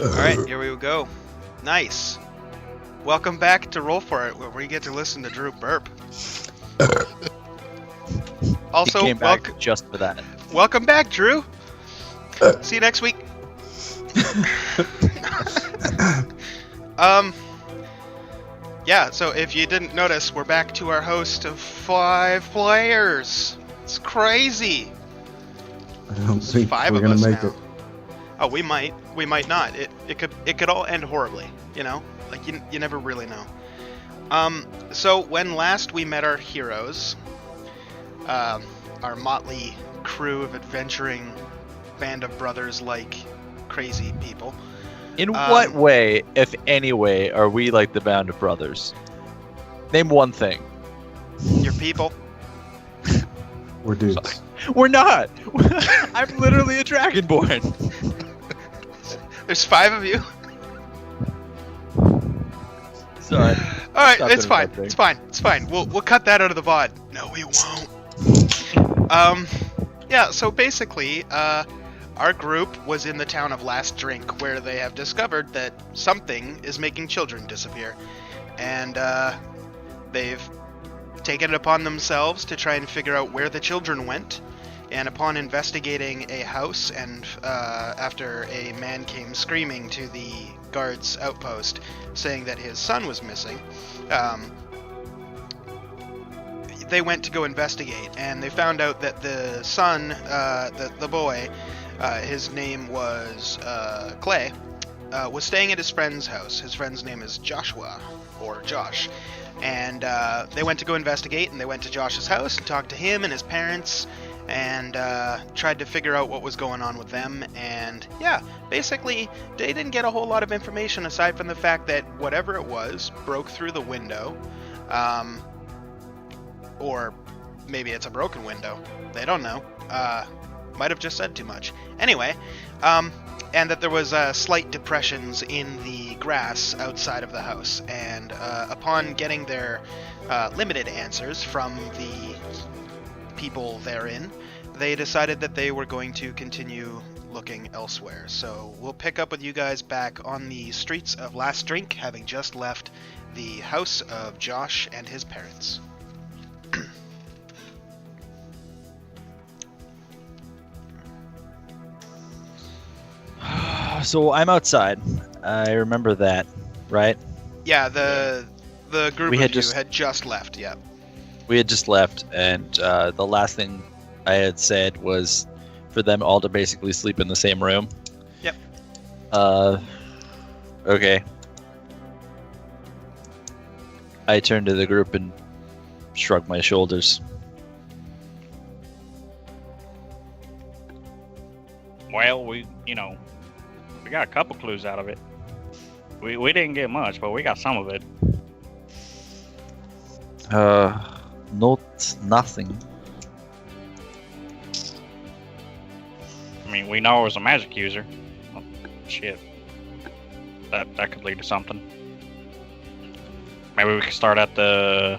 Alright, here we go. Nice. Welcome back to Roll For It, where we get to listen to Drew burp. Also, he came back just for that. Welcome back, Drew. See you next week. Yeah, so if you didn't notice, we're back to our host of 5 players. It's crazy. I don't think Five we're of gonna us make now. it. Oh, we might not. It could all end horribly, you know? Like you never really know. So when last we met our heroes, our motley crew of adventuring band of brothers like crazy people. In what way, if any way, are we like the Band of Brothers? Name one thing. Your people. We're dudes. We're not. I'm literally a Dragonborn. There's 5 of you. Sorry. All right, Stop it's doing fine. that thing. It's fine. It's fine. We'll cut that out of the VOD. No, we won't. Yeah. So basically, our group was in the town of Last Drink, where they have discovered that something is making children disappear, and they've taken it upon themselves to try and figure out where the children went. And upon investigating a house, and after a man came screaming to the guard's outpost, saying that his son was missing, they went to go investigate, and they found out that the son, the boy, his name was Clay, was staying at his friend's house. His friend's name is Joshua, or Josh. And they went to go investigate, and they went to Josh's house and talked to him and his parents, and tried to figure out what was going on with them. And yeah, basically they didn't get a whole lot of information aside from the fact that whatever it was broke through the window, or maybe it's a broken window, they don't know, might have just said too much. Anyway, and that there was slight depressions in the grass outside of the house. And upon getting their limited answers from the people therein, they decided that they were going to continue looking elsewhere. So we'll pick up with you guys back on the streets of Last Drink, having just left the house of Josh and his parents. So I'm outside. I remember that, right? Yeah, the group We of had you just- had just left, yeah. We had just left, and the last thing I had said was for them all to basically sleep in the same room. Yep. Okay. I turned to the group and shrugged my shoulders. Well, we got a couple clues out of it. We didn't get much, but we got some of it. Nothing. I mean, we know it was a magic user. Well, shit. That could lead to something. Maybe we could start at the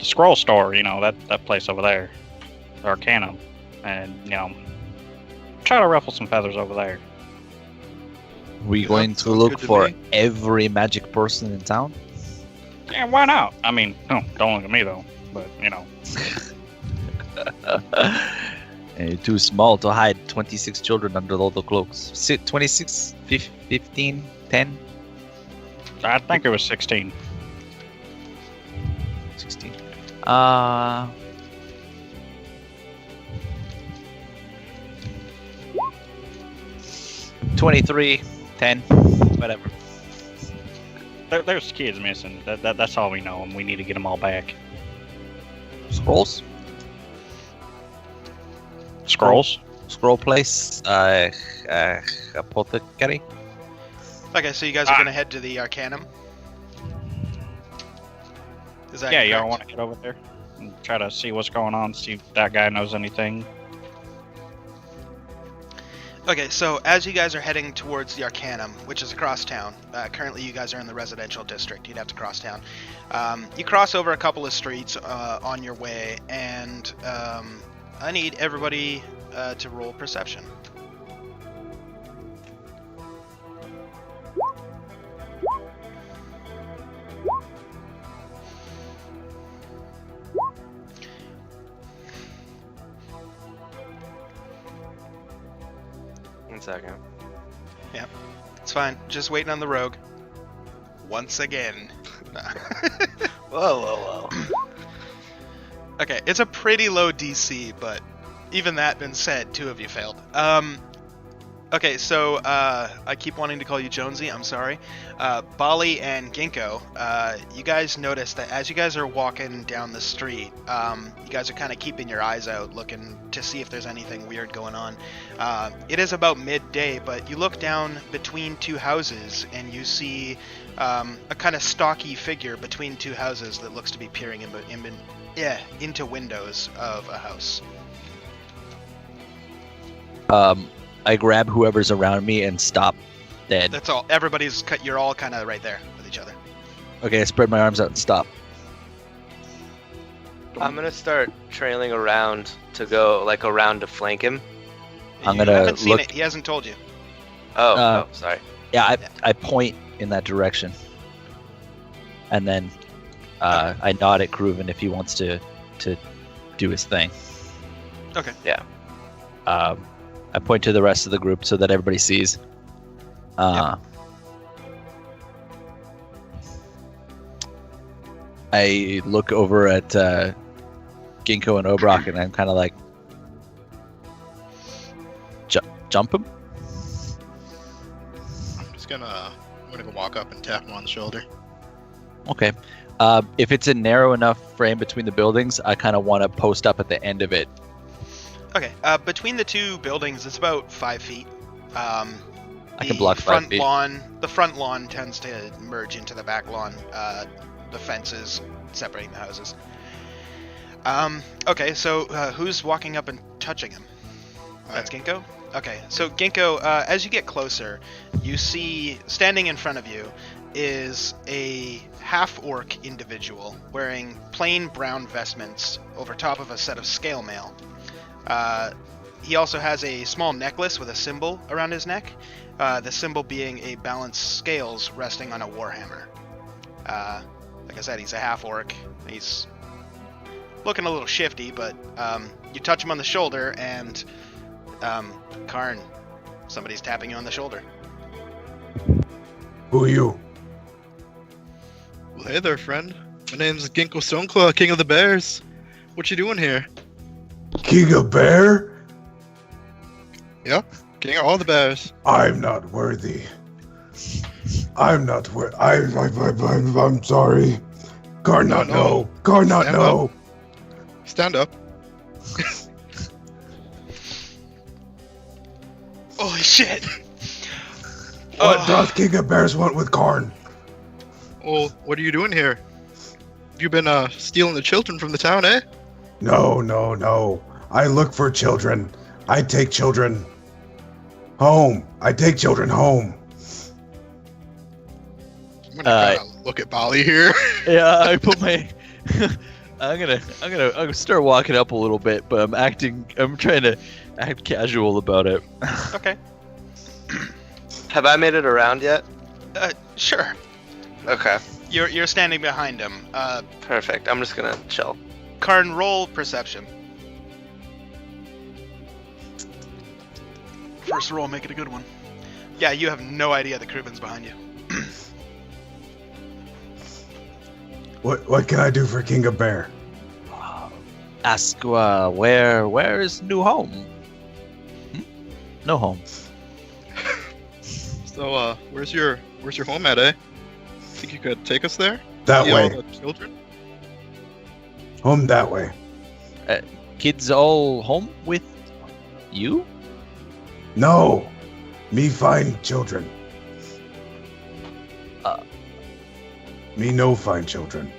scroll store, that place over there. The Arcanum. And, try to ruffle some feathers over there. We going to sounds look good to for me. every magic person in town? Yeah, why not? I mean, no, don't look at me though. But, Too small to hide 26 children under all the cloaks. 26, 15, 10, I think it was 16. 16. 23, 10, whatever. There's kids missing. That's all we know, and we need to get them all back. Scrolls? Scrolls? Scroll place? Apothecary? Okay, so you guys are going to head to the Arcanum? Is that Yeah, correct? y'all want to get over there and try to see what's going on, see if that guy knows anything. Okay, so as you guys are heading towards the Arcanum, which is across town, currently you guys are in the residential district, you'd have to cross town. You cross over a couple of streets on your way, and I need everybody to roll perception. second. It's fine. Just waiting on the rogue. Once again. Whoa. Okay, it's a pretty low DC, but even that being said, 2 of you failed. Okay, so I keep wanting to call you Jonesy. I'm sorry. Bali and Ginkgo, you guys notice that as you guys are walking down the street, you guys are kind of keeping your eyes out, looking to see if there's anything weird going on. It is about midday, but you look down between 2 houses and you see a kind of stocky figure between 2 houses that looks to be peering into windows of a house. I grab whoever's around me and stop dead. That's all. You're all kind of right there with each other. Okay, I spread my arms out and stop. I'm gonna start trailing around to go around to flank him. I'm You gonna haven't seen look. it. He hasn't told you. Oh, sorry. Yeah, I point in that direction, and then I nod at Grooven if he wants to do his thing. Okay. Yeah. I point to the rest of the group so that everybody sees. I look over at Ginkgo and Obrock, and I'm kind of like, jump him. I'm gonna go walk up and tap him on the shoulder. Okay. If it's a narrow enough frame between the buildings, I kind of want to post up at the end of it. Okay. Between the 2 buildings, it's about 5 feet. I can block 5 feet. The front lawn tends to merge into the back lawn. The fences separating the houses. Okay, so who's walking up and touching him? That's Ginkgo? Okay, so Ginkgo, as you get closer, you see, standing in front of you, is a half-orc individual wearing plain brown vestments over top of a set of scale mail. He also has a small necklace with a symbol around his neck, the symbol being a balanced scales resting on a warhammer. Like I said, he's a half-orc. He's looking a little shifty, but you touch him on the shoulder, and Karn, somebody's tapping you on the shoulder. Who are you? Well, hey there, friend. My name's Ginkgo Stoneclaw, King of the Bears. What you doing here? King of Bear? King of all the bears. I'm not worthy. I'm not worthy. I'm sorry. Garnot, no. Garnot, Stand no. Stand up. Holy shit! What doth King of Bears want with Karn? Well, what are you doing here? Have you been stealing the children from the town, eh? No. I look for children. I take children home. I take children home. I'm gonna kinda look at Bali here. Yeah, I put my. I'm gonna start walking up a little bit, but I'm trying to act casual about it. Okay. Have I made it around yet? Sure. Okay. You're standing behind him. Perfect. I'm just gonna chill. Karn, roll perception. First roll, make it a good one. Yeah, you have no idea the Kruben's behind you. What can I do for King of Bear? Ask where is new home? No home. So, where's your home at, eh? Think you could take us there? That See all way. the children? Home that way. Kids all home with you? No. Me find children. Me no find children.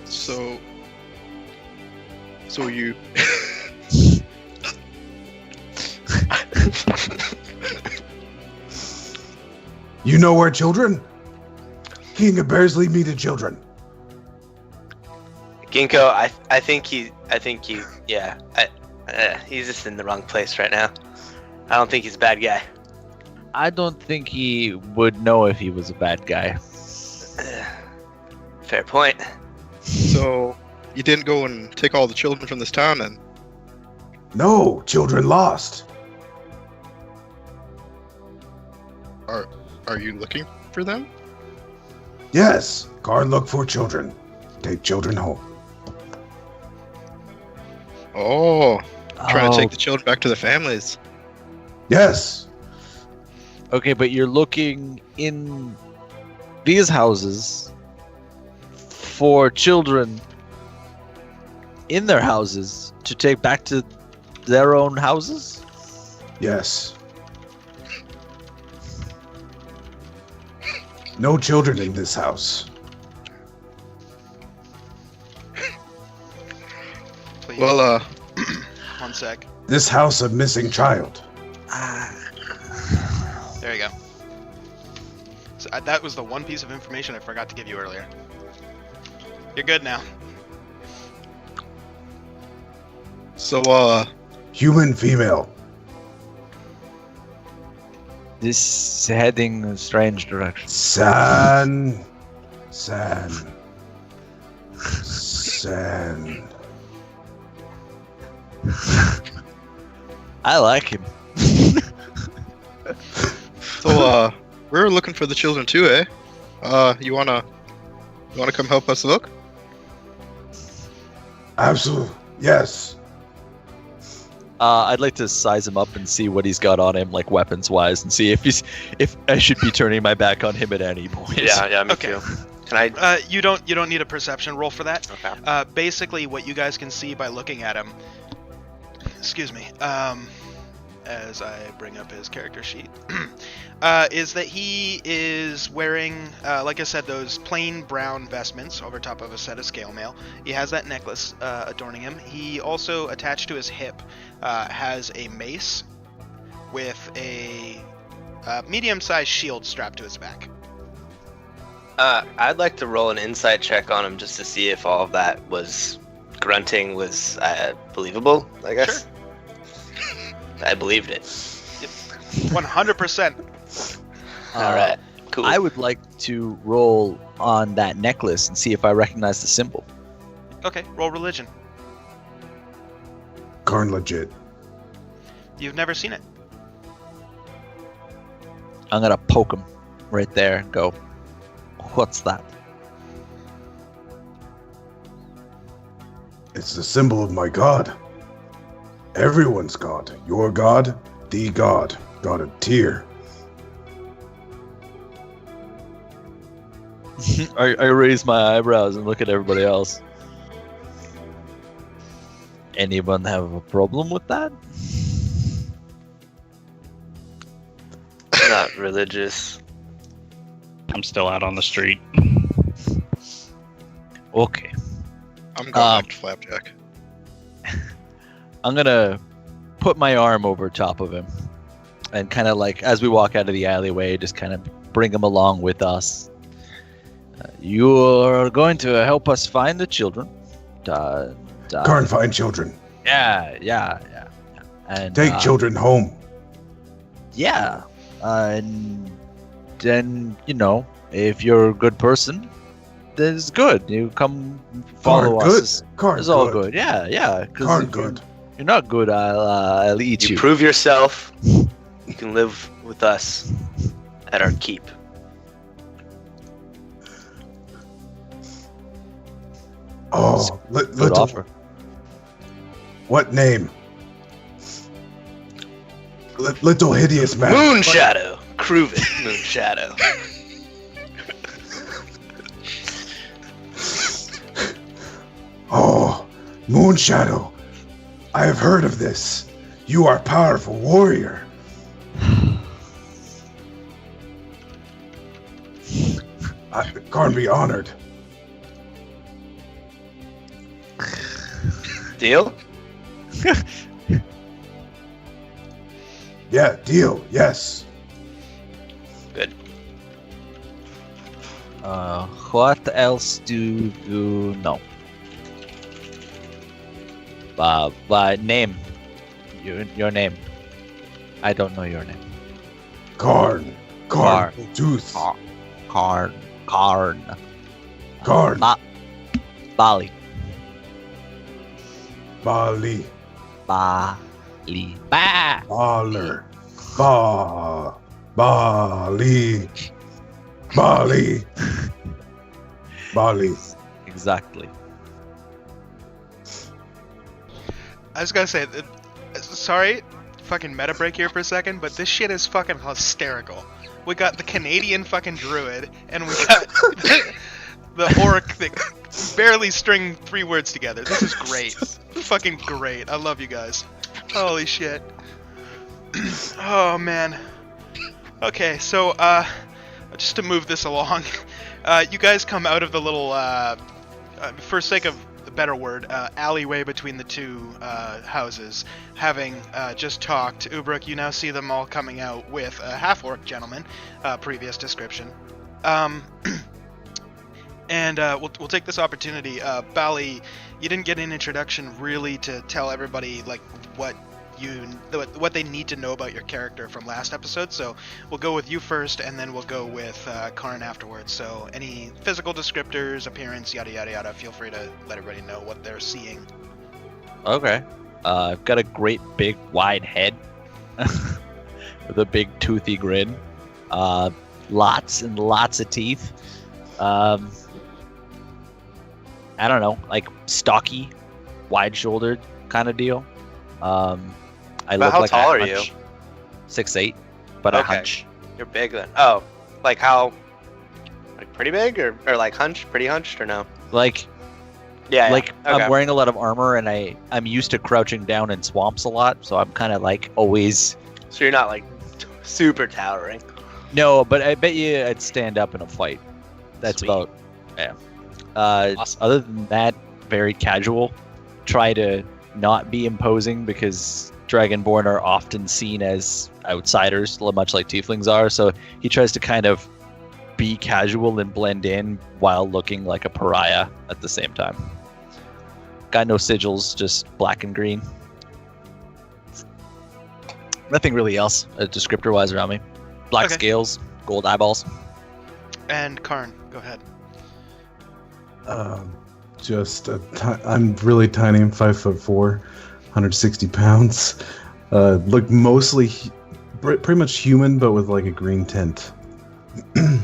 So you... You know where children? King of Bears lead me to children. Ginkgo, I think he, yeah. He's just in the wrong place right now. I don't think he's a bad guy. I don't think he would know if he was a bad guy. Fair point. So, you didn't go and take all the children from this town, then? No, children lost. Are you looking for them? Yes, Karn look for children. Take children home. Oh, trying to Oh, take the children back to their families. Yes, okay, but you're looking in these houses for children in their houses to take back to their own houses? yes. No children in this house. Please. Well, 1 sec. This house a missing child. There you go. So, that was the one piece of information I forgot to give you earlier. You're good now. so Human female. This heading a strange direction. San. I like him. we're looking for the children too, eh? You wanna come help us look? Absolutely. Yes. I'd like to size him up and see what he's got on him, like weapons wise, and see if I should be turning my back on him at any point. Yeah, me Okay. too. Can I? You don't need a perception roll for that. Okay. Basically, what you guys can see by looking at him. Excuse me. As I bring up his character sheet, is that he is wearing, like I said, those plain brown vestments over top of a set of scale mail. He has that necklace adorning him. He also, attached to his hip, has a mace with a medium-sized shield strapped to his back. I'd like to roll an insight check on him just to see if all of that grunting was believable, I guess. Sure. I believed it. 100%. All right. Cool. I would like to roll on that necklace and see if I recognize the symbol. Okay, roll religion. Karn legit. You've never seen it. I'm gonna poke him right there and go, "What's that?" It's the symbol of my god. Everyone's god. Your god, the god. God of Tyr. I raise my eyebrows and look at everybody else. Anyone have a problem with that? I'm not religious. I'm still out on the street. Okay. I'm going back to Flapjack. I'm gonna put my arm over top of him and kind of like, as we walk out of the alleyway, just kind of bring him along with us. You are going to help us find the children. Karn find children. Yeah. And Take children home. Yeah. And then, if you're a good person, then it's good. You come follow Karn us. good. Karn It's all good. good. Yeah. 'Cause Karn if good. You're not good. I'll eat you. You prove yourself. You can live with us at our keep. Oh, Good little. offer. What name? Little hideous man. Moonshadow. Prove it, Moonshadow. Oh, Moonshadow. I have heard of this. You are a powerful warrior. Karn be honored. Deal? Yeah, deal. Yes. Good. What else do you know? Name. Your name. I don't know your name. Karn. Karn. Tooth. Karn. Karn. Bali. Bali. Bali. Ba. Baller. Bali. Bali. Bali. Exactly. I was gonna say, sorry, fucking meta break here for a second, but this shit is fucking hysterical. We got the Canadian fucking druid, and we got the orc that barely string 3 words together. This is great. Fucking great. I love you guys. Holy shit. Oh, man. Okay, so, just to move this along, you guys come out of the little, for sake of a better word, alleyway between the 2 houses. Having just talked, Ubruk, you now see them all coming out with a half-orc gentleman, previous description. And we'll take this opportunity. Bali, you didn't get an introduction really to tell everybody like what they need to know about your character from last episode. So we'll go with you first, and then we'll go with Karn afterwards. So any physical descriptors, appearance, yada yada yada. Feel free to let everybody know what they're seeing. Okay. I've got a great big wide head with a big toothy grin. Lots and lots of teeth. I don't know, like stocky, wide-shouldered kind of deal. I But look how like tall a are hunch. you? 6'8", but a Okay. hunch. You're big then. Oh, like how? Like pretty big, or like pretty hunched, or no? Like Yeah. like Okay. I'm wearing a lot of armor, and I'm used to crouching down in swamps a lot, so I'm kind of like always. So you're not like super towering. No, but I bet you I'd stand up in a fight. That's Sweet. about yeah. Awesome. Other than that, very casual. Try to not be imposing because Dragonborn are often seen as outsiders, much like Tieflings are. So he tries to kind of be casual and blend in while looking like a pariah at the same time. Got no sigils, just black and green. Nothing really else descriptor-wise around me. Black Okay. scales, gold eyeballs. And Karn, go ahead. I'm really tiny. I'm 5'4", 160 pounds. Look mostly, pretty much human, but with like a green tint. There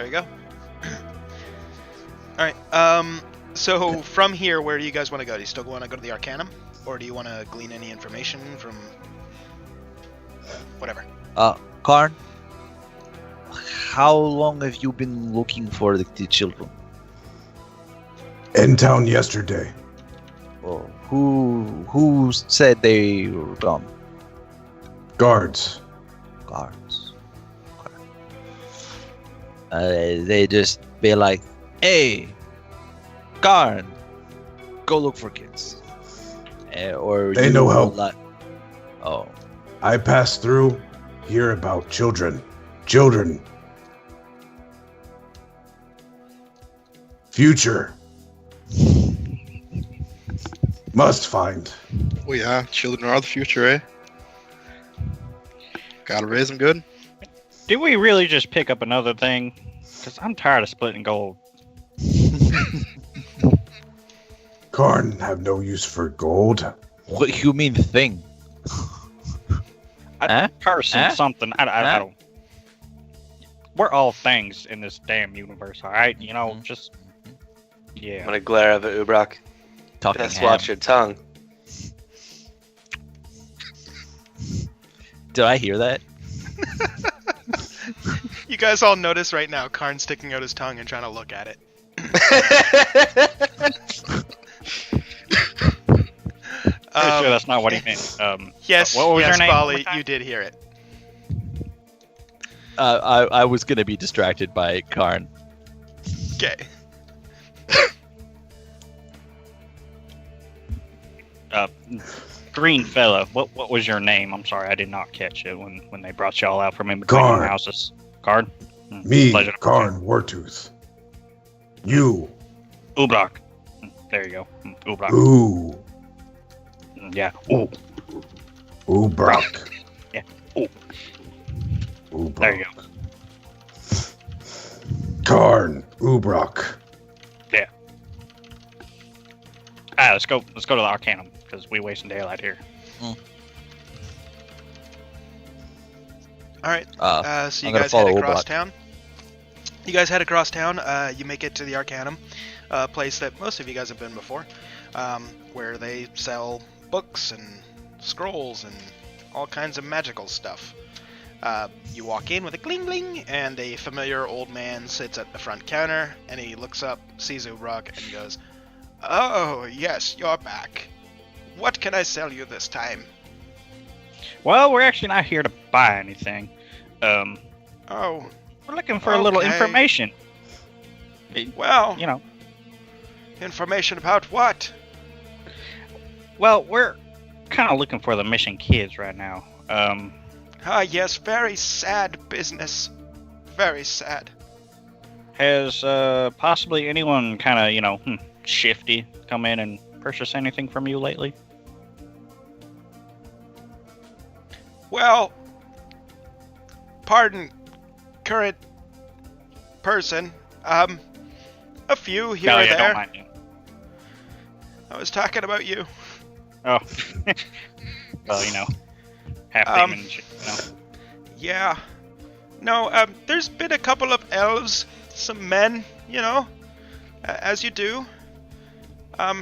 you go. All right. So from here, where do you guys want to go? Do you still want to go to the Arcanum, or do you want to glean any information from whatever? Karn, how long have you been looking for the children? In town yesterday. Oh, who said they were gone? Guards. Guards. They just be like, "Hey, Karn, go look for kids." Or They you know will help. not- Oh, I pass through, hear about children. Children. Future. Must find. Oh yeah, children are the future, eh? Gotta raise them good. Did we really just pick up another thing? Because I'm tired of splitting gold. Karn have no use for gold. what you mean thing? Person, Huh? something. I Huh? don't. We're all things in this damn universe, all right? You know, just I'm yeah. gonna glare at Ubrok. Talking Just ham. watch your tongue. Did I hear that? You guys all notice right now, Karn sticking out his tongue and trying to look at it. Pretty sure that's not what he meant. Yes, what was yes, your name? Bali, One more time? you did hear it. I was gonna be distracted by Karn. Okay. Green fella, what was your name? I'm sorry, I did not catch it when they brought y'all out from in between your Karn. houses. Card? Me, Pleasure. Karn Wartooth. You, Ubrok. There you go. Ubrok. Ooh, Yeah. Ooh. Ubrok. Yeah. Ooh. Ubrok. There you go. Karn, Ubrok. let's go to the Arcanum because we wasting daylight here. All right. So you I'm gonna guys head follow across Obot. town. You guys head across town. You make it to the Arcanum, a place that most of you guys have been before, where they sell books and scrolls and all kinds of magical stuff. You walk in with a gling gling, and a familiar old man sits at the front counter, and he looks up, sees Ubrock, and goes, "Oh, yes, you're back. What can I sell you this time?" Well, we're actually not here to buy anything. Oh, We're looking for a little Okay. information. well, You know, information about what? well, we're kind of looking for the missing kids right now. Ah, yes, very sad business. Very sad. Has possibly anyone kind of, shifty come in and purchase anything from you lately? Well, pardon, current person. A few here Oh, or yeah, there. don't mind me. I was talking about you. Oh. Well, half demon and shit, Yeah. No, there's been a couple of elves, some men, as you do.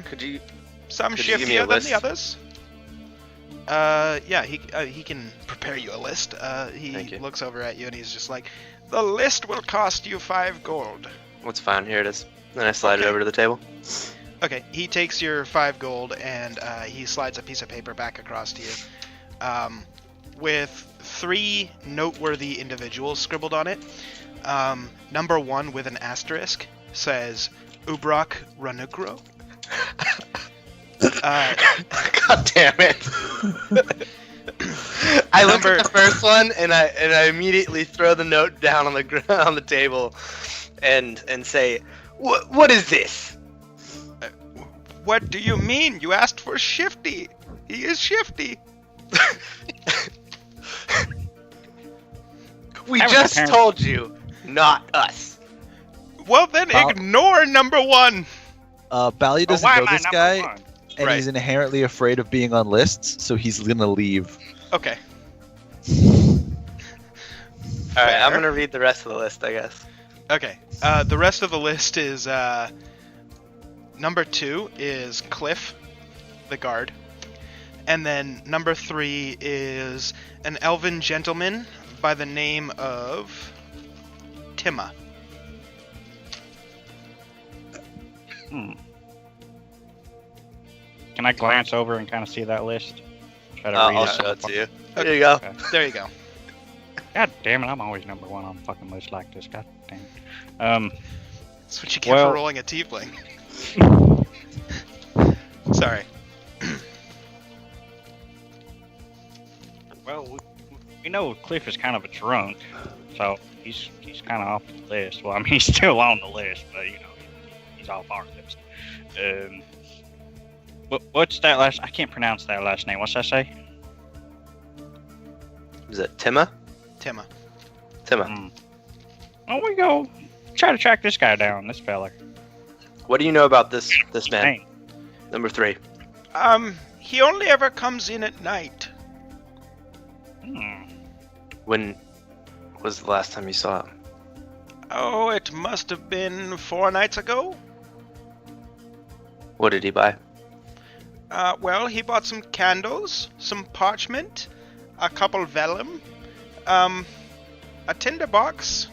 Could you? Some Could you give me a shiftier than list? the others. Yeah, he can prepare you a list. He Thank you. looks over at you and he's just like, "The list will cost you 5 gold." What's fine? Here it is. Then I slide Okay. it over to the table. Okay, he takes your 5 gold and he slides a piece of paper back across to you, with 3 noteworthy individuals scribbled on it. Number 1 with an asterisk says Ubrock Ranukro. God damn it! I look Number- at the first one and I immediately throw the note down on the on the table, and say, "What is this?" What do you mean? You asked for Shifty. He is Shifty. We Have a just parent- told you, not us. Well, then Well- ignore number 1. Bally Oh, doesn't why know am I this number guy, one? and Right. he's inherently afraid of being on lists, so he's gonna leave. Okay. All right, I'm Fair. gonna read the rest of the list, I guess. Okay. The rest of the list is number 2 is Cliff, the guard, and then number 3 is an elven gentleman by the name of Timma. Can I glance over and kind of see that list? Try to read I'll it. show it to you. Okay. There you go. Okay. There you go. God damn it, I'm always number 1 on fucking lists like this. God damn it. That's what you get Well- for rolling a tiefling. Sorry. Well, we know Cliff is kind of a drunk, so he's kind of off the list. Well, I mean, he's still on the list, but he's off our list. What's that last? I can't pronounce that last name. What's that say? Is it Timma? Timma. Timma. Oh, we go try to track this guy down. This fella. What do you know about this man? Dang. Number 3. He only ever comes in at night. When was the last time you saw him? Oh, it must have been 4 nights ago. What did he buy? Well, he bought some candles, some parchment, a couple vellum, a tinderbox.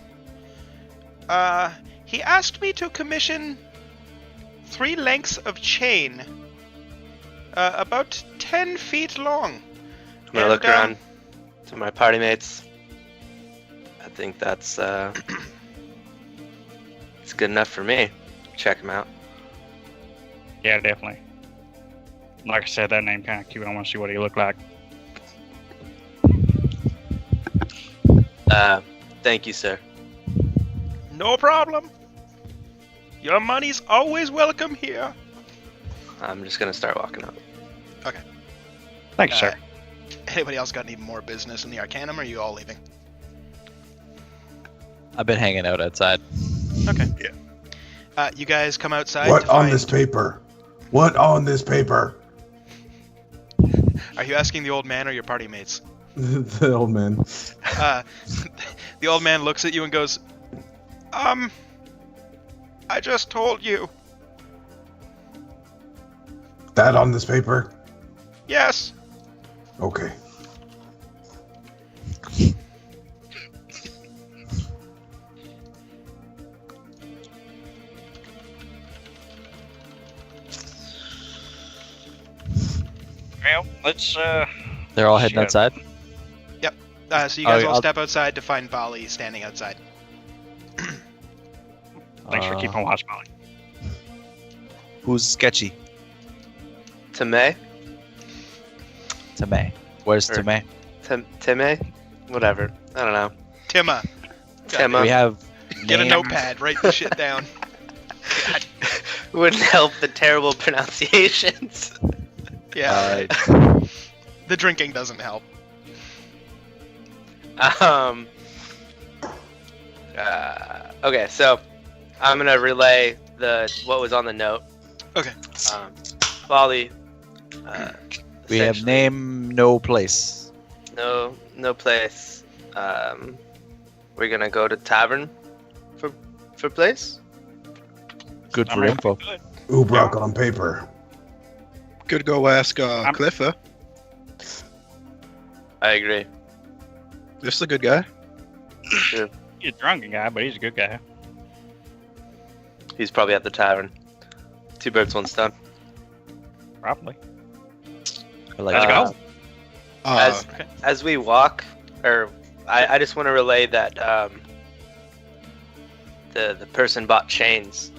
He asked me to commission 3 lengths of chain, about 10 feet long. I'm gonna look around to my party mates. I think that's it's good enough for me. Check him out. Yeah, definitely. Like I said, that name kind of cute. I want to see what he looked like. Thank you, sir. No problem. Your money's always welcome here. I'm just gonna start walking up. Thank you, sir. Anybody else got any more business in the Arcanum, or are you all leaving? I've been hanging out outside. You guys come outside. What to on find- this paper? What on this paper? Are you asking the old man or your party mates? The old man. The old man looks at you and goes, I just told you. That on this paper? Yes. Okay. Well, let's They're all heading Shit. outside. So you guys all I'll- step outside to find Bali standing outside. thanks for keeping watch, Molly. Who's sketchy? Tame? Tame. Where's Or- Tame? Time? Whatever. I don't know. Timma, Timma. We have. get a names. notepad, write the shit down. God. Wouldn't help the terrible pronunciations. Yeah, the drinking doesn't help. Okay, so I'm gonna relay what was on the note. Okay. Bali. We have essentially, name, no place. No place. We're gonna go to tavern for place. Good I'm for ready. info. Good. Ubrock on paper. Could go ask I'm- Cliffa. I agree. This is a good guy. He's a drunken guy, but he's a good guy. He's probably at the tavern. Two birds, one stone. Probably. I like Let's that. go. As we walk, or I just want to relay that the person bought chains.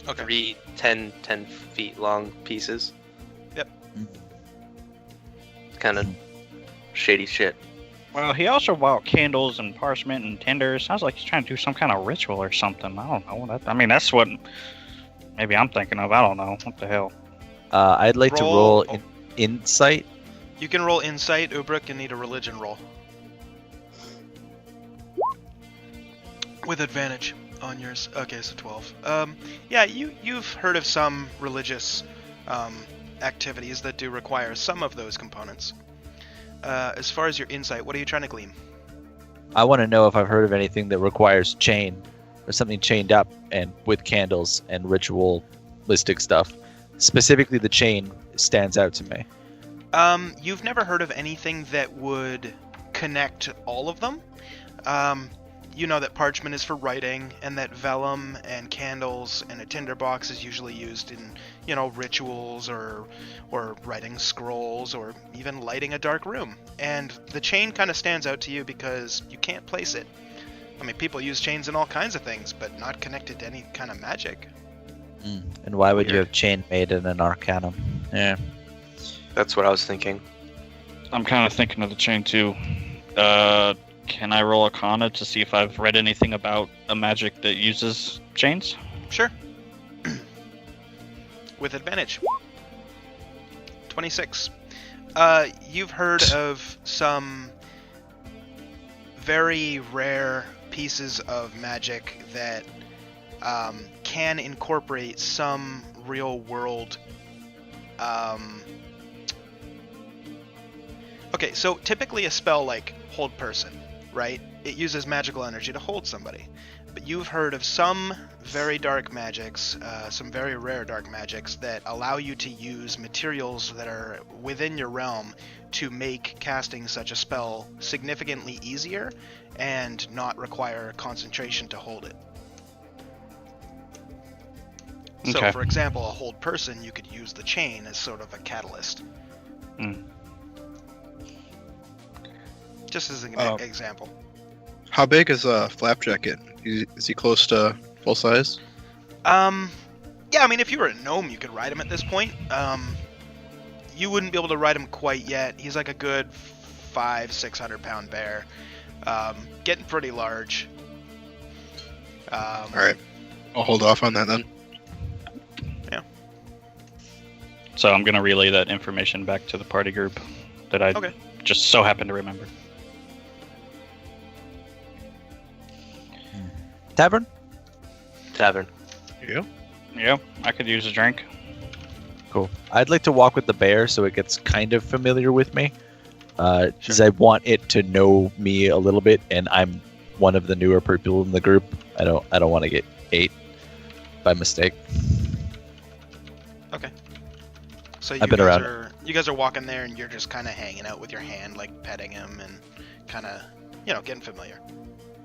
Okay. 3 10 feet long pieces. Yep. Kind of shady shit. Well, he also bought candles and parchment and tinder. Sounds like he's trying to do some kind of ritual or something. I don't know. That's what maybe I'm thinking of. I don't know. What the hell? I'd like to Roll- roll insight. You can roll insight, Ubrik, and need a religion roll. With advantage on yours. Okay, so 12. Yeah, you've heard of some religious activities that do require some of those components. As far as your insight, what are you trying to glean? I want to know if I've heard of anything that requires chain or something chained up and with candles and ritualistic stuff. Specifically, the chain stands out to me. You've never heard of anything that would connect all of them. You know that parchment is for writing, and that vellum and candles and a tinderbox is usually used in, rituals or writing scrolls or even lighting a dark room. And the chain kind of stands out to you because you can't place it. I mean, people use chains in all kinds of things, but not connected to any kind of magic. And why would you Weird. have chain made in an arcanum? Yeah. That's what I was thinking. I'm kind of thinking of the chain too. Can I roll Arcana to see if I've read anything about a magic that uses chains? Sure. With advantage. 26. You've heard of some very rare pieces of magic that can incorporate some real world. Okay, so typically a spell like Hold Person, right? It uses magical energy to hold somebody. But you've heard of some very dark magics, some very rare dark magics that allow you to use materials that are within your realm to make casting such a spell significantly easier and not require concentration to hold it. So, Okay. for example, a Hold Person, you could use the chain as sort of a catalyst. Hmm. Just as an Oh. example. How big is Flapjacket? Is he close to full size? Yeah, I mean, if you were a gnome, you could ride him at this point. You wouldn't be able to ride him quite yet. He's like a good 500-600 pound bear. Getting pretty large. All right, I'll hold off on that then. So I'm gonna relay that information back to the party group that I Okay. just so happen to remember. Tavern? Tavern. Yeah. Yeah, I could use a drink. Cool. I'd like to walk with the bear so it gets kind of familiar with me. Because I want it to know me a little bit, and I'm one of the newer people in the group. I don't want to get ate by mistake. Okay. So I've been around. you guys are walking there, and you're just kind of hanging out with your hand, like petting him and kind of, getting familiar.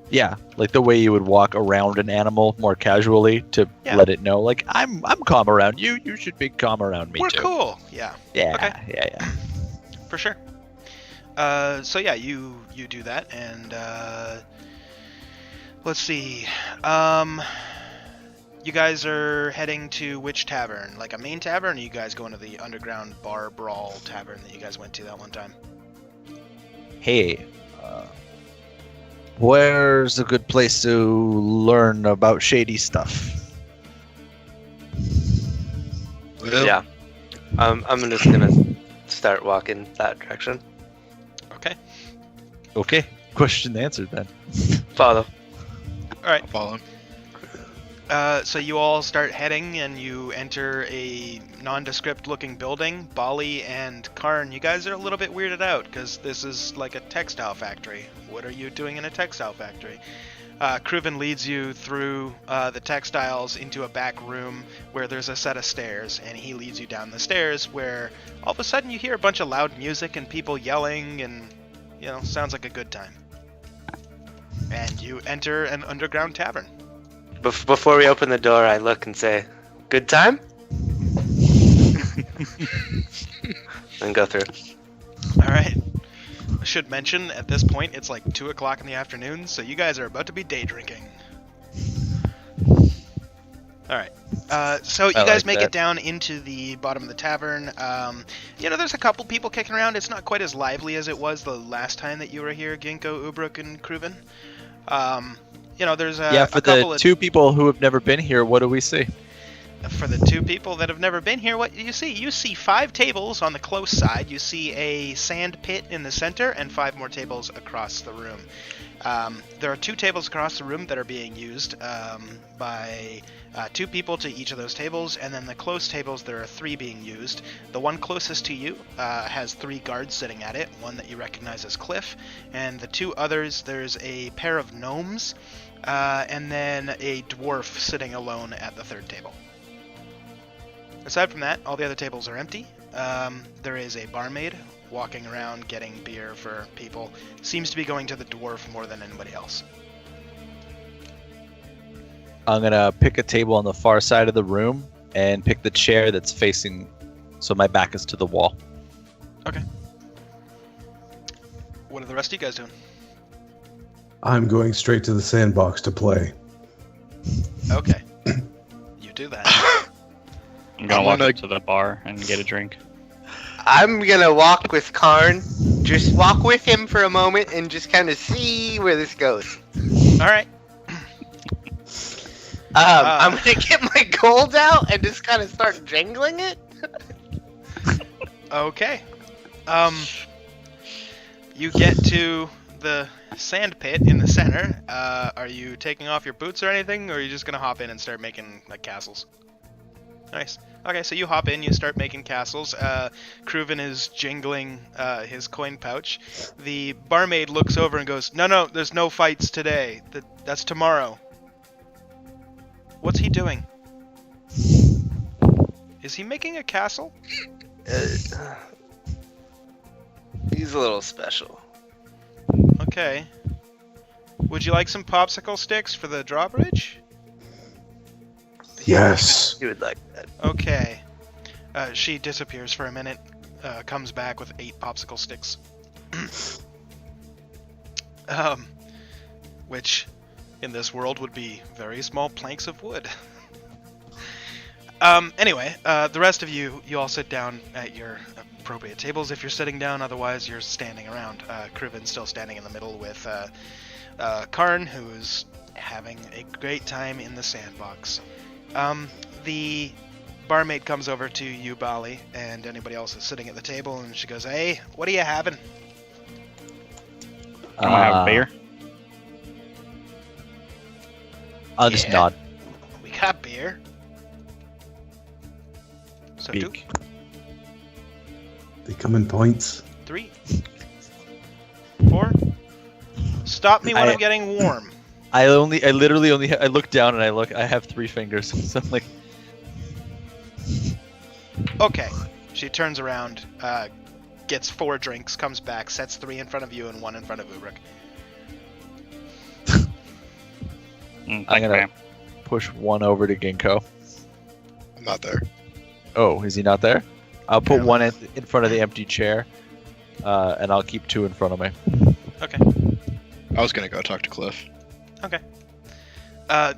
Yeah, like the way you would walk around an animal more casually to let it know, like I'm calm around you. You should be calm around me We're too. cool. Yeah. Yeah, Okay. yeah. For sure. So yeah, you do that, and let's see. You guys are heading to which tavern? Like a main tavern, or you guys going to the underground bar brawl tavern that you guys went to that one time? Hey, where's a good place to learn about shady stuff? Well, Yeah. I'm just gonna start walking that direction. Okay. Okay, question answered then. Follow. All right. I'll follow him. So you all start heading, and you enter a nondescript looking building. Bali and Karn, you guys are a little bit weirded out because this is like a textile factory. What are you doing in a textile factory? Kruven leads you through the textiles into a back room where there's a set of stairs, and he leads you down the stairs where all of a sudden you hear a bunch of loud music and people yelling, and sounds like a good time. And you enter an underground tavern. Before we open the door, I look and say, "Good time?" and go through. All right. I should mention at this point it's like 2 o'clock in the afternoon, so you guys are about to be day drinking. All right. So you I guys like make that. it down into the bottom of the tavern. There's a couple people kicking around. It's not quite as lively as it was the last time that you were here, Ginkgo, Ubruk, and Kruven. There's For a couple the of... two people who have never been here, what do we see? For the two people that have never been here, what do you see? You see 5 tables on the close side. You see a sand pit in the center and 5 more tables across the room. There are 2 tables across the room that are being used by 2 people to each of those tables, and then the close tables, there are 3 being used. The one closest to you has 3 guards sitting at it, one that you recognize as Cliff, and the 2 others, there's a pair of gnomes, and then a dwarf sitting alone at the 3rd table. Aside from that, all the other tables are empty. There is a barmaid walking around getting beer for people. Seems to be going to the dwarf more than anybody else. I'm gonna pick a table on the far side of the room and pick the chair that's facing, so my back is to the wall. What are the rest of you guys doing? I'm going straight to the sandbox to play. Okay. You do that. I'm gonna I'm walk gonna- up to the bar and get a drink. I'm gonna walk with Karn. Just walk with him for a moment and just kind of see where this goes. All right. I'm gonna get my gold out and just kind of start jangling it. Okay. You get to the sand pit in the center. Are you taking off your boots or anything, or are you just gonna hop in and start making like castles? Nice. Okay, so you hop in, you start making castles. Kruven is jingling his coin pouch. The barmaid looks over and goes, "No, there's no fights today. That's tomorrow." What's he doing? Is he making a castle? He's a little special. Okay. Would you like some popsicle sticks for the drawbridge? Yes. He would like that. Okay. She disappears for a minute, comes back with 8 popsicle sticks. Which, in this world, would be very small planks of wood. Anyway, the rest of you all sit down at your appropriate tables if you're sitting down, otherwise you're standing around. Kruven's still standing in the middle with Karn, who's having a great time in the sandbox. The barmaid comes over to you, Bali, and anybody else is sitting at the table, and she goes, "Hey, what are you having?" I'm gonna have beer. I'll just Yeah. nod. We got beer. So Speak. They come in points. 3, 4. Stop me when I- I'm getting warm. I literally only I look down and I have 3 fingers. So I'm like, Okay. She turns around, gets 4 drinks, comes back, sets 3 in front of you and 1 in front of Ubrik. I'm Thank you, gonna ma'am. push 1 over to Ginkgo. I'm not there. Oh, is he not there? I'll put Apparently. 1 in front of the empty chair, and I'll keep 2 in front of me. Okay. I was gonna go talk to Cliff.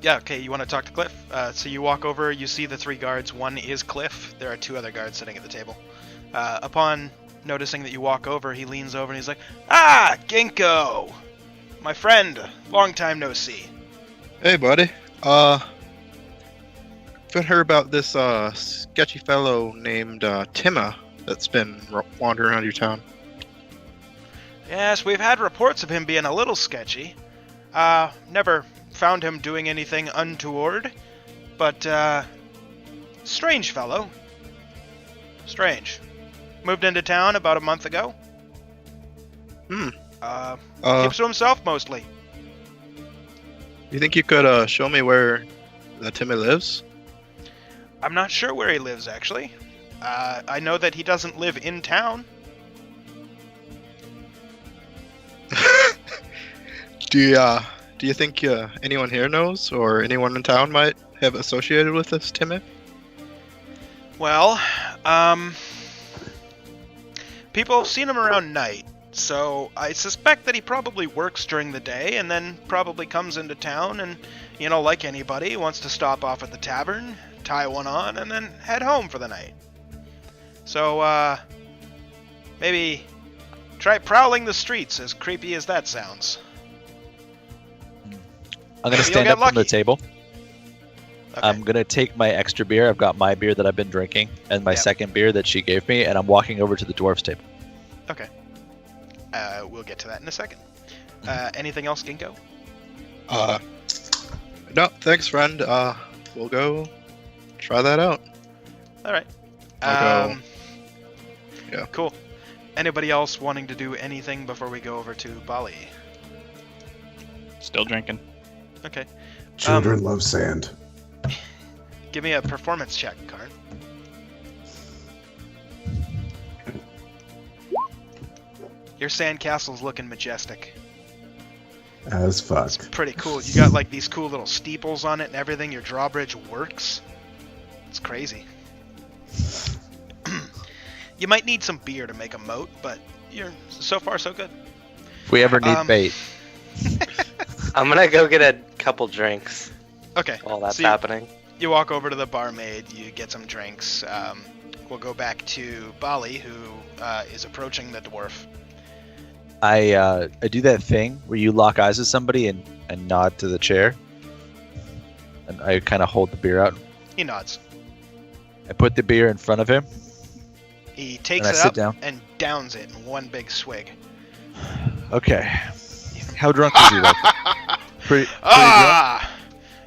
Yeah, okay, you want to talk to Cliff? So you walk over, you see the 3 guards. 1 is Cliff. There are 2 other guards sitting at the table. Upon noticing that you walk over, he leans over and he's like, "Ah, Ginkgo! My friend, long time no see." Hey, buddy. Been heard about this sketchy fellow named Tima that's been wandering around your town. Yes, we've had reports of him being a little sketchy. Never found him doing anything untoward, but, strange fellow. Strange. Moved into town about a month ago. Keeps to himself mostly. You think you could show me where Tima lives? I'm not sure where he lives, actually. I know that he doesn't live in town. Do you think anyone here knows, or anyone in town might have associated with this Tima? Well, people have seen him around night, so I suspect that he probably works during the day and then probably comes into town and, like anybody, wants to stop off at the tavern, tie one on, and then head home for the night. So, maybe try prowling the streets, as creepy as that sounds. I'm gonna You'll stand get up from the lucky. table. Okay. I'm gonna take my extra beer. I've got my beer that I've been drinking, and my Yep. second beer that she gave me, and I'm walking over to the dwarf's table. Okay. We'll get to that in a second. Anything else, Ginkgo? No, thanks, friend. We'll go try that out. All right. I'll go. Yeah. Cool. Anybody else wanting to do anything before we go over to Bali? Still drinking. Okay. Children love sand. Give me a performance check, Karn. Your sandcastle's looking majestic. As fuck. It's pretty cool. You got like these cool little steeples on it and everything. Your drawbridge works. It's crazy. You might need some beer to make a moat, but you're so far so good. If we ever need Um, bait, I'm gonna go get a couple drinks Okay. while that's So you- happening. You walk over to the barmaid, you get some drinks. We'll go back to Bali, who is approaching the dwarf. I do that thing where you lock eyes with somebody and nod to the chair, and I kind of hold the beer out. He nods. I put the beer in front of him, He takes and I it sit up down. and downs it in one big swig. Okay. How drunk is he? Like pretty drunk? Ah!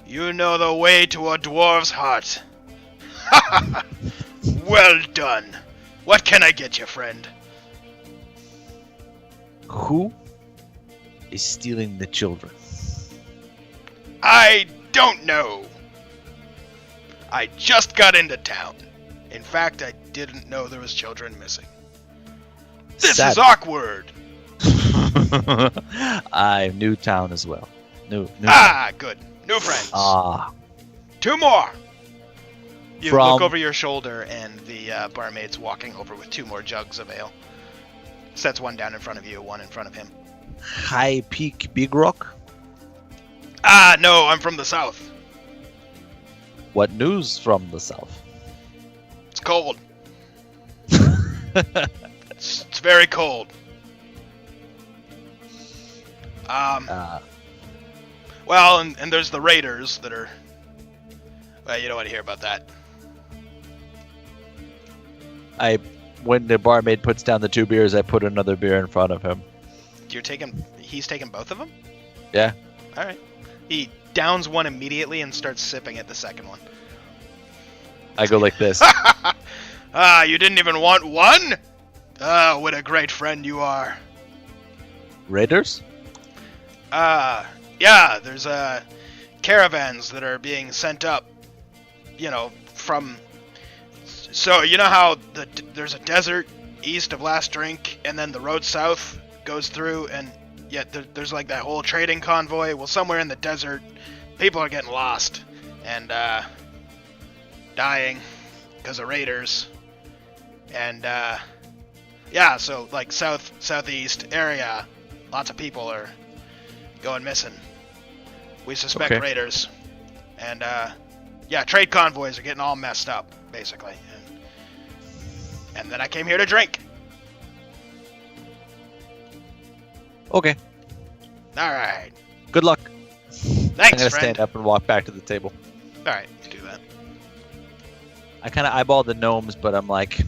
You know the way to a dwarf's heart. Well done. What can I get you, friend? Who is stealing the children? I don't know. I just got into town. In fact, I didn't know there was children missing. This Sad. is awkward. I'm new town as well. New. Ah, good. New friends. Ah. 2 more. You From- look over your shoulder, and the barmaid's walking over with 2 more jugs of ale. Sets one down in front of you, one in front of him. High Peak Big Rock. Ah, no, I'm from the south. What news from the south? It's cold. It's very cold. Well, and there's the raiders that are... Well, you don't want to hear about that. When the barmaid puts down the 2 beers, I put another beer in front of him. He's taking both of them? Yeah. Alright. He downs one immediately and starts sipping at the second one. I go like this. Ah, you didn't even want one? Oh, what a great friend you are. Raiders? Yeah, there's caravans that are being sent up, from... So, you know how there's a desert east of Last Drink, and then the road south goes through, and yet there's like that whole trading convoy? Well, somewhere in the desert, people are getting lost, and, dying because of raiders. And, yeah, so, like, southeast area, lots of people are going missing. We suspect Okay. raiders. And, yeah, trade convoys are getting all messed up, basically. And then I came here to drink. Okay. Alright. Good luck. I'm Thanks, gonna friend. stand up and walk back to the table. Alright, you do that. I kind of eyeball the gnomes, but I'm like,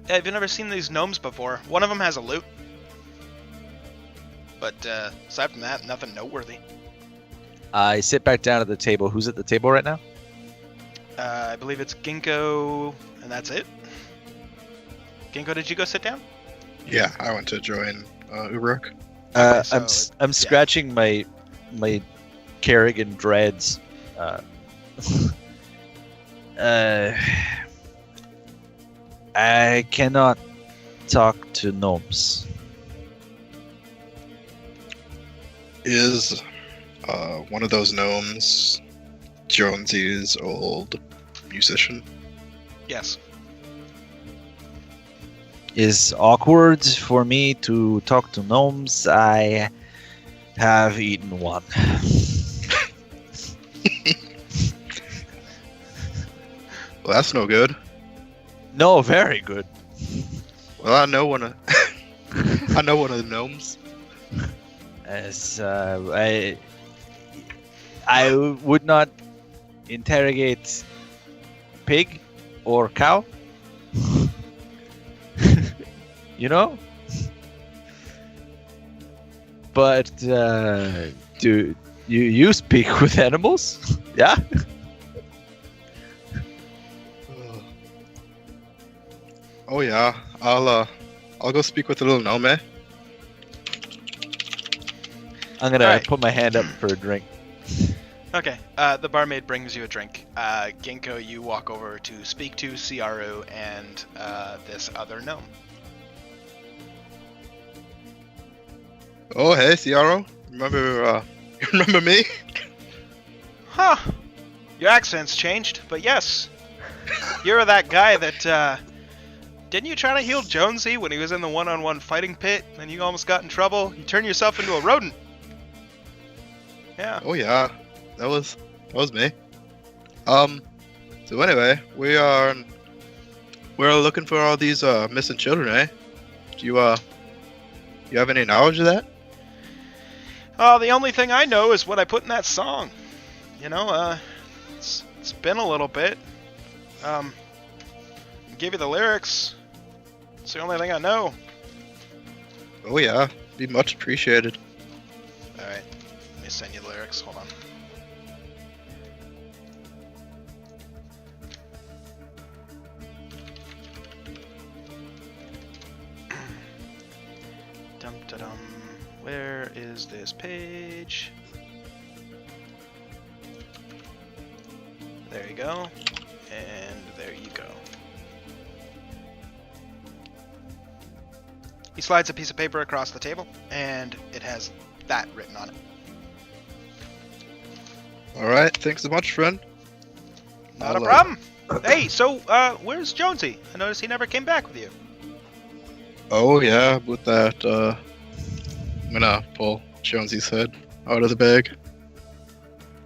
Hey, have you never seen these gnomes before? One of them has a lute. But, aside from that, nothing noteworthy. I sit back down at the table. Who's at the table right now? I believe it's Ginkgo, and that's it. Ginkgo, did you go sit down? Yeah, I went to join Ubruk. Okay, so I'm scratching my Kerrigan dreads. I cannot talk to gnomes. Is one of those gnomes Jonesy's old musician? Yes. Is awkward for me to talk to gnomes. I have eaten one. Well, that's no good. No, very good. Well, I know one of I know one of the gnomes. As I would not interrogate pig or cow. You know? But do you speak with animals? Yeah? Oh yeah, I'll go speak with the little gnome. I'm gonna Alright. put my hand up for a drink. Okay, the barmaid brings you a drink. Ginkgo, you walk over to speak to Ciaru and this other gnome. Oh hey, Ciaro, remember remember me? Huh. Your accent's changed, but yes. You're that guy that, didn't you try to heal Jonesy when he was in the one-on-one fighting pit, and you almost got in trouble? You turned yourself into a rodent. Yeah. Oh yeah, that was me. So anyway, we're looking for all these missing children, eh? Do you have any knowledge of that? Oh, the only thing I know is what I put in that song. It's been a little bit. Give you the lyrics. It's the only thing I know. Oh yeah, be much appreciated. Alright, let me send you the lyrics. Hold on. Dum da dum. Where is this page? There you go. And there you go. He slides a piece of paper across the table, and it has that written on it. All right, thanks so much, friend. Not a I'll, problem. Hey, so, where's Jonesy? I noticed he never came back with you. Oh yeah, with that, I'm gonna pull Jonesy's head out of the bag.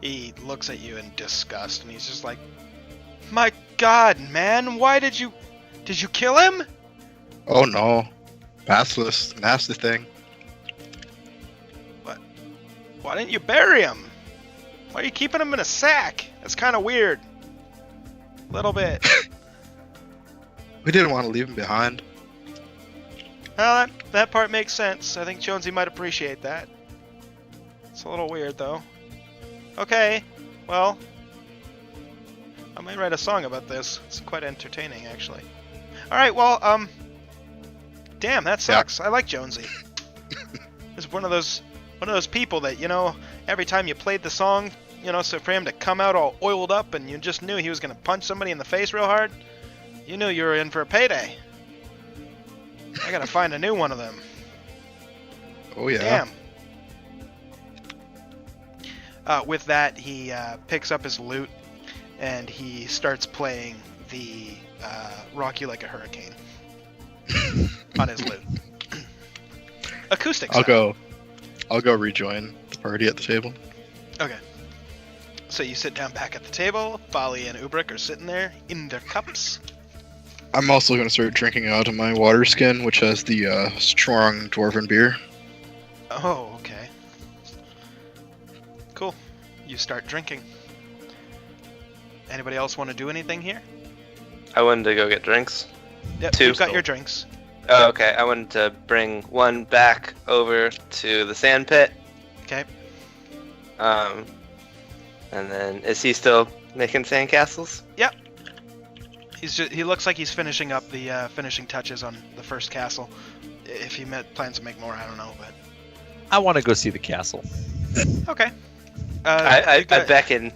He looks at you in disgust, and he's just like, "My God, man, why did you kill him?" Oh no, Basilisk, nasty thing. Why didn't you bury him? Why are you keeping him in a sack? That's kind of weird. Little bit. We didn't want to leave him behind. Well, that part makes sense. I think Jonesy might appreciate that. It's a little weird, though. Okay, well, I might write a song about this. It's quite entertaining, actually. All right. Well, damn, that sucks. I like Jonesy. He's one of those people that, every time you played the song, so for him to come out all oiled up and you just knew he was gonna punch somebody in the face real hard, you knew you were in for a payday. I gotta find a new one of them. Oh yeah. Damn. With that, he picks up his lute and he starts playing the Rock You Like a Hurricane on his lute. Acoustic style. I'll go rejoin the party at the table. Okay. So you sit down back at the table. Folly and Ubrick are sitting there in their cups. I'm also going to start drinking out of my water skin, which has the strong dwarven beer. Oh, okay. Cool. You start drinking. Anybody else want to do anything here? I wanted to go get drinks. Yep, Two. you've got your drinks. Oh, okay. I wanted to bring one back over to the sand pit. Okay. And then, is he still making sandcastles? Yep. He looks like he's finishing up the finishing touches on the first castle. If he plans to make more, I don't know, but I want to go see the castle. okay. I beckon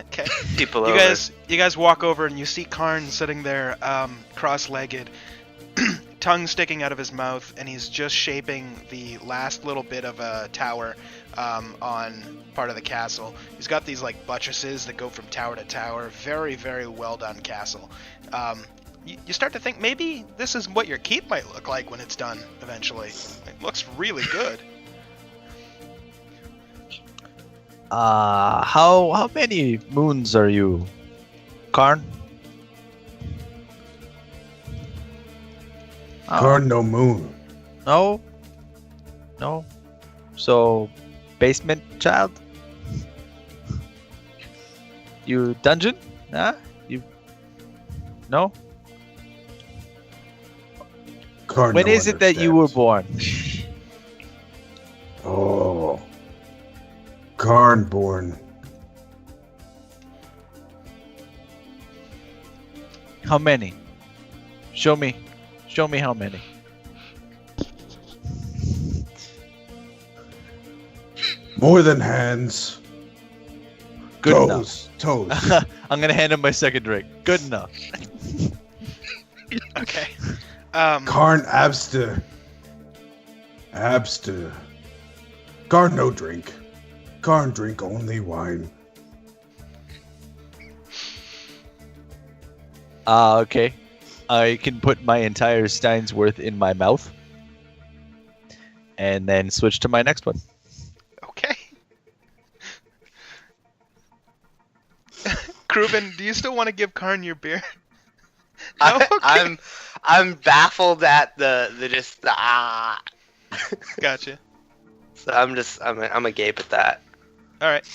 Okay. people You over. guys walk over and you see Karn sitting there, cross-legged, tongue sticking out of his mouth, and he's just shaping the last little bit of a tower on part of the castle. He's got these like buttresses that go from tower to tower. Very, very well done castle. You start to think maybe this is what your keep might look like when it's done eventually. It looks really good. How many moons are you, Karn? Karn no moon. No. So, basement child? You dungeon? Huh? You? No. Karn When no is it that you were understands. born? Oh. Karn born. How many? Show me how many. More than hands. Good enough. Toes. I'm gonna hand him my second drink. Good enough. Okay. Karn abster. Abster. Karn no drink. Karn drink only wine. Okay. I can put my entire Stein's worth in my mouth. And then switch to my next one. Okay. Kruven, do you still want to give Karn your beer? No? Okay. I'm baffled at the Gotcha. So I'm a gape at that. All right.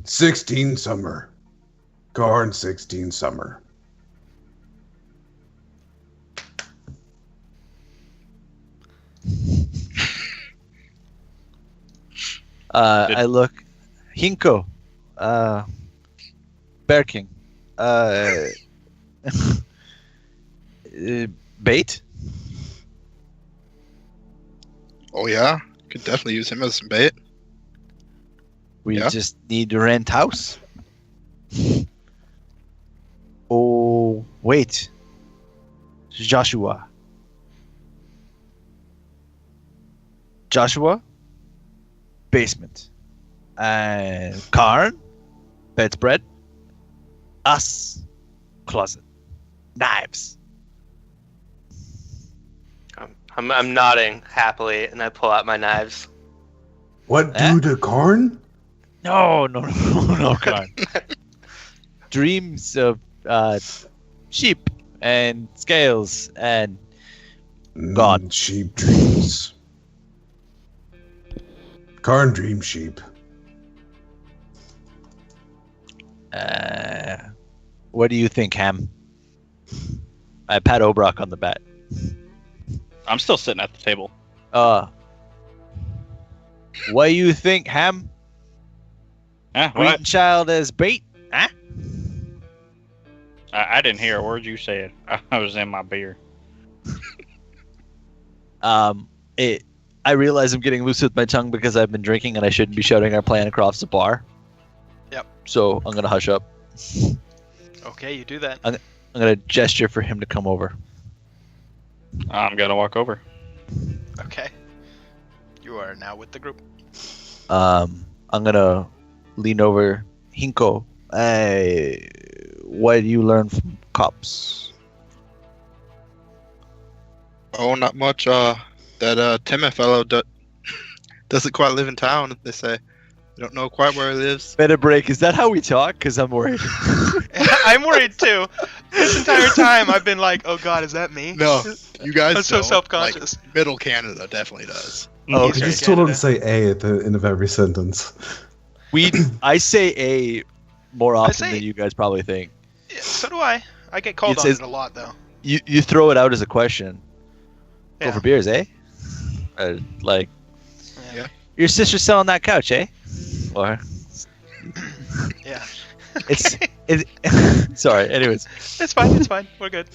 16 summer. Karn 16 summer. I look. Hinko. Bear King. Bait? Oh yeah, could definitely use him as some bait. We Yeah. just need to rent house. Oh, wait. Joshua. Basement. And Karn? Bedspread. Us. Closet. Knives. I'm nodding happily, and I pull out my knives. What Eh? do to Karn? No, Karn. Dreams of sheep and scales and God. Sheep dreams. Karn dream sheep. What do you think, Ham? I pat Obrock on the back. I'm still sitting at the table. What do you think, Ham? Yeah, Green child as bait? Huh? I didn't hear a word you said. I was in my beer. I realize I'm getting loose with my tongue because I've been drinking and I shouldn't be shouting our plan across the bar. Yep. So I'm gonna hush up. Okay, you do that. I'm gonna gesture for him to come over. I'm gonna walk over. Okay. You are now with the group. I'm gonna lean over. Hinko, what do you learn from cops? Oh, not much. That Timmy fellow doesn't quite live in town. They say they don't know quite where he lives. Better break. Is that how we talk? Because I'm worried. I'm worried too. This entire time I've been like, oh god, is that me? No, you guys. I'm so don't. self-conscious. Like, Middle Canada definitely does. Oh, I Eastern just told him to Canada. say A at the end of every sentence. I say A more often say- than you guys probably think. Yeah, so do I. I get called It on says- it a lot though. You throw it out as a question. Go Yeah. for beers, eh? Like, Yeah. your sister's selling that couch, eh? Or Yeah. it's sorry. Anyways, It's fine. It's fine. We're good.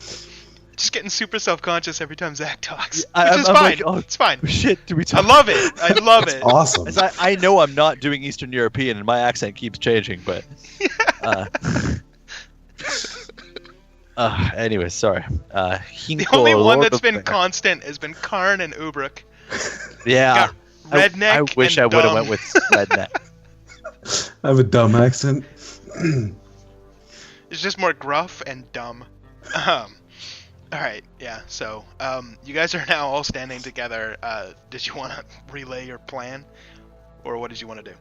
Just getting super self-conscious every time Zach talks, which I'm is like, fine. oh, It's fine. shit. Do we I talk? love it. I love it. Awesome. As I know I'm not doing Eastern European, and my accent keeps changing, but. Anyways, sorry. The Hinko, only one Lord that's of been the- constant has been Karn and Ubruk. Yeah. Redneck. I wish and I would have dumb. went with redneck. I have a dumb accent. It's just more gruff and dumb. All right, yeah. So, you guys are now all standing together. Did you want to relay your plan, or what did you want to do?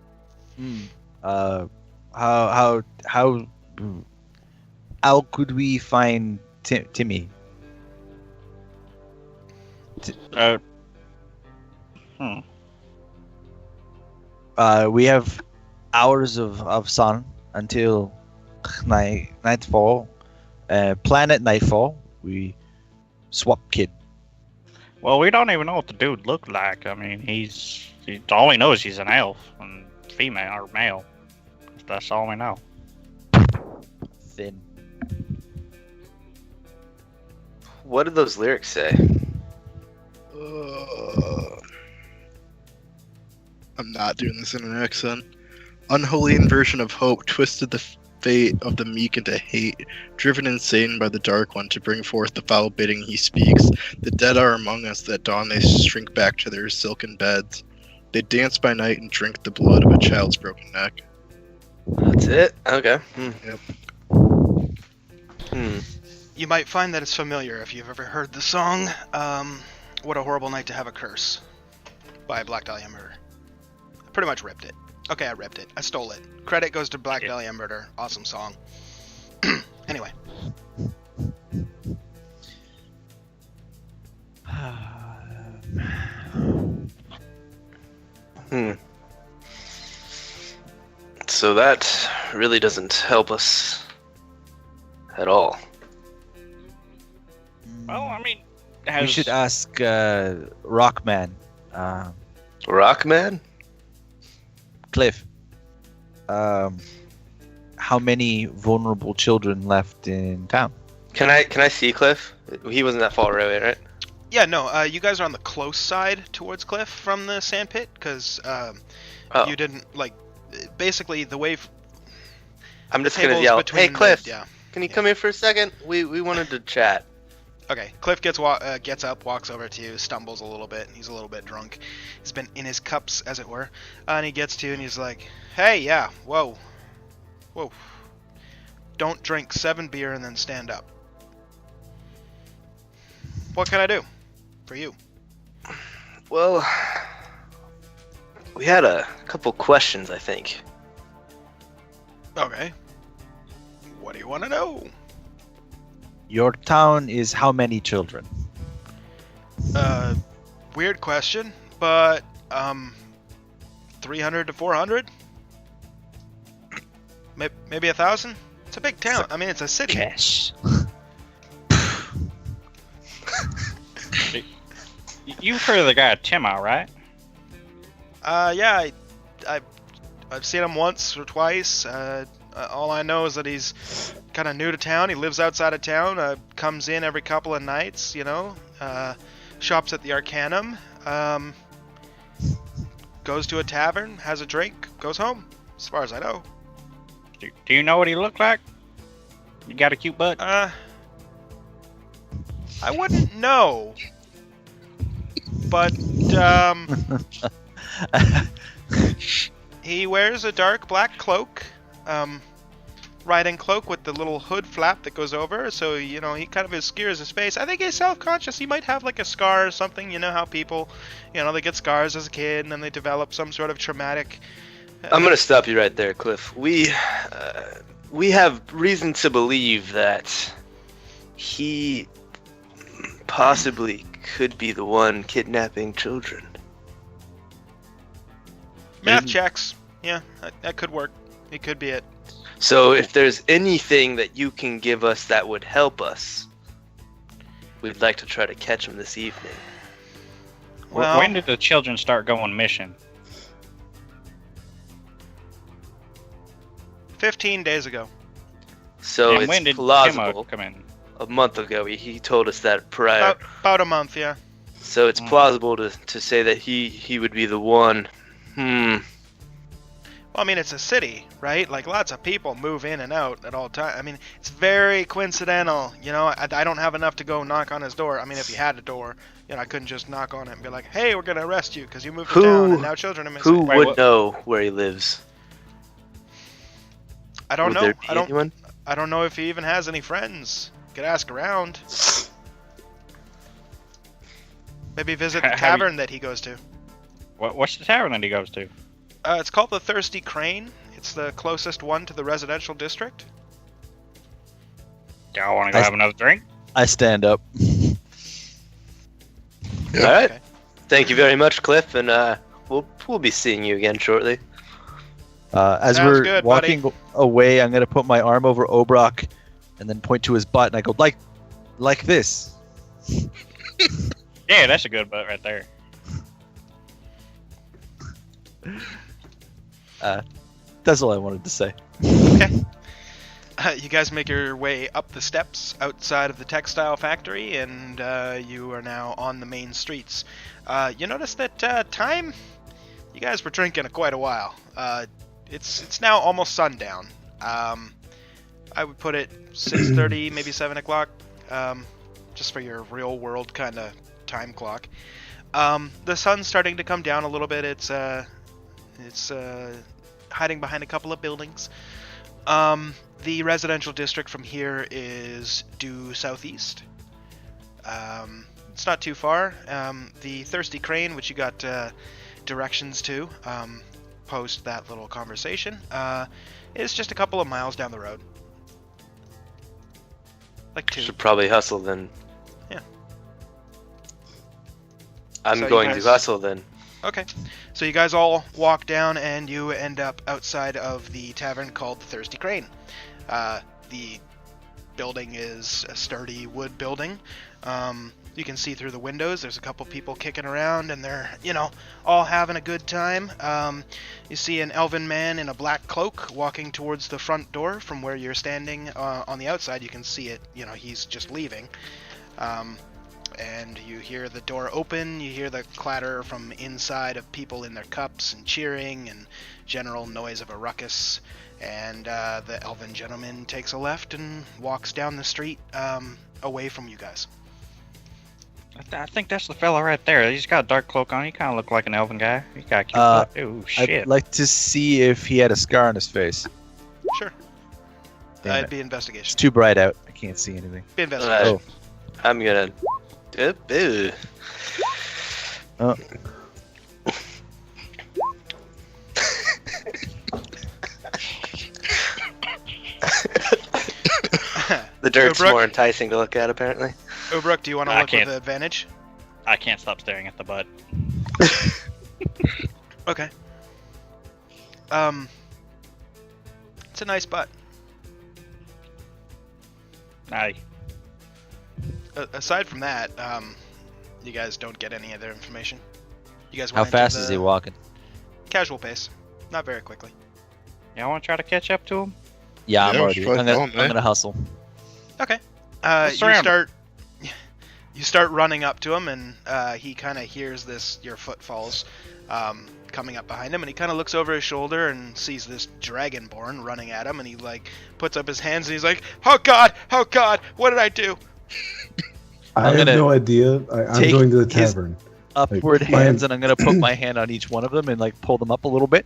How could we find Timmy? We have hours of sun until nightfall. Planet nightfall. We swap kid. Well, we don't even know what the dude looked like. I mean, he's all we know is he's an elf and female or male. That's all we know. Thin. What did those lyrics say? I'm not doing this in an accent. Unholy inversion of hope twisted the fate of the meek into hate, driven insane by the Dark One to bring forth the foul bidding he speaks. The dead are among us, at dawn they shrink back to their silken beds. They dance by night and drink the blood of a child's broken neck. That's it? Okay. Yep. You might find that it's familiar if you've ever heard the song "What a Horrible Night to Have a Curse" by Black Dahlia Murder. I pretty much ripped it. Okay, I ripped it. I stole it. Credit goes to Black Dahlia Murder. Awesome song. Anyway. So that really doesn't help us at all. Well, I mean, We should ask Rockman, Rockman? Cliff. How many vulnerable children left in town? Can I see Cliff? He wasn't that far away, right? Yeah, no, you guys are on the close side towards Cliff from the sandpit, because Oh. you didn't, like, basically the way... I'm just tables gonna yell, between "Hey, Cliff! The, yeah. Can you come here for a second? We wanted to chat." Okay, Cliff gets up, walks over to you, stumbles a little bit. He's a little bit drunk. He's been in his cups, as it were. And he gets to you and he's like, "Hey, yeah, whoa. Don't drink 7 beer and then stand up. What can I do for you?" Well, we had a couple questions, I think. Okay. What do you want to know? Your town is how many children? Weird question, but 300 to 400? Maybe 1,000? It's a big town. I mean, it's a city. Cash. You've heard of the guy Timo, right? Yeah, I've seen him once or twice. I All I know is that he's kind of new to town. He lives outside of town. Comes in every couple of nights. Shops at the Arcanum. Goes to a tavern, has a drink, goes home. As far as I know. Do you know what he looked like? You got a cute butt? I wouldn't know. But he wears a dark black cloak. Riding cloak with the little hood flap that goes over, so he kind of obscures his face. I think he's self-conscious. He might have like a scar or something. You know how people, they get scars as a kid and then they develop some sort of traumatic. I'm gonna stop you right there, Cliff. We have reason to believe that he possibly could be the one kidnapping children. Math checks. Yeah, that could work. It could be it. So if there's anything that you can give us that would help us, we'd like to try to catch him this evening. Well, when did the children start going missing? 15 days ago. So And it's when did plausible. Emma come in? A month ago, he told us that prior. About a month, yeah. So it's plausible to say that he would be the one. Well, I mean, it's a city, right? Like, lots of people move in and out at all times. I mean, it's very coincidental. I don't have enough to go knock on his door. I mean, if he had a door, I couldn't just knock on it and be like, hey, we're going to arrest you because you moved to town and now children are missing. Who would know where he lives? I don't Would know. there be anyone? I don't know if he even has any friends. Could ask around. Maybe visit the tavern that he goes to. What's the tavern that he goes to? It's called the Thirsty Crane. It's the closest one to the residential district. Y'all want to go have another drink? I stand up. All right. Okay. Thank you very much, Cliff, and we'll be seeing you again shortly. As Sounds we're good, walking away, I'm gonna put my arm over Obrock, and then point to his butt, and I go like this. Yeah, that's a good butt right there. That's all I wanted to say. Okay. You guys make your way up the steps outside of the textile factory, and you are now on the main streets. You notice that time? You guys were drinking quite a while. It's now almost sundown. I would put it 6:30, maybe 7 o'clock, just for your real world kind of time clock. The sun's starting to come down a little bit. It's hiding behind a couple of buildings. The residential district from here is due southeast. It's not too far. The Thirsty Crane, which you got directions to post that little conversation, is just a couple of miles down the road. Like 2. Should probably hustle then. Yeah. I'm So you going guys- to hustle then. Okay, so you guys all walk down and you end up outside of the tavern called the Thirsty Crane. The building is a sturdy wood building. You can see through the windows. There's a couple people kicking around and they're, all having a good time. You see an elven man in a black cloak walking towards the front door from where you're standing on the outside. You can see it, he's just leaving. And you hear the door open, you hear the clatter from inside of people in their cups and cheering and general noise of a ruckus. And the elven gentleman takes a left and walks down the street away from you guys. I think that's the fella right there. He's got a dark cloak on. He kind of looked like an elven guy. He got a cute butt. Oh, shit. I'd like to see if he had a scar on his face. Sure. Damn It'd it. be It's investigation. too bright out. I can't see anything. Be investigation. Oh. I'm gonna. Ew. Oh. The dirt's Brooke? more enticing to look at, apparently. Obrook, do you want to I look can't. with advantage? I can't stop staring at the butt. Okay. It's a nice butt. Aye. Aside from that, you guys don't get any other information. You guys How went into fast is he the walking? Casual pace, not very quickly. Y'all want to try to catch up to him? Yeah, I'm Yeah, already. straight I'm gonna, on, I'm gonna hustle. Okay. Let's You surround him. start running up to him, and he kind of hears your footfalls coming up behind him, and he kind of looks over his shoulder and sees this dragonborn running at him, and he like puts up his hands and he's like, oh god, what did I do? I have gonna no idea. I'm take going to the his- tavern. Upward Like, hands, and I'm gonna put my hand on each one of them and like pull them up a little bit,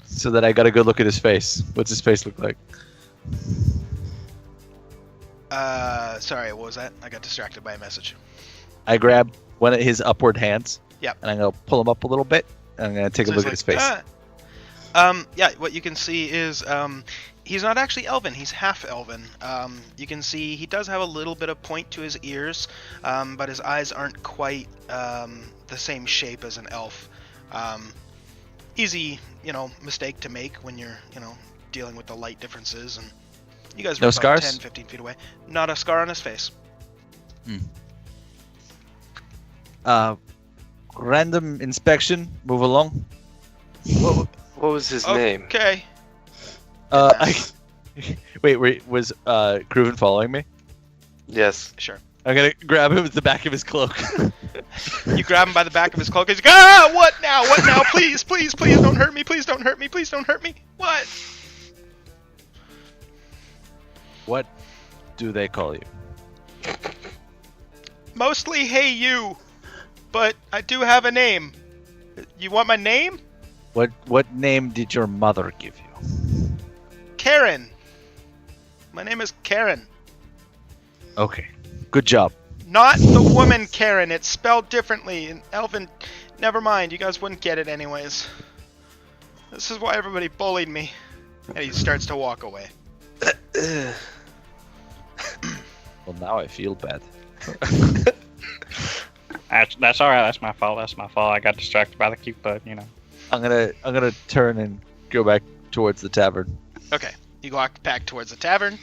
so that I got a good look at his face. What's his face look like? Sorry, what was that? I got distracted by a message. I grab one of his upward hands. Yep. And I'm gonna pull him up a little bit. And I'm gonna take a So look at he's his like, face. Yeah, what you can see is he's not actually elven, he's half elven. You can see he does have a little bit of point to his ears, but his eyes aren't quite the same shape as an elf. Easy, mistake to make when you're, dealing with the light differences, and you guys were No about scars? 10, 15 feet away. Not a scar on his face. Random inspection. Move along. What was his name? Okay. Wait, was Cruven following me? Yes. Sure. I'm gonna grab him at the back of his cloak. You grab him by the back of his cloak. He's like, ah! What now? What now? Please, please, please don't hurt me. Please don't hurt me. Please don't hurt me. What? What do they call you? Mostly, hey you. But I do have a name. You want my name? What name did your mother give you? Karen. My name is Karen. Okay. Good job. Not the woman Karen. It's spelled differently. In Elven, never mind. You guys wouldn't get it anyways. This is why everybody bullied me. And he starts to walk away. Well, now I feel bad. That's all right. That's my fault. I got distracted by the cute bud. I'm gonna turn and go back towards the tavern. Okay. You walk back towards the tavern.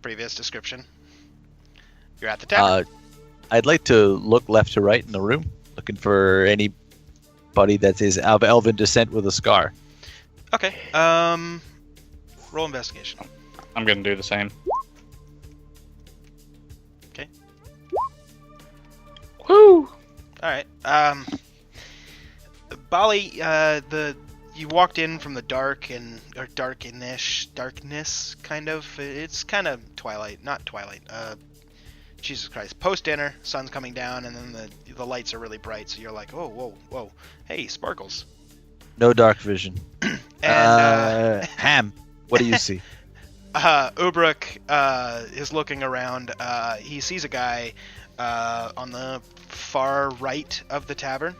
Previous description. You're at the tavern. I'd like to look left to right in the room, looking for anybody that is of elven descent with a scar. Okay. Roll investigation. I'm gonna do the same. Okay. Woo! All right. Bali, you walked in from the darkness, kind of. It's kind of twilight, not twilight. Jesus Christ. Post dinner, sun's coming down, and then the lights are really bright. So you're like, oh, whoa, hey, sparkles. No dark vision. And Ham, what do you see? Ubruk is looking around. He sees a guy on the far right of the tavern,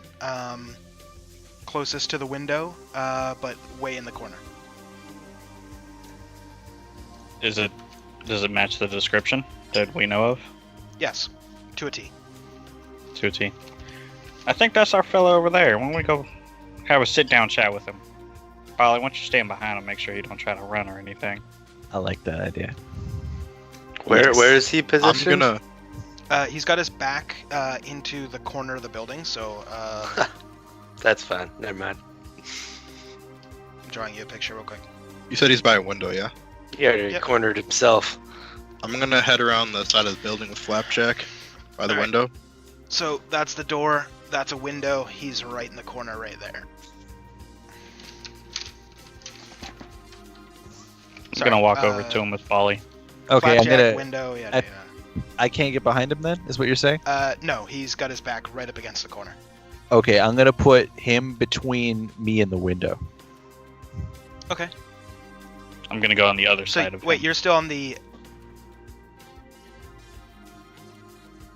closest to the window, but way in the corner. Does it match the description that we know of? Yes, to a T. To a T. I think that's our fellow over there. Why don't we go have a sit-down chat with him? Polly, why don't you stand behind him, make sure you don't try to run or anything. I like that idea. Where is he I'm positioned? gonna. He's got his back into the corner of the building, so That's fine. Never mind. I'm drawing you a picture real quick. You said he's by a window, yeah? He already Yep. cornered himself. I'm gonna head around the side of the building with Flapjack by the Alright. window. So that's the door, that's a window, he's right in the corner right there. I'm gonna walk over to him with Polly. Okay, I'm Flapjack, gonna. window, yeah. I can't get behind him then. Is what you're saying? No, he's got his back right up against the corner. Okay, I'm gonna put him between me and the window. Okay. I'm gonna go on the other So side of wait, him. you're still on the.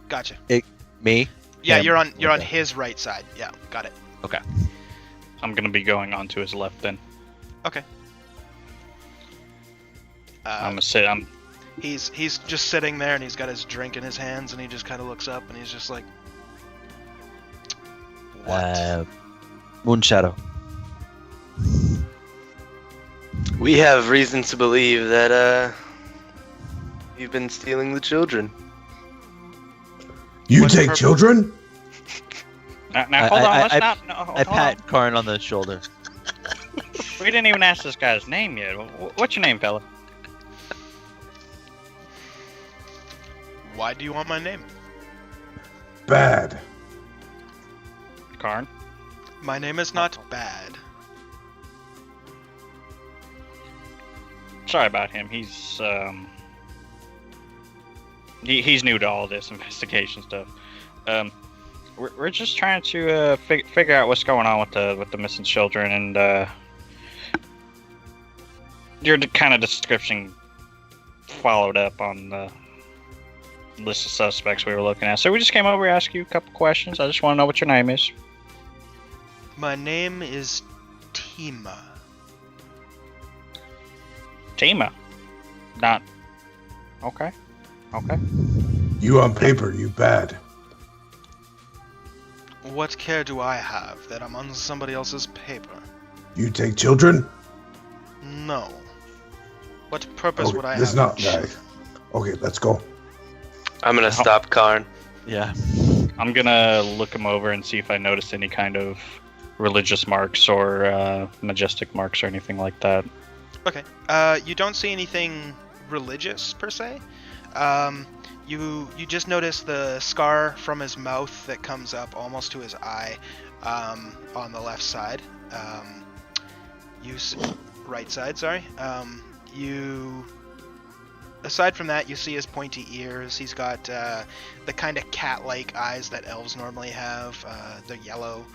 Gotcha. Me? Yeah, Him. you're on Okay. his right side. Yeah, got it. I'm gonna be going on to his left then. I'm gonna sit. He's just sitting there and he's got his drink in his hands and he just kind of looks up and he's just like, what? Moonshadow. We have reason to believe that you've been stealing the children. You What's the take purpose? children? Now hold on. Let's I not. No, hold I on. pat Karn on the shoulder. We We didn't even ask this guy's name yet. What's your name, fella? Why do you want my name? Bad. Karn? My name is not Bad. Sorry about him. He's he's new to all this investigation stuff. We're just trying to figure out what's going on with the missing children, and your kind of description followed up on the list of suspects we were looking at. So we just came over to ask you a couple questions. I just want to know what your name is. My name is Tima. Tima. Not. Okay. Okay. You on paper, you bad. What care do I have that I'm on somebody else's paper? You take children? No. What purpose would I have? This not with guy. children? Okay, let's go. I'm gonna stop Karn. Yeah. I'm gonna look him over and see if I notice any kind of religious marks or majestic marks or anything like that. Okay. You don't see anything religious per se. You just notice the scar from his mouth that comes up almost to his eye, on the left side. Right side, sorry. Aside from that, you see his pointy ears. He's got the kind of cat-like eyes that elves normally have. They're yellow.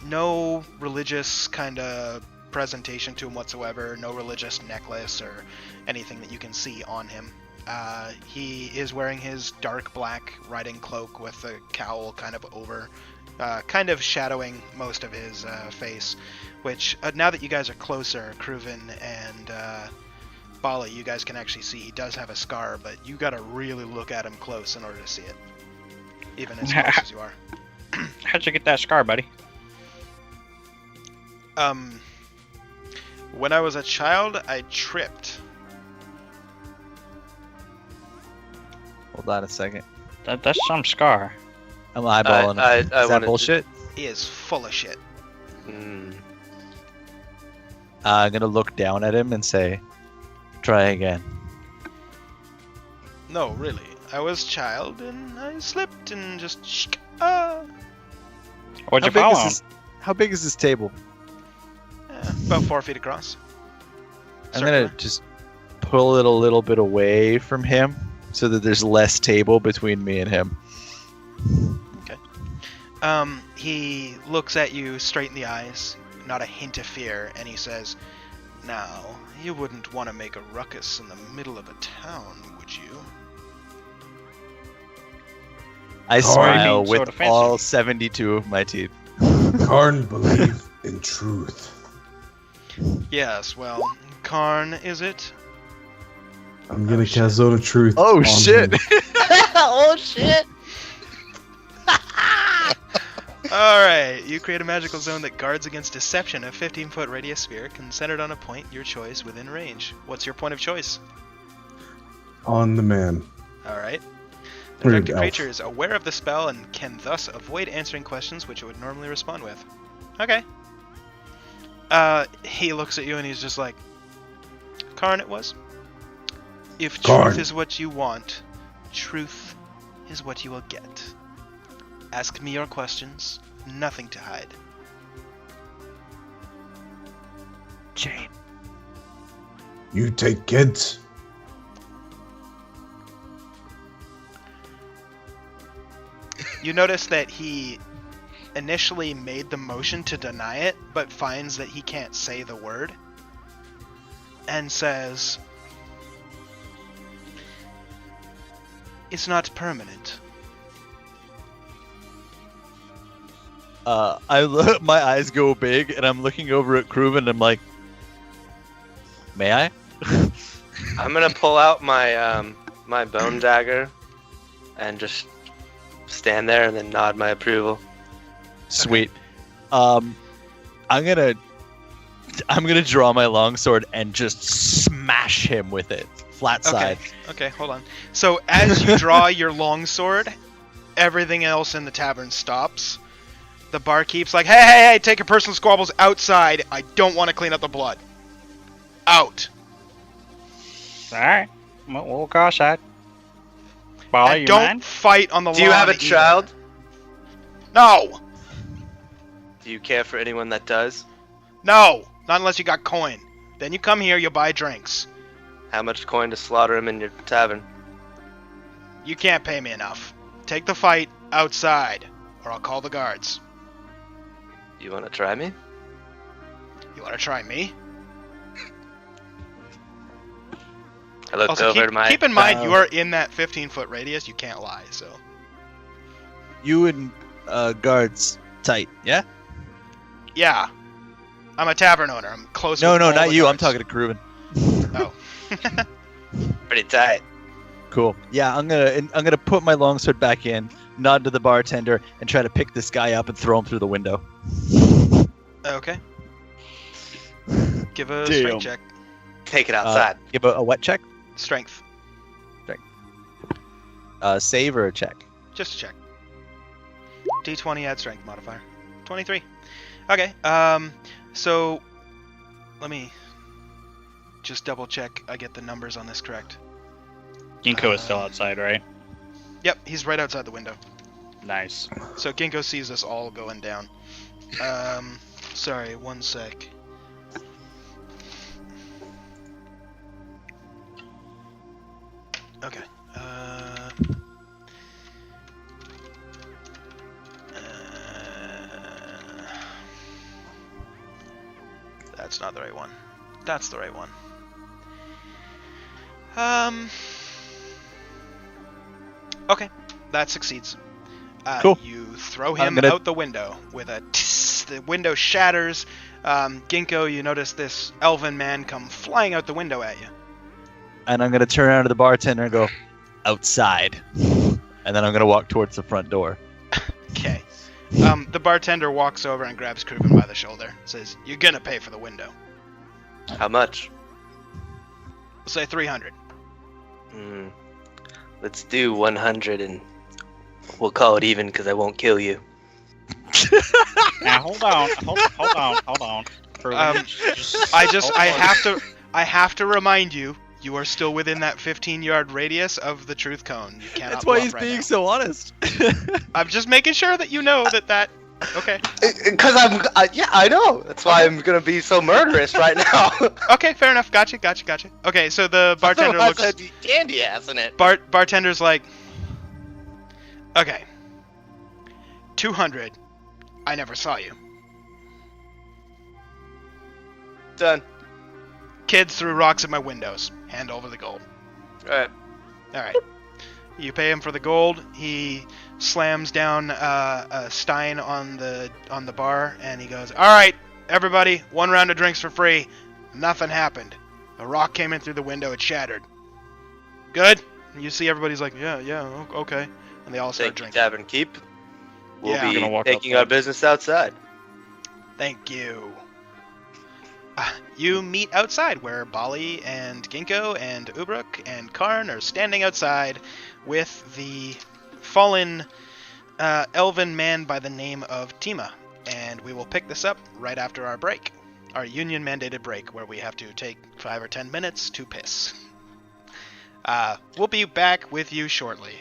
No religious kind of presentation to him whatsoever. No religious necklace or anything that you can see on him. He is wearing his dark black riding cloak with a cowl kind of over, kind of shadowing most of his face, which, now that you guys are closer, Kruven and Bala, you guys can actually see he does have a scar, but you gotta really look at him close in order to see it, even as close as you are. How'd you get that scar, buddy? When I was a child, I tripped. Hold on a second. That's some scar. I'm eyeballing I him. Is that wanted to- bullshit? He is full of shit. I'm gonna look down at him and say, "Try again." No, really. I was a child and I slipped and just What'd you How big fall is on? this? How big is this table? about 4 feet across. I'm gonna just pull it a little bit away from him so that there's less table between me and him. He looks at you straight in the eyes, not a hint of fear, and he says, "Now, you wouldn't want to make a ruckus in the middle of a town, would you?" I smile so with defensive. all 72 of my teeth. Karn believe in truth. Yes, well, Karn, is it? I'm gonna shit. cast Zone of Truth. Oh on shit! him. Oh shit! Alright, you create a magical zone that guards against deception. A 15-foot radius sphere centered on a point, your choice, within range. What's your point of choice? On the man. Alright. The Weird affected elf. creature is aware of the spell and can thus avoid answering questions which it would normally respond with. Okay. He looks at you and he's just like, Karn it was. If Karn. truth is what you want, truth is what you will get. Ask me your questions, nothing to hide. Jane. You take kids. You notice that he initially made the motion to deny it, but finds that he can't say the word, and says, "It's not permanent." My eyes go big, and I'm looking over at Kruven, and I'm like, "May I?" I'm gonna pull out my my bone dagger and just stand there and then nod my approval. Sweet. I'm gonna draw my longsword and just smash him with it, flat side. Okay, hold on. So as you draw your longsword, everything else in the tavern stops. The barkeep's like, hey, take your personal squabbles outside. I don't want to clean up the blood. Out. All right. We'll go outside. Bali, And you don't mind? fight on the lawn. Do you have a either. child? No. Do you care for anyone that does? No. Not unless you got coin. Then you come here, you buy drinks. How much coin to slaughter him in your tavern? You can't pay me enough. Take the fight outside, or I'll call the guards. You want to try me? You want to try me? I looked Also, over to my. keep in mind, you are in that 15-foot radius. You can't lie, so... You and guards tight, yeah? Yeah. I'm a tavern owner. I'm close No, with all not the you. I'm guards. talking to Kruven. Oh. Pretty tight. Cool. Yeah, I'm gonna put my longsword back in, nod to the bartender, and try to pick this guy up and throw him through the window. Okay. Give a Damn. strength check. Take it outside. Give a wet check, Strength. save or a check. Just a check. D20 add strength modifier. 23. Okay. So let me just double check I get the numbers on this correct. Ginkgo is still outside, right? Yep, he's right outside the window. Nice. So Ginkgo sees us all going down. Sorry, one sec. Okay. That's not the right one. That's the right one. Okay, that succeeds. Cool. You throw I'm him gonna- out the window with a tss. The window shatters. Ginkgo, you notice this elven man come flying out the window at you. And I'm gonna turn around to the bartender and go, outside. And then I'm gonna walk towards the front door. Okay. The bartender walks over and grabs Kruven by the shoulder. Says, "You're gonna pay for the window." How much? We'll say 300. Let's do 100 and we'll call it even because I won't kill you. Now hold on. Hold on. I have to remind you, you are still within that 15-yard radius of the truth cone. You cannot. That's why bluff he's right being now. so honest. I'm just making sure that you know that. Okay. Because yeah, I know. That's why I'm gonna be so murderous right now. Okay, fair enough. Gotcha. Okay, so the bartender Otherwise looks. I'd be candy ass in it. Bartender's like, okay, 200. I never saw you. Done. Kids threw rocks at my windows. Hand over the gold. All right. All right. You pay him for the gold. He slams down a stein on the bar, and he goes, "All right, everybody, one round of drinks for free." Nothing happened. A rock came in through the window. It shattered. Good. And you see everybody's like, yeah, okay, and they all start Thank you, drinking. Tavern Keep. We'll Yeah. I'm gonna be walk taking outside. our business outside. Thank you. You meet outside where Bali and Ginkgo and Ubruk and Karn are standing outside with the fallen elven man by the name of Tima. And we will pick this up right after our break. Our union mandated break where we have to take 5 or 10 minutes to piss. We'll be back with you shortly.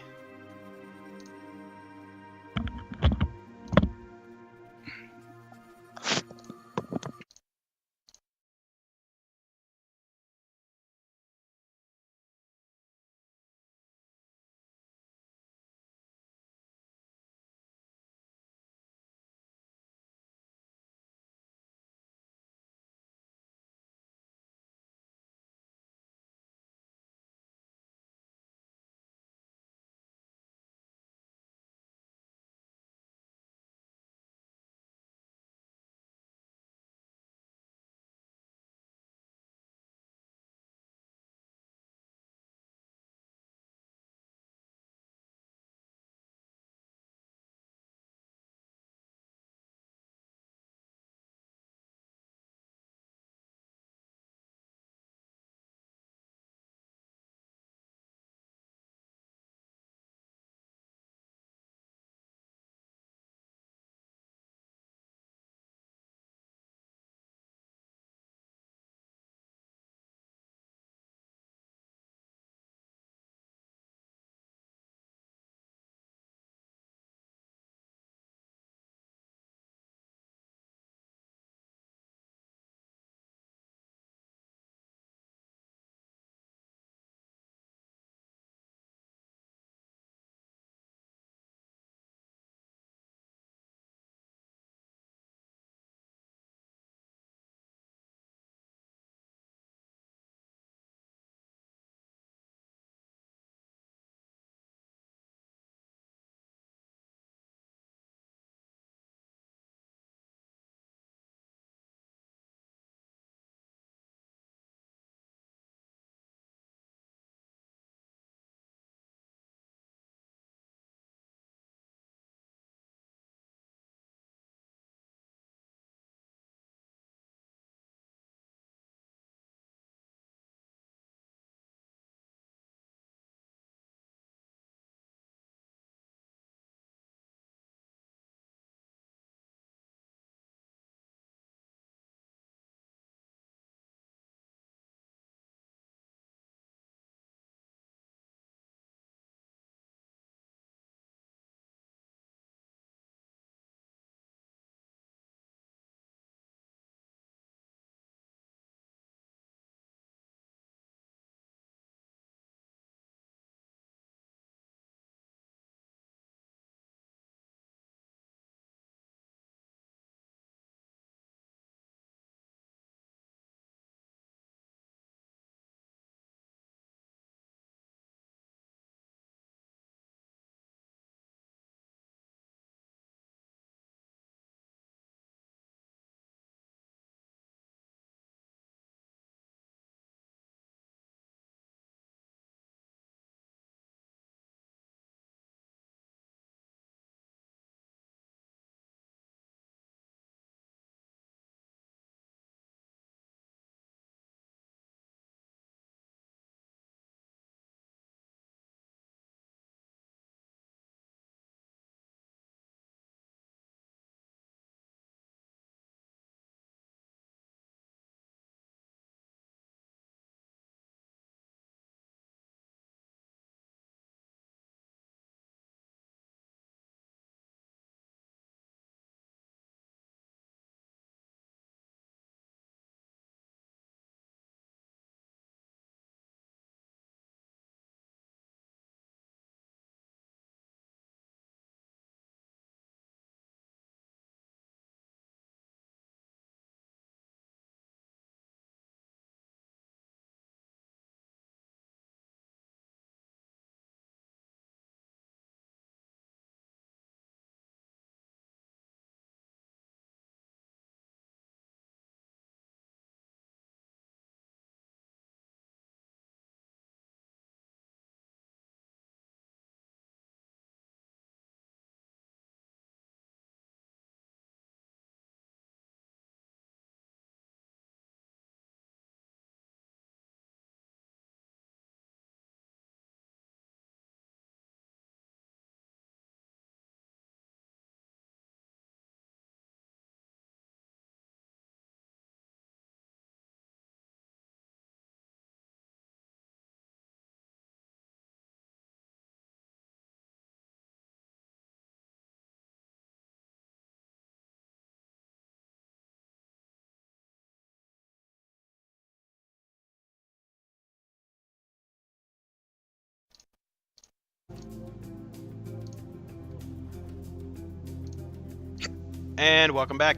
And welcome back.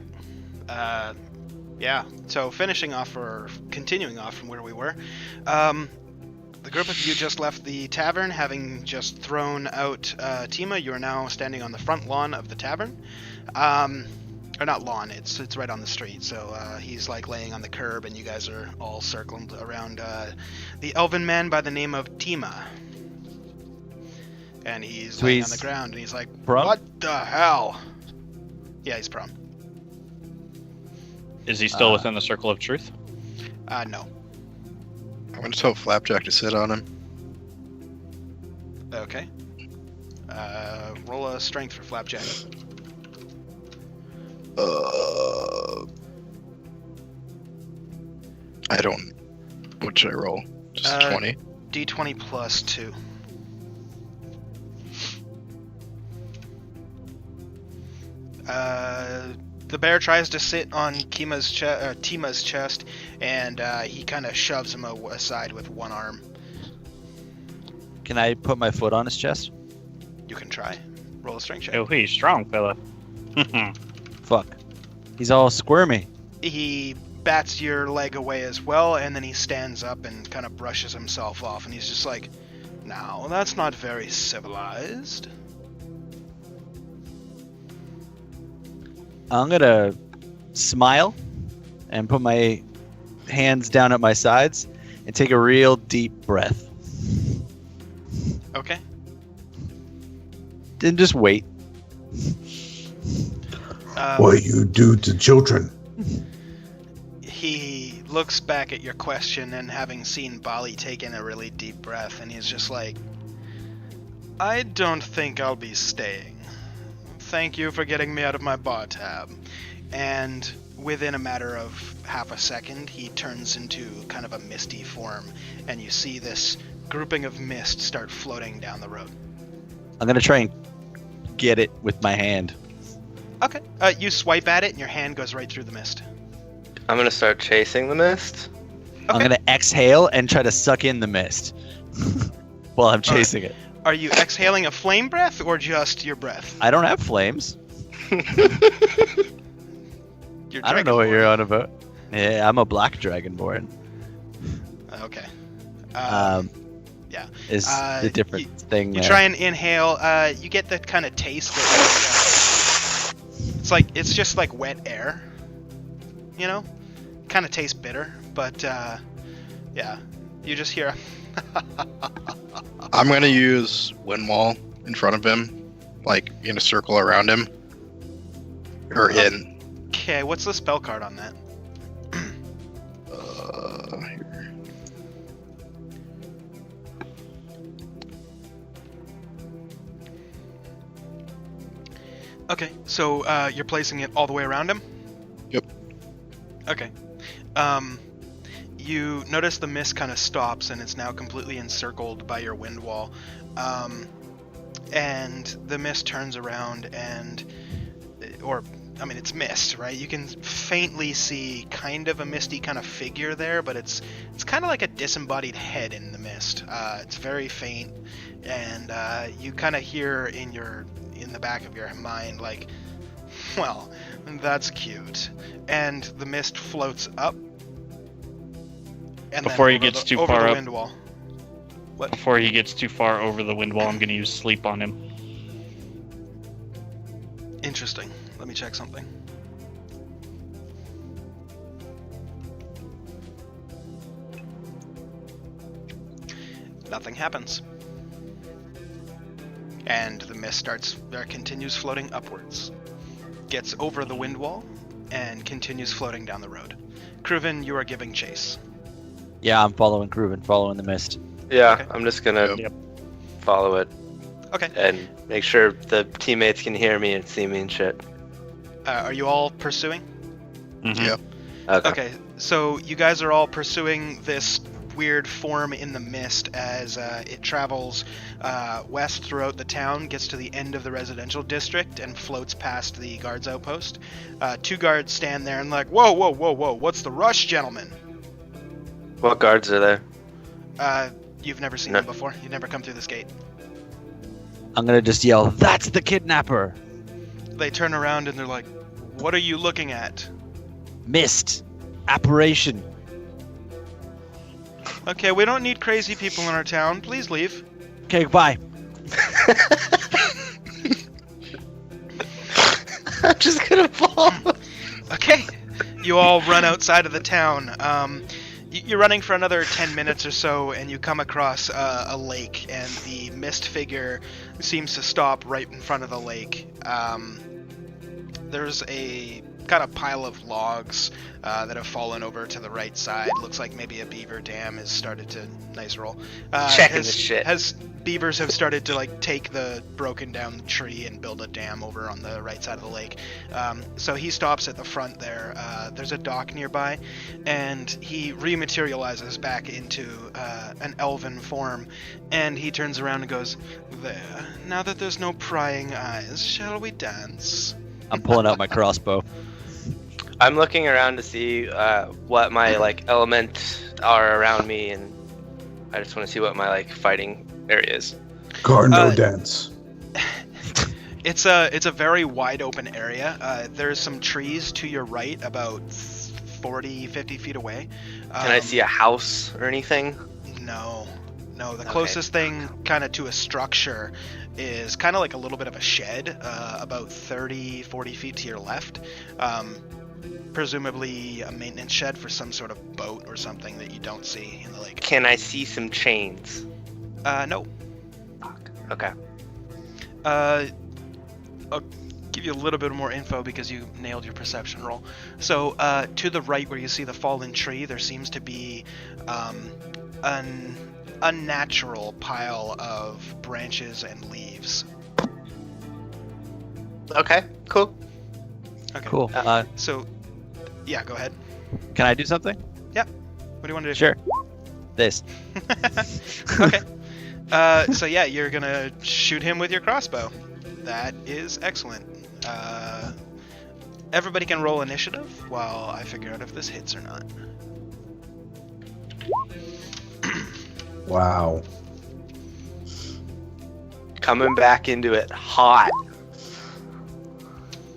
Yeah, so finishing off, or continuing off from where we were, the group of you just left the tavern, having just thrown out Tima. You are now standing on the front lawn of the tavern. Or not lawn, it's right on the street, so he's like laying on the curb, and you guys are all circled around the elven man by the name of Tima. And he's laying on the ground, and he's like, prone? What the hell? Yeah, he's prone. Is he still within the circle of truth? No. I'm gonna tell Flapjack to sit on him. Okay. Roll a strength for Flapjack. I don't. What should I roll? Just 20. D20 plus 2. The bear tries to sit on Tima's chest, and he kind of shoves him aside with one arm. Can I put my foot on his chest? You can try. Roll a strength check. Oh, he's strong, fella. Fuck. He's all squirmy. He bats your leg away as well, and then he stands up and kind of brushes himself off, and he's just like, now, that's not very civilized. I'm gonna smile and put my hands down at my sides and take a real deep breath. Okay. Then just wait. What you do to children? He looks back at your question, and having seen Bali take in a really deep breath, and he's just like, I don't think I'll be staying. Thank you for getting me out of my bar tab. And within a matter of half a second, he turns into kind of a misty form, and you see this grouping of mist start floating down the road. I'm gonna try and get it with my hand. Okay. You swipe at it, and your hand goes right through the mist. I'm gonna start chasing the mist. I'm gonna exhale and try to suck in the mist while I'm chasing it. Are you exhaling a flame breath, or just your breath? I don't have flames. Your I don't know what you're dragonborn. on about. Yeah, I'm a black dragonborn. Okay. Yeah. Is the different thing. You try and inhale. You get that kind of taste that it's just like wet air. You know, kind of tastes bitter, but yeah, you just hear. I'm gonna use Wind Wall in front of him, like in a circle around him. Or in. Okay, what's the spell card on that? Here. Okay, so you're placing it all the way around him? Yep. Okay. You notice the mist kind of stops, and it's now completely encircled by your wind wall. And the mist turns around it's mist, right? You can faintly see kind of a misty kind of figure there, but it's kind of like a disembodied head in the mist. It's very faint, and you kind of hear in the back of your mind, like, well, that's cute. And the mist floats up. And Before then he gets too over far the up. wind wall. What? Before he gets too far over the wind wall, I'm gonna use sleep on him. Interesting. Let me check something. Nothing happens. And the mist continues floating upwards. Gets over the wind wall and continues floating down the road. Kruven, you are giving chase. Yeah, I'm following Kruven, following the mist. Yeah, Okay. I'm just gonna Yep. follow it Okay. and make sure the teammates can hear me and see me and shit. Are you all pursuing? Mhm. Yep. Okay, so you guys are all pursuing this weird form in the mist as it travels west throughout the town, gets to the end of the residential district, and floats past the guards outpost. 2 guards stand there and like, whoa, whoa, whoa, whoa, what's the rush, gentlemen? What guards are there? You've never seen No. them before? You've never come through this gate? I'm gonna just yell, "That's the kidnapper!" They turn around and they're like, What are you looking at? Mist. Apparition. Okay, we don't need crazy people in our town. Please leave. Okay, goodbye. I'm just gonna fall. Okay. You all run outside of the town. You're running for another 10 minutes or so, and you come across a lake, and the mist figure seems to stop right in front of the lake. There's a kind of pile of logs that have fallen over to the right side. Looks like maybe a beaver dam has started to... Nice roll. Checking this shit. Beavers have started to like take the broken down tree and build a dam over on the right side of the lake. So he stops at the front there. There's a dock nearby, and he rematerializes back into an elven form, and he turns around and goes, "There, now that there's no prying eyes, shall we dance?" I'm pulling out my crossbow. I'm looking around to see what my like element are around me, and I just want to see what my like fighting area is. Carno dance. It's a very wide open area. There's some trees to your right, about 40, 50 feet away. Can I see a house or anything? No. The Okay. closest thing kind of to a structure is kind of like a little bit of a shed, about 30, 40 feet to your left. Presumably a maintenance shed for some sort of boat or something that you don't see in the lake. Can I see some chains? No. Okay. I'll give you a little bit more info because you nailed your perception roll. So, to the right where you see the fallen tree, there seems to be an unnatural pile of branches and leaves. Okay. Cool. Okay. Cool. So, yeah, go ahead. Can I do something? What do you want to do? Sure. This. Okay. So yeah, you're gonna shoot him with your crossbow. That is excellent. Everybody can roll initiative while I figure out if this hits or not. Wow. Coming back into it hot.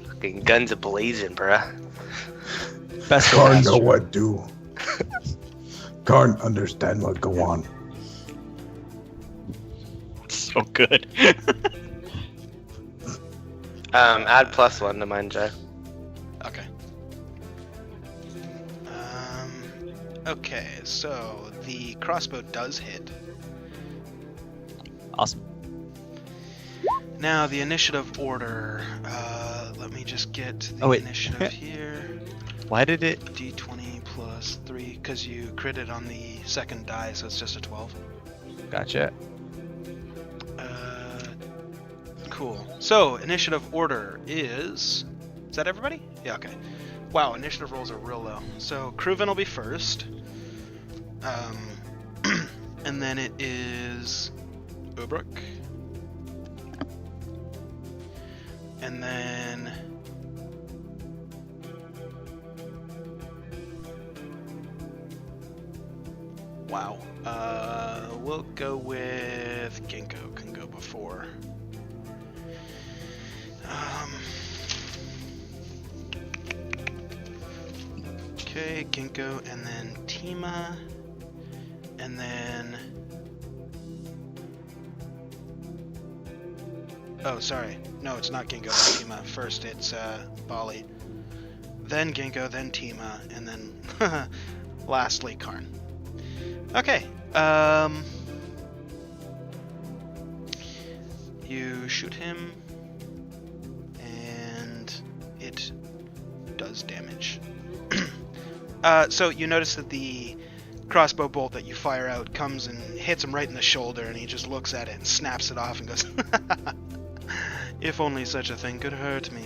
Fucking guns a-blazing, bruh. Best of Karn last know year. what do. Karn understand what go on. So good. Add +1 to mine, Jay. Okay. Okay, so the crossbow does hit. Awesome. Now the initiative order. Let me just get the Oh, wait. initiative here. Why did it? D20 plus 3, because you critted on the second die, so it's just a 12. Gotcha. Cool. So, initiative order is that everybody? Yeah, okay. Wow, initiative rolls are real low. So, Kruven will be first. And then it is Ubruk. And then wow. We'll go with Ginkgo can go before. Okay, Ginkgo, and then Tima, and then... Oh, sorry. No, it's not Ginkgo, then Tima. First it's Bali, then Ginkgo, then Tima, and then lastly Karn. Okay, you shoot him, and it does damage. So you notice that the crossbow bolt that you fire out comes and hits him right in the shoulder, and he just looks at it and snaps it off and goes, "If only such a thing could hurt me."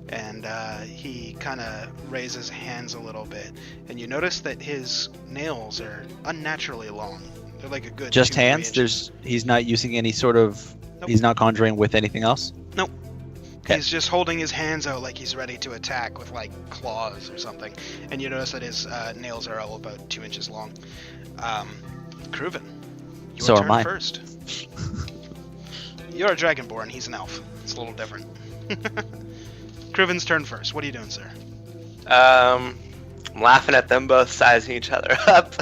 And he kind of raises hands a little bit, and you notice that his nails are unnaturally long. They're like a good Just 2 or 3 hands. inches. He's not using any sort of. Nope. He's not conjuring with anything else. Nope. Okay. He's just holding his hands out like he's ready to attack with like claws or something. And you notice that his nails are all about 2 inches long. Kruven, your So are turn mine. first. You're a dragonborn. He's an elf. It's a little different. Cruven's turn first. What are you doing, sir? I'm laughing at them both sizing each other up.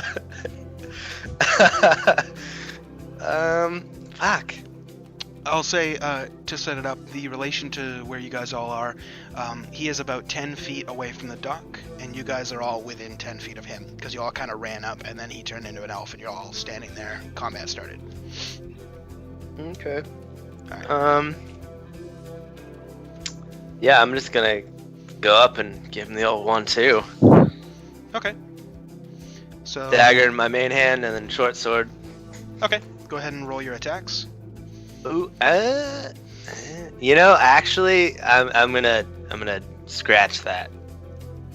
Fuck. I'll say, to set it up, the relation to where you guys all are, he is about 10 feet away from the dock, and you guys are all within 10 feet of him, because you all kind of ran up, and then he turned into an elf, and you're all standing there. Combat started. Okay. Alright. Yeah, I'm just gonna go up and give him the old 1-2. Okay. So... Dagger in my main hand, and then short sword. Okay. Go ahead and roll your attacks. Ooh, you know, actually, I'm gonna scratch that.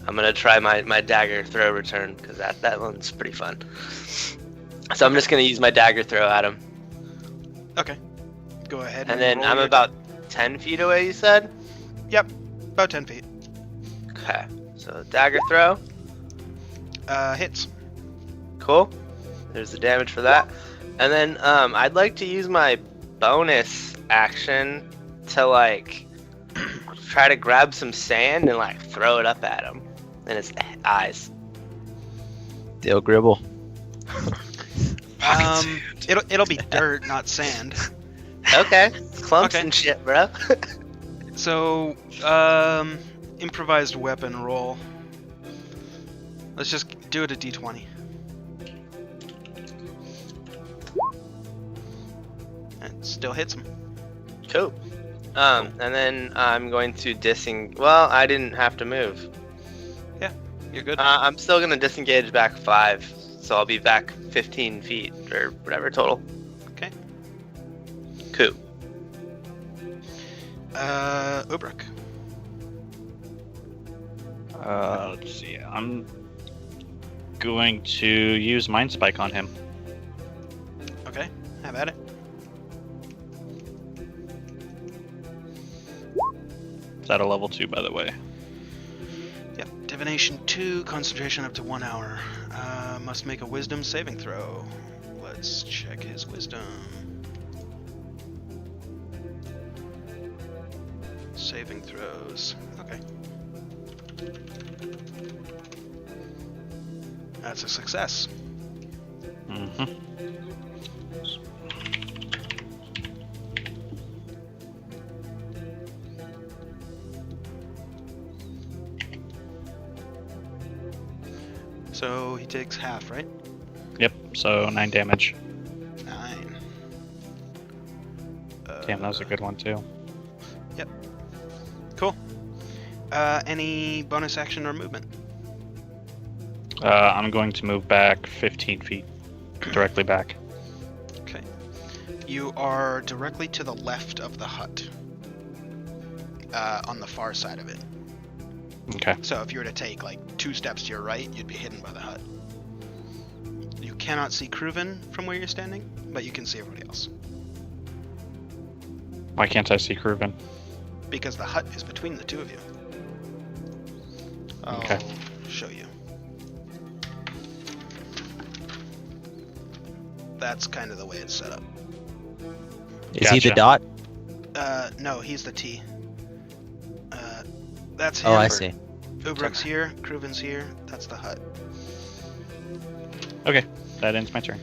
I'm gonna try my dagger throw return because that one's pretty fun. So I'm just gonna use my dagger throw at him. Okay. Go ahead And then roll I'm your- about 10 feet away. You said? Yep. About 10 feet. Okay. So dagger throw. Hits. Cool. There's the damage for that. And then I'd like to use my bonus action to like try to grab some sand and like throw it up at him in his eyes. Dale Gribble. It'll be dirt, not sand. Okay. Clumps Okay. and shit, bro. So, improvised weapon roll. Let's just do it a d20. It still hits him. Cool. And then I'm going to Well, I didn't have to move. You're good. I'm still gonna disengage back 5, so I'll be back 15 feet or whatever total. Okay. Cool. Ubruk. Let's see. I'm going to use Mind Spike on him. Okay, have at it. Is that a level 2, by the way? Yep. Divination 2, concentration up to 1 hour. Must make a wisdom saving throw. Let's check his wisdom. Saving throws. Okay. That's a success. Mm-hmm. So he takes half, right? Yep, so 9 damage. 9. Damn, that was a good one, too. Cool. Any bonus action or movement? I'm going to move back 15 feet. Directly back. Okay. You are directly to the left of the hut. On the far side of it. Okay. So if you were to take like 2 steps to your right, you'd be hidden by the hut. You cannot see Cruven from where you're standing, but you can see everybody else. Why can't I see Cruven? Because the hut is between the two of you. I'll Okay. show you. That's kind of the way it's set up. Is he the Gotcha. dot? No, he's the T. That's him. Oh, I see. Ubruk's here, Cruven's here, that's the hut. Okay, that ends my turn.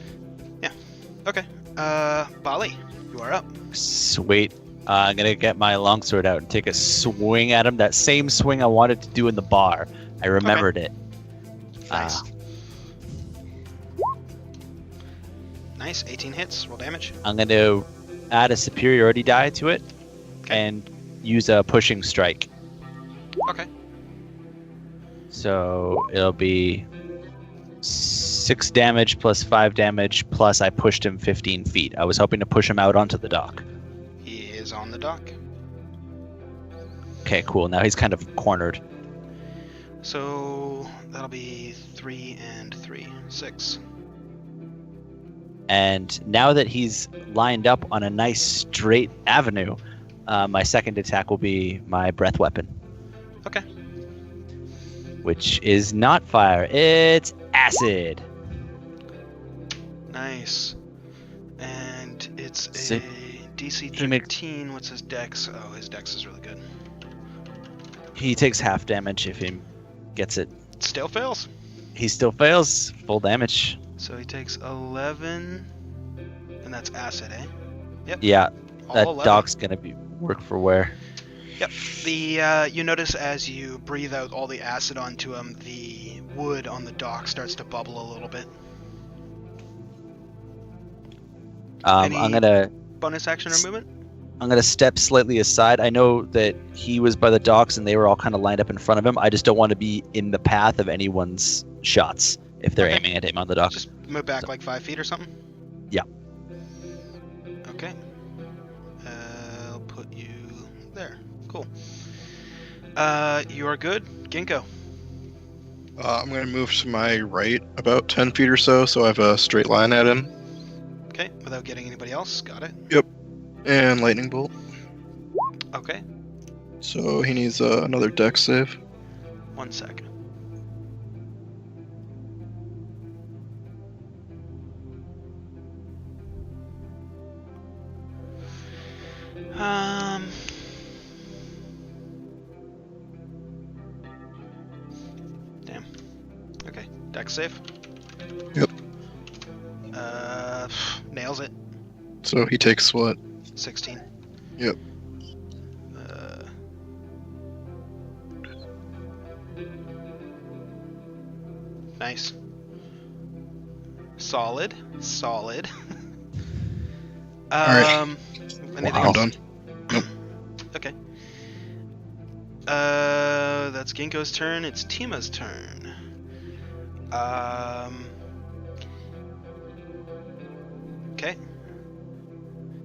Okay, Bali, you are up. Sweet. I'm gonna get my longsword out and take a swing at him. That same swing I wanted to do in the bar. I remembered it. Nice. Nice, 18 hits, roll damage. I'm gonna add a superiority die to it Okay. and use a pushing strike. Okay. So it'll be 6 damage plus 5 damage plus I pushed him 15 feet. I was hoping to push him out onto the dock. He is on the dock. Okay, cool. Now he's kind of cornered. So that'll be 3 and 3, 6. And now that he's lined up on a nice straight avenue, my second attack will be my breath weapon. Okay. Which is not fire, it's acid. Nice. And it's a Sick. DC He makes- 13. What's his dex? Oh, his dex is really good. He takes half damage if he gets it. Still fails. He still fails. Full damage. So he takes 11. And that's acid, eh? Yeah, All that 11. dog's gonna be work for wear. Yep. You notice as you breathe out all the acid onto him, the wood on the dock starts to bubble a little bit. Any- I'm gonna Bonus action or movement? step slightly aside. I know that he was by the docks and they were all kind of lined up in front of him. I just don't want to be in the path of anyone's shots if they're Okay. aiming at him on the docks. Just move back like 5 feet or something? Yeah. Okay. I'll put you there. Cool. You are good. Ginkgo. I'm gonna move to my right about 10 feet or so I have a straight line at him. Okay, without getting anybody else. Got it. And lightning bolt. Okay, So he needs another dex save. 1 second. Damn. Okay, dex save. Yep. Nails it. So he takes what? 16. Yep. Nice. Solid. Alright. Anything I'm else? done. Okay. That's Ginkgo's turn. It's Tima's turn. Okay.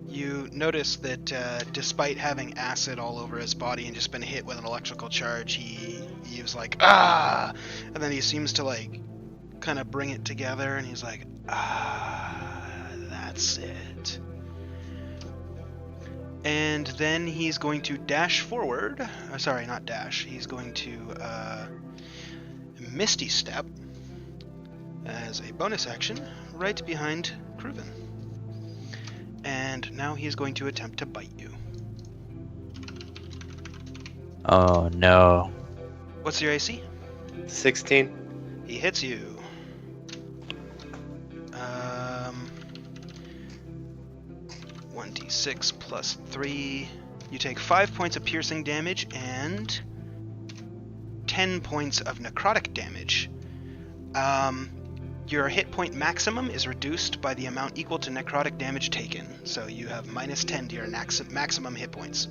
You notice that despite having acid all over his body and just been hit with an electrical charge, he was like, ah! And then he seems to like kind of bring it together and he's like, ah, that's it. And then he's going to dash forward. Sorry, not dash. He's going to Misty Step as a bonus action right behind Kruven. And now he's going to attempt to bite you. Oh no. What's your AC? 16. He hits you. 1d6 plus 3. You take 5 points of piercing damage and 10 points of necrotic damage. Your hit point maximum is reduced by the amount equal to necrotic damage taken. So you have minus 10 to your maximum hit points.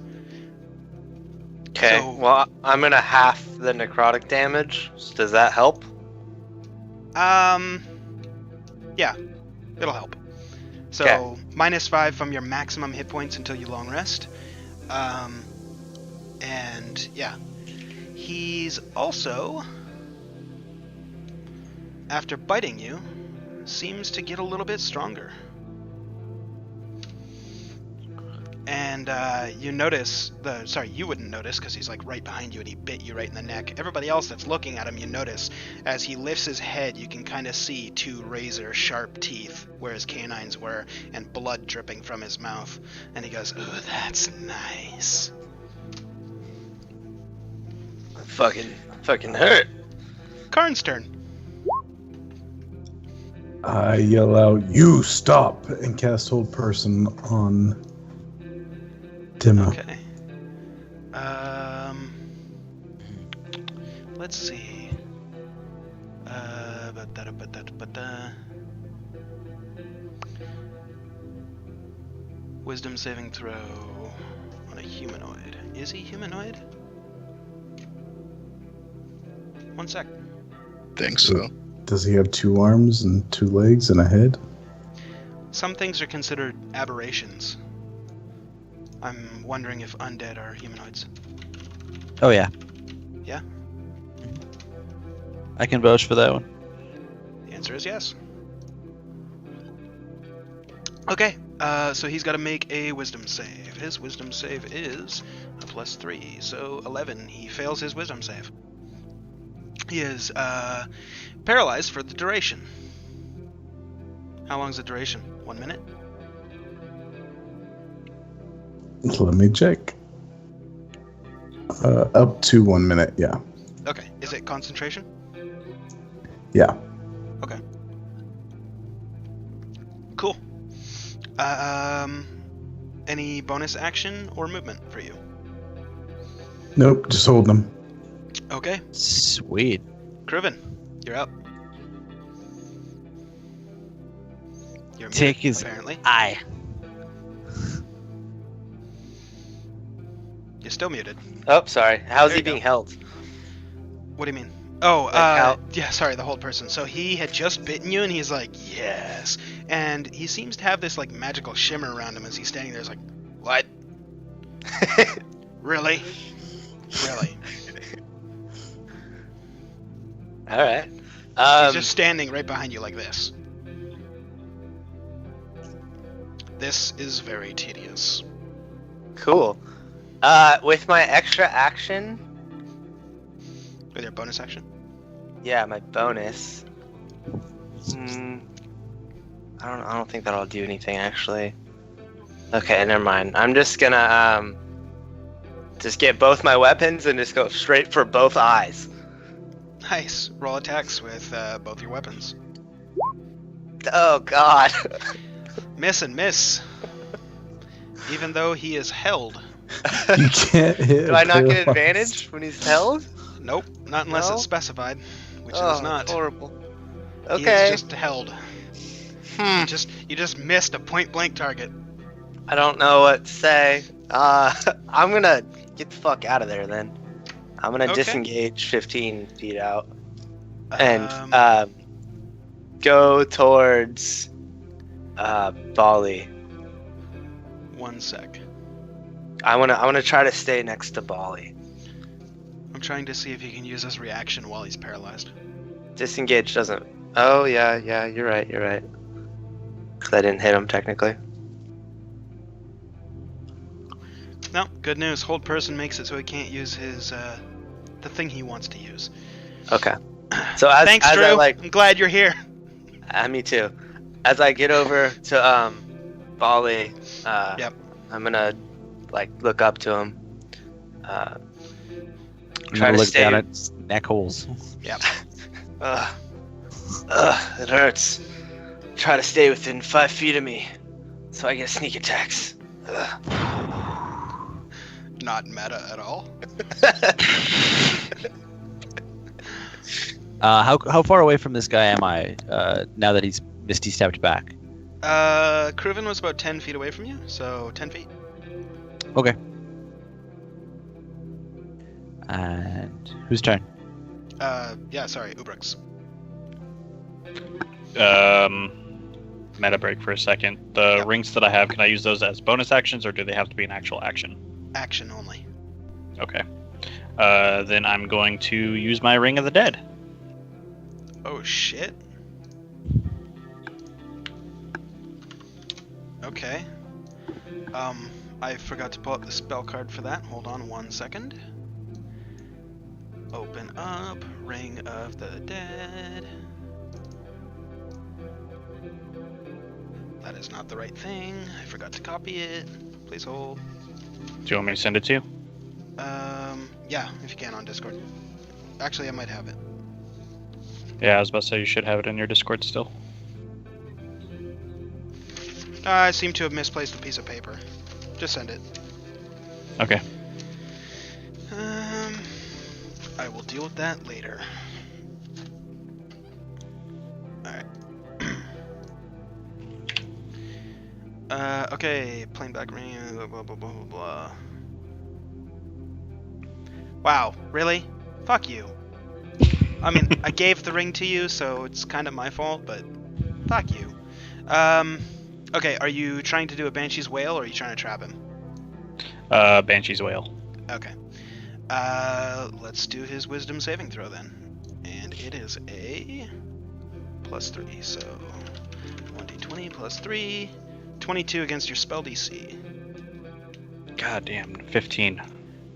Okay, So- well, I'm gonna half the necrotic damage. Does that help? Yeah, it'll help. So Okay. minus 5 from your maximum hit points until you long rest. And yeah, he's also, after biting you, seems to get a little bit stronger. And you notice you wouldn't notice because he's like right behind you and he bit you right in the neck. Everybody else that's looking at him, you notice as he lifts his head, you can kind of see 2 razor sharp teeth where his canines were and blood dripping from his mouth. And he goes, "Ooh, that's nice." Fucking hurt. Karn's turn. I yell out, "You stop!" and cast Hold Person on Tima. Okay. Let's see. Wisdom saving throw on a humanoid. Is he humanoid? 1 sec. Think so. Does he have 2 arms and 2 legs and a head? Some things are considered aberrations. I'm wondering if undead are humanoids. Oh yeah. Yeah? I can vouch for that one. The answer is yes. Okay, so he's got to make a wisdom save. His wisdom save is a +3, so 11. He fails his wisdom save. He is paralyzed for the duration. How long is the duration? 1 minute? Let me check. Up to 1 minute, yeah. Okay. Is it concentration? Yeah. Okay. Cool. Any bonus action or movement for you? Nope, just hold them. Okay. Sweet. Kruven, you're up. You're Take muted, his apparently. eye. You're still muted. Oh, sorry. How's There he you go. being held? What do you mean? Oh, Like how- yeah, sorry, the hold person. So he had just bitten you, and he's like, yes. And he seems to have this, like, magical shimmer around him as he's standing there. He's like, what? Really? Really? All right. He's just standing right behind you like this. This is very tedious. Cool. With my extra action, With your bonus action? yeah, my bonus. I don't think that'll do anything actually. Okay, never mind. I'm just gonna just get both my weapons and just go straight for both eyes. Nice. Roll attacks with both your weapons. Oh God. Miss and miss. Even though he is held. You can't hit. Do I not get paralyzed. advantage when he's held? Nope, not unless No? it's specified, which Oh, it is not. horrible. He Okay. is just held. You just missed a point blank target. I don't know what to say. I'm gonna get the fuck out of there then. I'm gonna Okay. disengage 15 feet out and Um, go towards Bali. 1 sec. I wanna try to stay next to Bali. I'm trying to see if he can use his reaction while he's paralyzed. Disengage doesn't. Oh yeah, you're right. Because I didn't hit him technically. No, good news. Hold person makes it so he can't use his the thing he wants to use. Okay. So as Thanks, as Drew. I like, I'm glad you're here. me too. As I get over to Bali, Yep. I'm gonna like look up to him. I'm Try gonna to look stay. down at his neck holes. Ugh, it hurts. Try to stay within 5 feet of me, so I get sneak attacks. Ugh. Not meta at all. How far away from this guy am I now that he's Misty stepped back? Kruven was about 10 feet away from you, so 10 feet. Okay. And whose turn? Yeah, sorry, Ubrix. Meta break for a second. The rings that I have, can I use those as bonus actions, or do they have to be an actual action? Action only. Okay. Then I'm going to use my Ring of the Dead. Oh shit. Okay. I forgot to pull up the spell card for that. Hold on 1 second. Open up Ring of the Dead. That is not the right thing. I forgot to copy it. Please hold. Do you want me to send it to you? Yeah, if you can on Discord. Actually, I might have it. Yeah, I was about to say you should have it in your Discord still. I seem to have misplaced a piece of paper. Just send it. Okay. I will deal with that later. Alright. Okay, plain black ring, blah blah blah blah blah. Wow, really? Fuck you. I mean, I gave the ring to you, so it's kind of my fault, but fuck you. Okay, are you trying to do a Banshee's Wail, or are you trying to trap him? Banshee's Wail. Okay. Let's do his wisdom saving throw then. And it is a +3, so 1d20 plus 3, 22 against your spell DC. God damn, 15.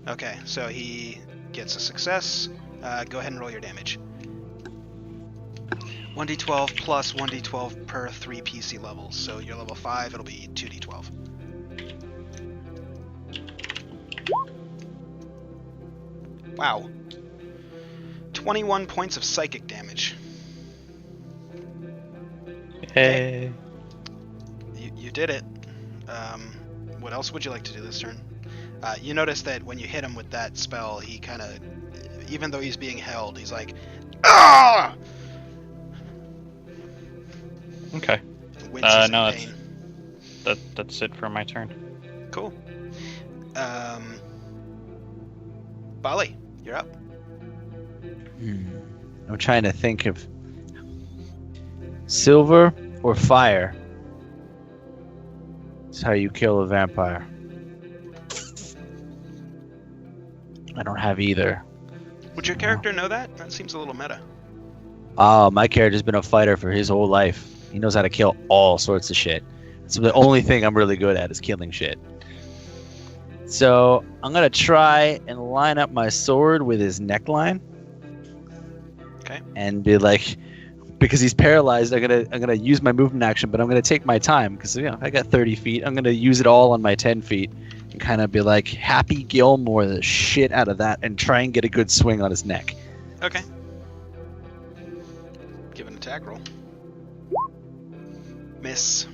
Okay, so he gets a success. Go ahead and roll your damage. 1d12 plus 1d12 per 3 PC levels. So you're level 5, it'll be 2d12. Wow. 21 points of psychic damage. Hey. You did it. What else would you like to do this turn? You notice that when you hit him with that spell, he kind of, even though he's being held, he's like, ah! Okay. Winces in no, pain. That's it for my turn. Cool. Bali, you're up. I'm trying to think of silver or fire. It's how you kill a vampire. I don't have either. Would your character know that? That seems a little meta. Oh, my character's been a fighter for his whole life. He knows how to kill all sorts of shit. So the only thing I'm really good at is killing shit. So I'm gonna try and line up my sword with his neckline. Okay. And be like, because he's paralyzed, I'm gonna use my movement action, but I'm gonna take my time because I got 30 feet. I'm gonna use it all on my 10 feet and kind of be like Happy Gilmore the shit out of that and try and get a good swing on his neck. Okay. Give an attack roll. Miss.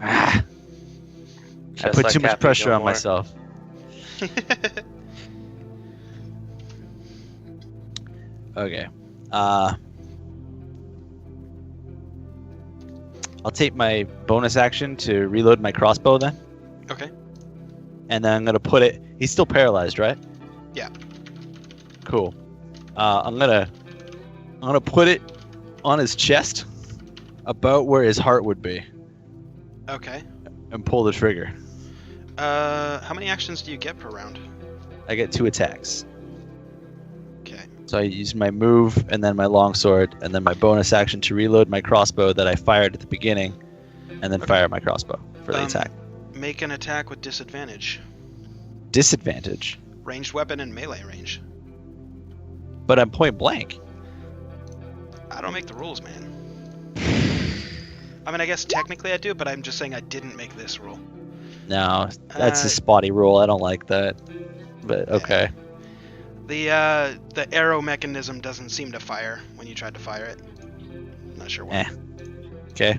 I Just put like too much Happy pressure on Gilmore. myself. Okay. I'll take my bonus action to reload my crossbow then. Okay. And then I'm gonna put it. He's still paralyzed, right? Yeah. Cool. I'm gonna put it on his chest, about where his heart would be, Okay. and pull the trigger. How many actions do you get per round? I get 2 attacks. Okay. So I use my move, and then my longsword, and then my bonus action to reload my crossbow that I fired at the beginning, and then Okay. fire my crossbow for the attack. Make an attack with disadvantage. Disadvantage, Ranged weapon and melee range. but I'm point blank. I don't make the rules, man. I mean, I guess technically I do, but I'm just saying I didn't make this rule. No, that's Uh, a spotty roll. I don't like that. But okay. The arrow mechanism doesn't seem to fire when you tried to fire it. Not sure why. Okay.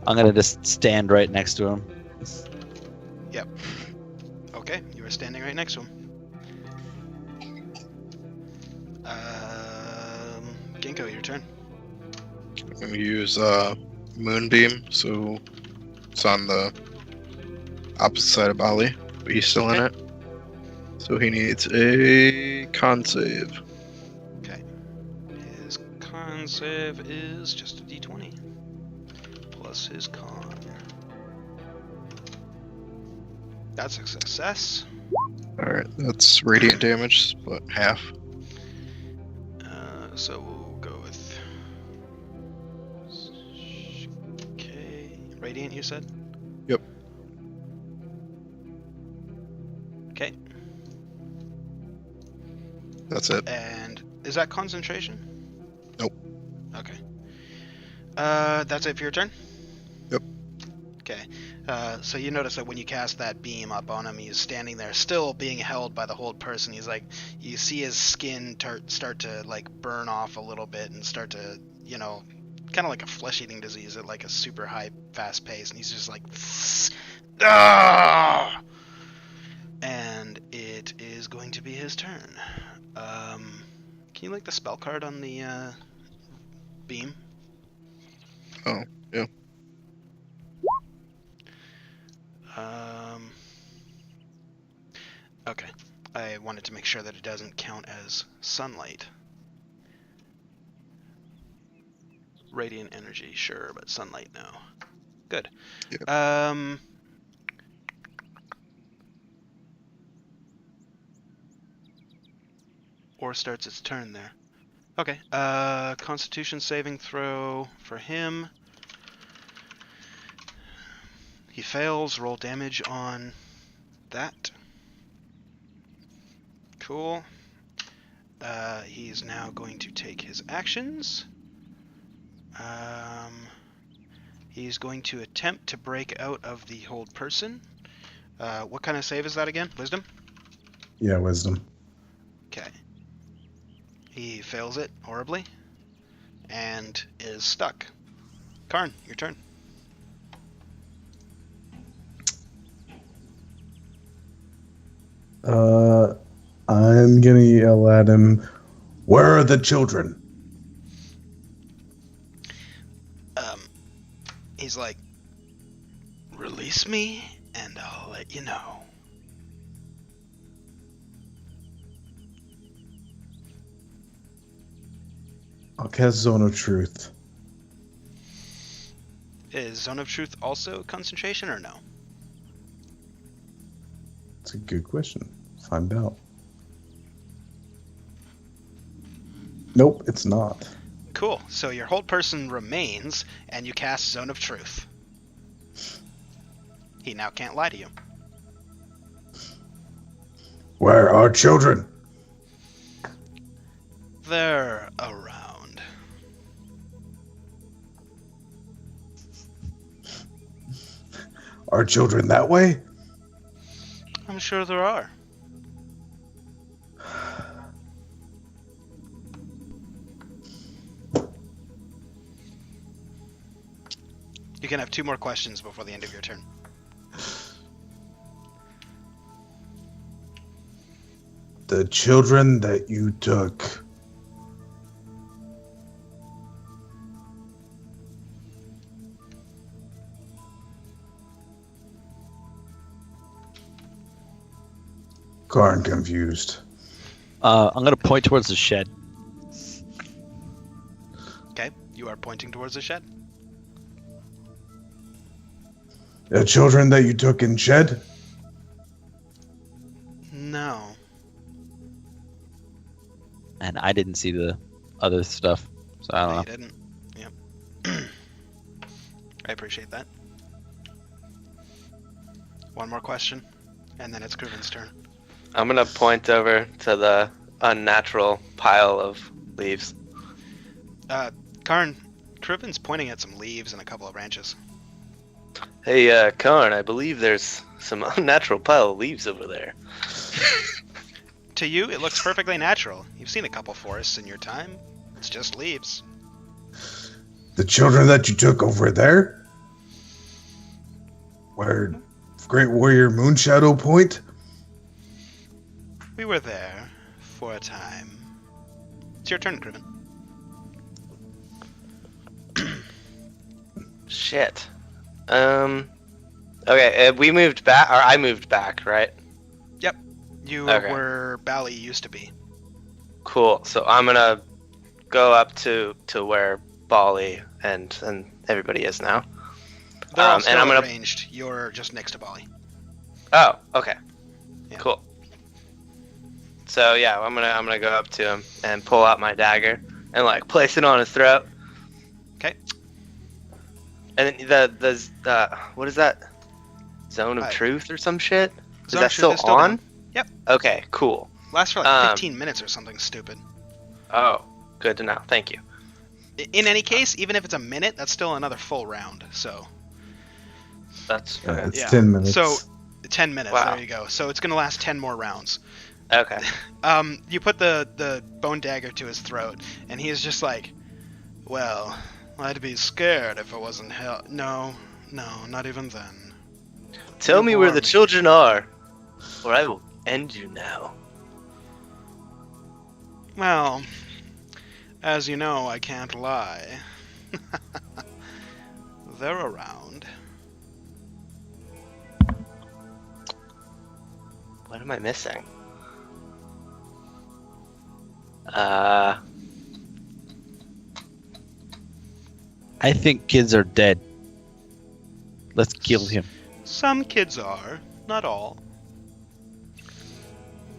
I'm gonna just stand right next to him. Okay, you were standing right next to him. Ginkgo, your turn. I'm gonna use Moonbeam, so it's on the opposite side of Bali, but he's still in it. So he needs a con save. Okay. His con save is just a d20 plus his con. That's a success. Alright, that's radiant damage, but half. So we'll go with. Okay. Radiant, you said? Yep. Okay. That's it. And is that concentration? Nope. Okay. That's it for your turn? Yep. Okay. So you notice that when you cast that beam up on him, he's standing there still being held by the hold person. He's like, you see his skin start to like burn off a little bit and start to, kind of like a flesh-eating disease at like a super high, fast pace. And he's just like, ah! And it is going to be his turn. Can you like the spell card on the beam? Oh, yeah. Okay. I wanted to make sure that it doesn't count as sunlight. Radiant energy, sure, but sunlight, no. Good. Yeah. Or starts its turn there. Okay. Constitution saving throw for him. He fails. Roll damage on that. Cool. He's now going to take his actions. He's going to attempt to break out of the hold person. What kind of save is that again? Wisdom? Yeah, wisdom. Okay. He fails it horribly and is stuck. Karn, your turn. I'm gonna yell at him. Where are the children? He's like, release me and I'll let you know. I'll cast Zone of Truth. Is Zone of Truth also concentration or no? It's a good question. Find out. Nope, it's not. Cool. So your hold person remains, and you cast Zone of Truth. He now can't lie to you. Where are children? They're around. Are children that way? I'm sure there are. You can have 2 more questions before the end of your turn. The children that you took. Karn confused. I'm gonna point towards the shed. Okay, you are pointing towards the shed. The children that you took in shed? No. And I didn't see the other stuff, so I don't No, know. you didn't. Yep. I appreciate that. 1 more question, and then it's Kruven's turn. I'm gonna point over to the unnatural pile of leaves. Karn, Kruven's pointing at some leaves and a couple of branches. Hey, Karn, I believe there's some unnatural pile of leaves over there. To you, it looks perfectly natural. You've seen a couple forests in your time. It's just leaves. The children that you took over there? Where Great Warrior Moonshadow Point? We were there for a time. It's your turn, Kruven. Shit. Okay, we moved back, or I moved back, right? You Okay. were Bally used to be. Cool. So I'm gonna go up to where Bali and everybody is now. They're all And still I'm gonna- arranged. You're just next to Bally. Oh, okay. Yeah. Cool. So yeah, I'm gonna go up to him and pull out my dagger and like place it on his throat. Okay. And then the what is that? Zone of Right. Truth or some shit? Is Zone that of Truth still is still on? on. Yep. Okay, cool. Lasts for like Um, 15 minutes or something stupid. Oh, good to know. Thank you. In any case, even if it's a minute, that's still another full round. So That's It's Yeah. 10 minutes. So 10 minutes. Wow. There you go. So it's gonna last 10 more rounds. okay. You put the bone dagger to his throat, and he is just like, well, I'd be scared if it wasn't hell. No, not even then. Tell me where the warm. children are, or I will end you now. Well, as you know, I can't lie. They're around. What am I missing? I think kids are dead. Let's kill him. Some kids are, not all.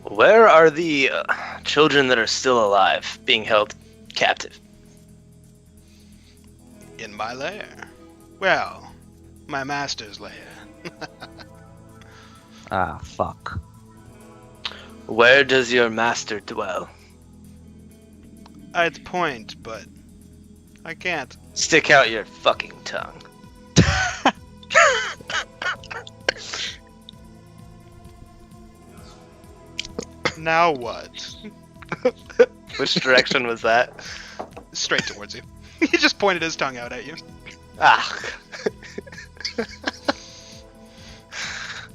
Where are the children that are still alive being held captive? In my lair. Well, my master's lair. Ah, fuck. Where does your master dwell? I'd point, but I can't. Stick out your fucking tongue. Now what? Which direction was that? Straight towards you. He just pointed his tongue out at you. Ah.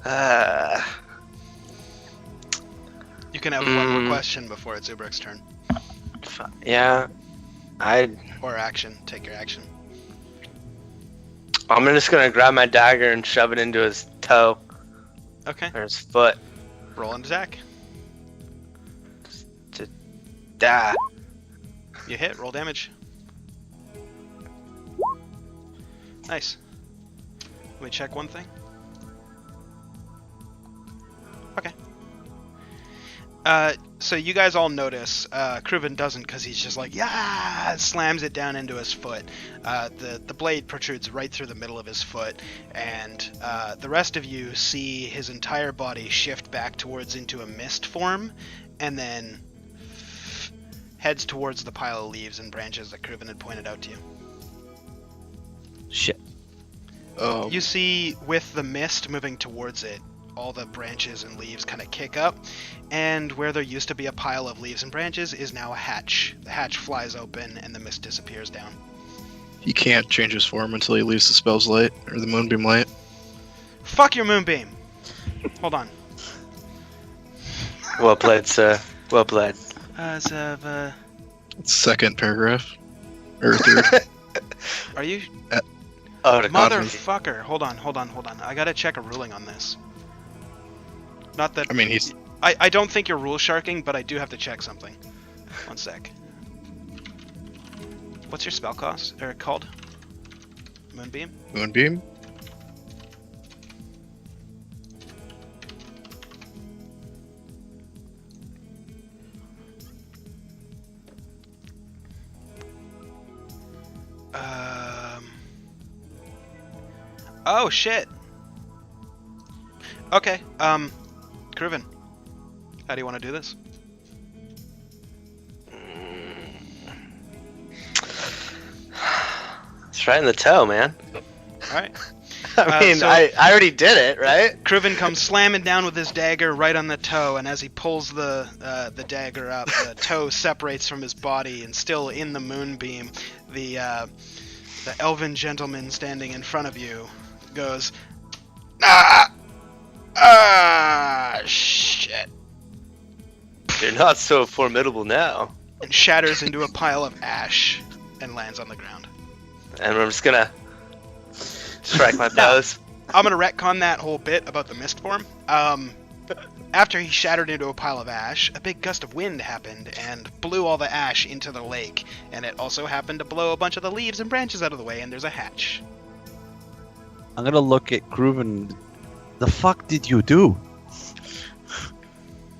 Ah. You can have one more question before it's Ubrek's turn. Yeah. Or action. Take your action. I'm just gonna grab my dagger and shove it into his toe Okay. or his foot. Roll an attack. Die. You hit. Roll damage. Nice. Let me check one thing. Okay. So you guys all notice, Kruven doesn't because he's just like, yeah, slams it down into his foot. The blade protrudes right through the middle of his foot, and the rest of you see his entire body shift back towards into a mist form, and then heads towards the pile of leaves and branches that Kruven had pointed out to you. Shit. You see, with the mist moving towards it, all the branches and leaves kind of kick up, and where there used to be a pile of leaves and branches is now a hatch. The hatch flies open, and the mist disappears down. He can't change his form until he leaves the spell's light, or the moonbeam light. Fuck your moonbeam! Hold on. Well played, sir. Well played. Second paragraph. Or third. Are you... Oh, the Motherfucker! Hold on. I gotta check a ruling on this. Not that... I mean, he's... I don't think you're rule sharking, but I do have to check something. One sec. What's your spell cost? Or called? Moonbeam? Moonbeam? Oh shit. Okay. Kruven, how do you want to do this? It's right in the toe, man. All right. I mean, so- I already did it, right? Kruven comes slamming down with his dagger right on the toe, and as he pulls the dagger up, the toe separates from his body, and still in the moonbeam, the elven gentleman standing in front of you goes, shit, You're not so formidable now. and shatters into a pile of ash and lands on the ground. And I'm just gonna strike my toes. I'm gonna retcon that whole bit about the mist form. After he shattered into a pile of ash, a big gust of wind happened and blew all the ash into the lake, and it also happened to blow a bunch of the leaves and branches out of the way, and there's a hatch. I'm gonna look at Kruven. The fuck did you do?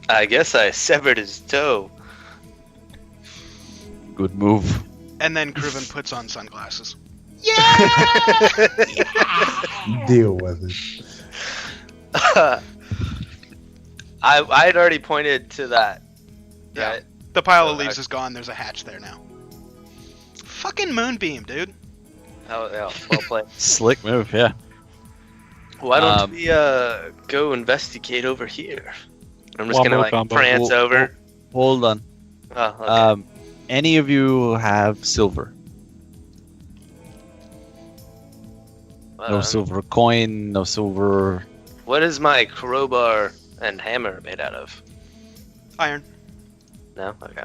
I guess I severed his toe. Good move. And then Kruven puts on sunglasses. Deal with it. I'd already pointed to that. Yeah. Right? The pile of Oh, leaves is gone, there's a hatch there now. Fucking moonbeam, dude. Oh, yeah, well played. Slick move, yeah. Why don't we go investigate over here? I'm just One gonna more like combo. prance over. Hold on. Oh, okay. Any of you have silver? No silver coin, no silver. What is my crowbar and hammer made out of? Iron. No? Okay.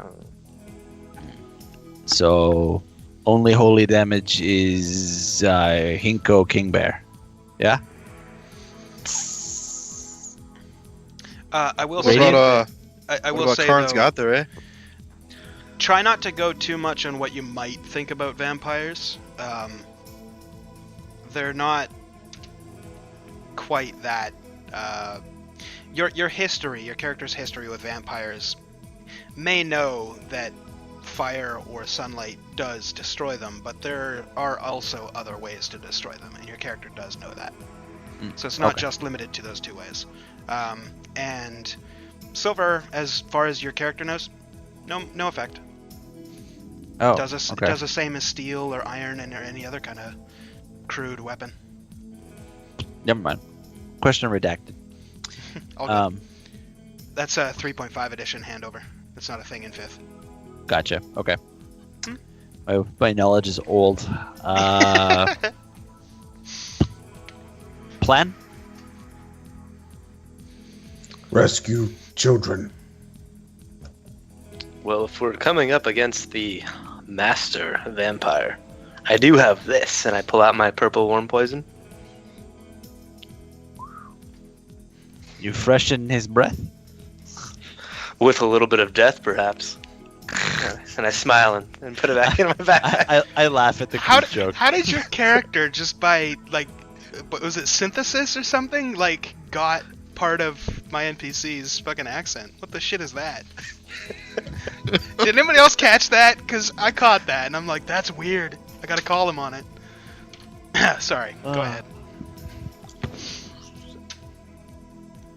So, only holy damage is Hinko King Bear. Yeah? I will What say, about, I what will about say Karn's though, got there, eh? try not to go too much on what you might think about vampires. They're not quite that. Your history, your character's history with vampires, may know that fire or sunlight does destroy them, but there are also other ways to destroy them, and your character does know that. So it's not Okay. just limited to those two ways. And silver, as far as your character knows, no effect. Oh, Does okay. does the same as steel or iron or any other kind of crude weapon. Never mind. Question redacted. All good. That's a 3.5 edition handover. It's not a thing in 5th. Gotcha. Okay. Hmm. My knowledge is old. Plan? Rescue children. Well, if we're coming up against the master vampire, I do have this, and I pull out my purple worm poison. You freshen his breath? With a little bit of death, perhaps. And I smile and put it back in my backpack. I laugh at the How, creep joke. how did your character, just by, like, was it synthesis or something, like, got part of my NPC's fucking accent? What the shit is that? Did anybody else catch that? Because I caught that, and I'm like, that's weird. I gotta call him on it. Sorry, go ahead.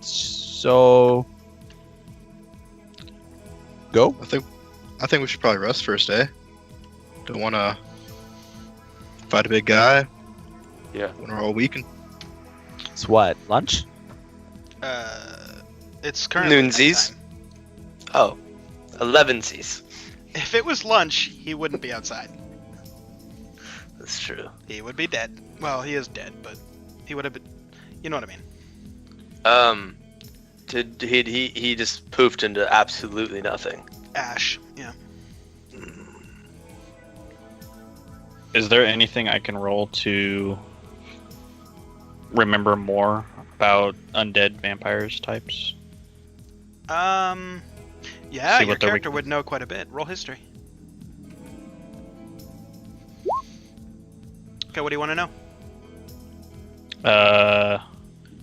So... Go? I think we should probably rest first, eh? Don't want to fight a big guy Yeah. when we're all weakened. It's what? Lunch? It's currently Noonsies. nighttime. Oh, 11sies. If it was lunch, he wouldn't be outside. That's true. He would be dead. Well, he is dead, but he would have been. You know what I mean? He just poofed into absolutely nothing. Ash. Yeah. Is there anything I can roll to remember more about undead vampires types? Yeah, See your what they're character would know quite a bit. Roll history. Okay, what do you want to know?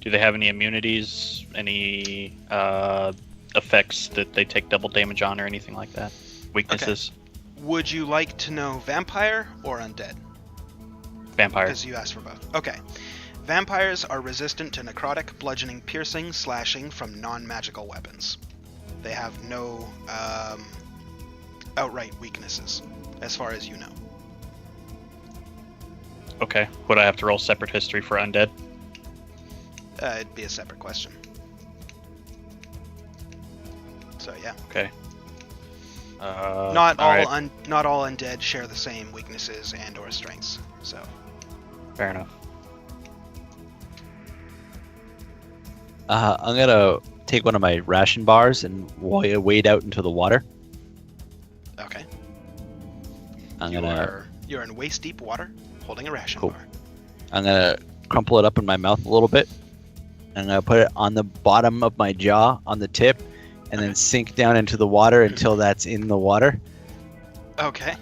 Do they have any immunities? Any effects that they take double damage on, or anything like that? Weaknesses? Would you like to know vampire or undead? Vampire. Because you asked for both. Okay. Vampires are resistant to necrotic, bludgeoning, piercing, slashing from non-magical weapons. They have no outright weaknesses, as far as you know. Okay. Would I have to roll separate history for undead? It'd be a separate question. So yeah. Okay. Not all right. not all undead share the same weaknesses and/or strengths. So Fair enough. I'm gonna take one of my ration bars and wade out into the water. okay. You're You're in waist deep water, holding a ration Cool. bar. I'm gonna crumple it up in my mouth a little bit. I'm gonna put it on the bottom of my jaw, on the tip, and then sink down into the water until that's in the water. Okay.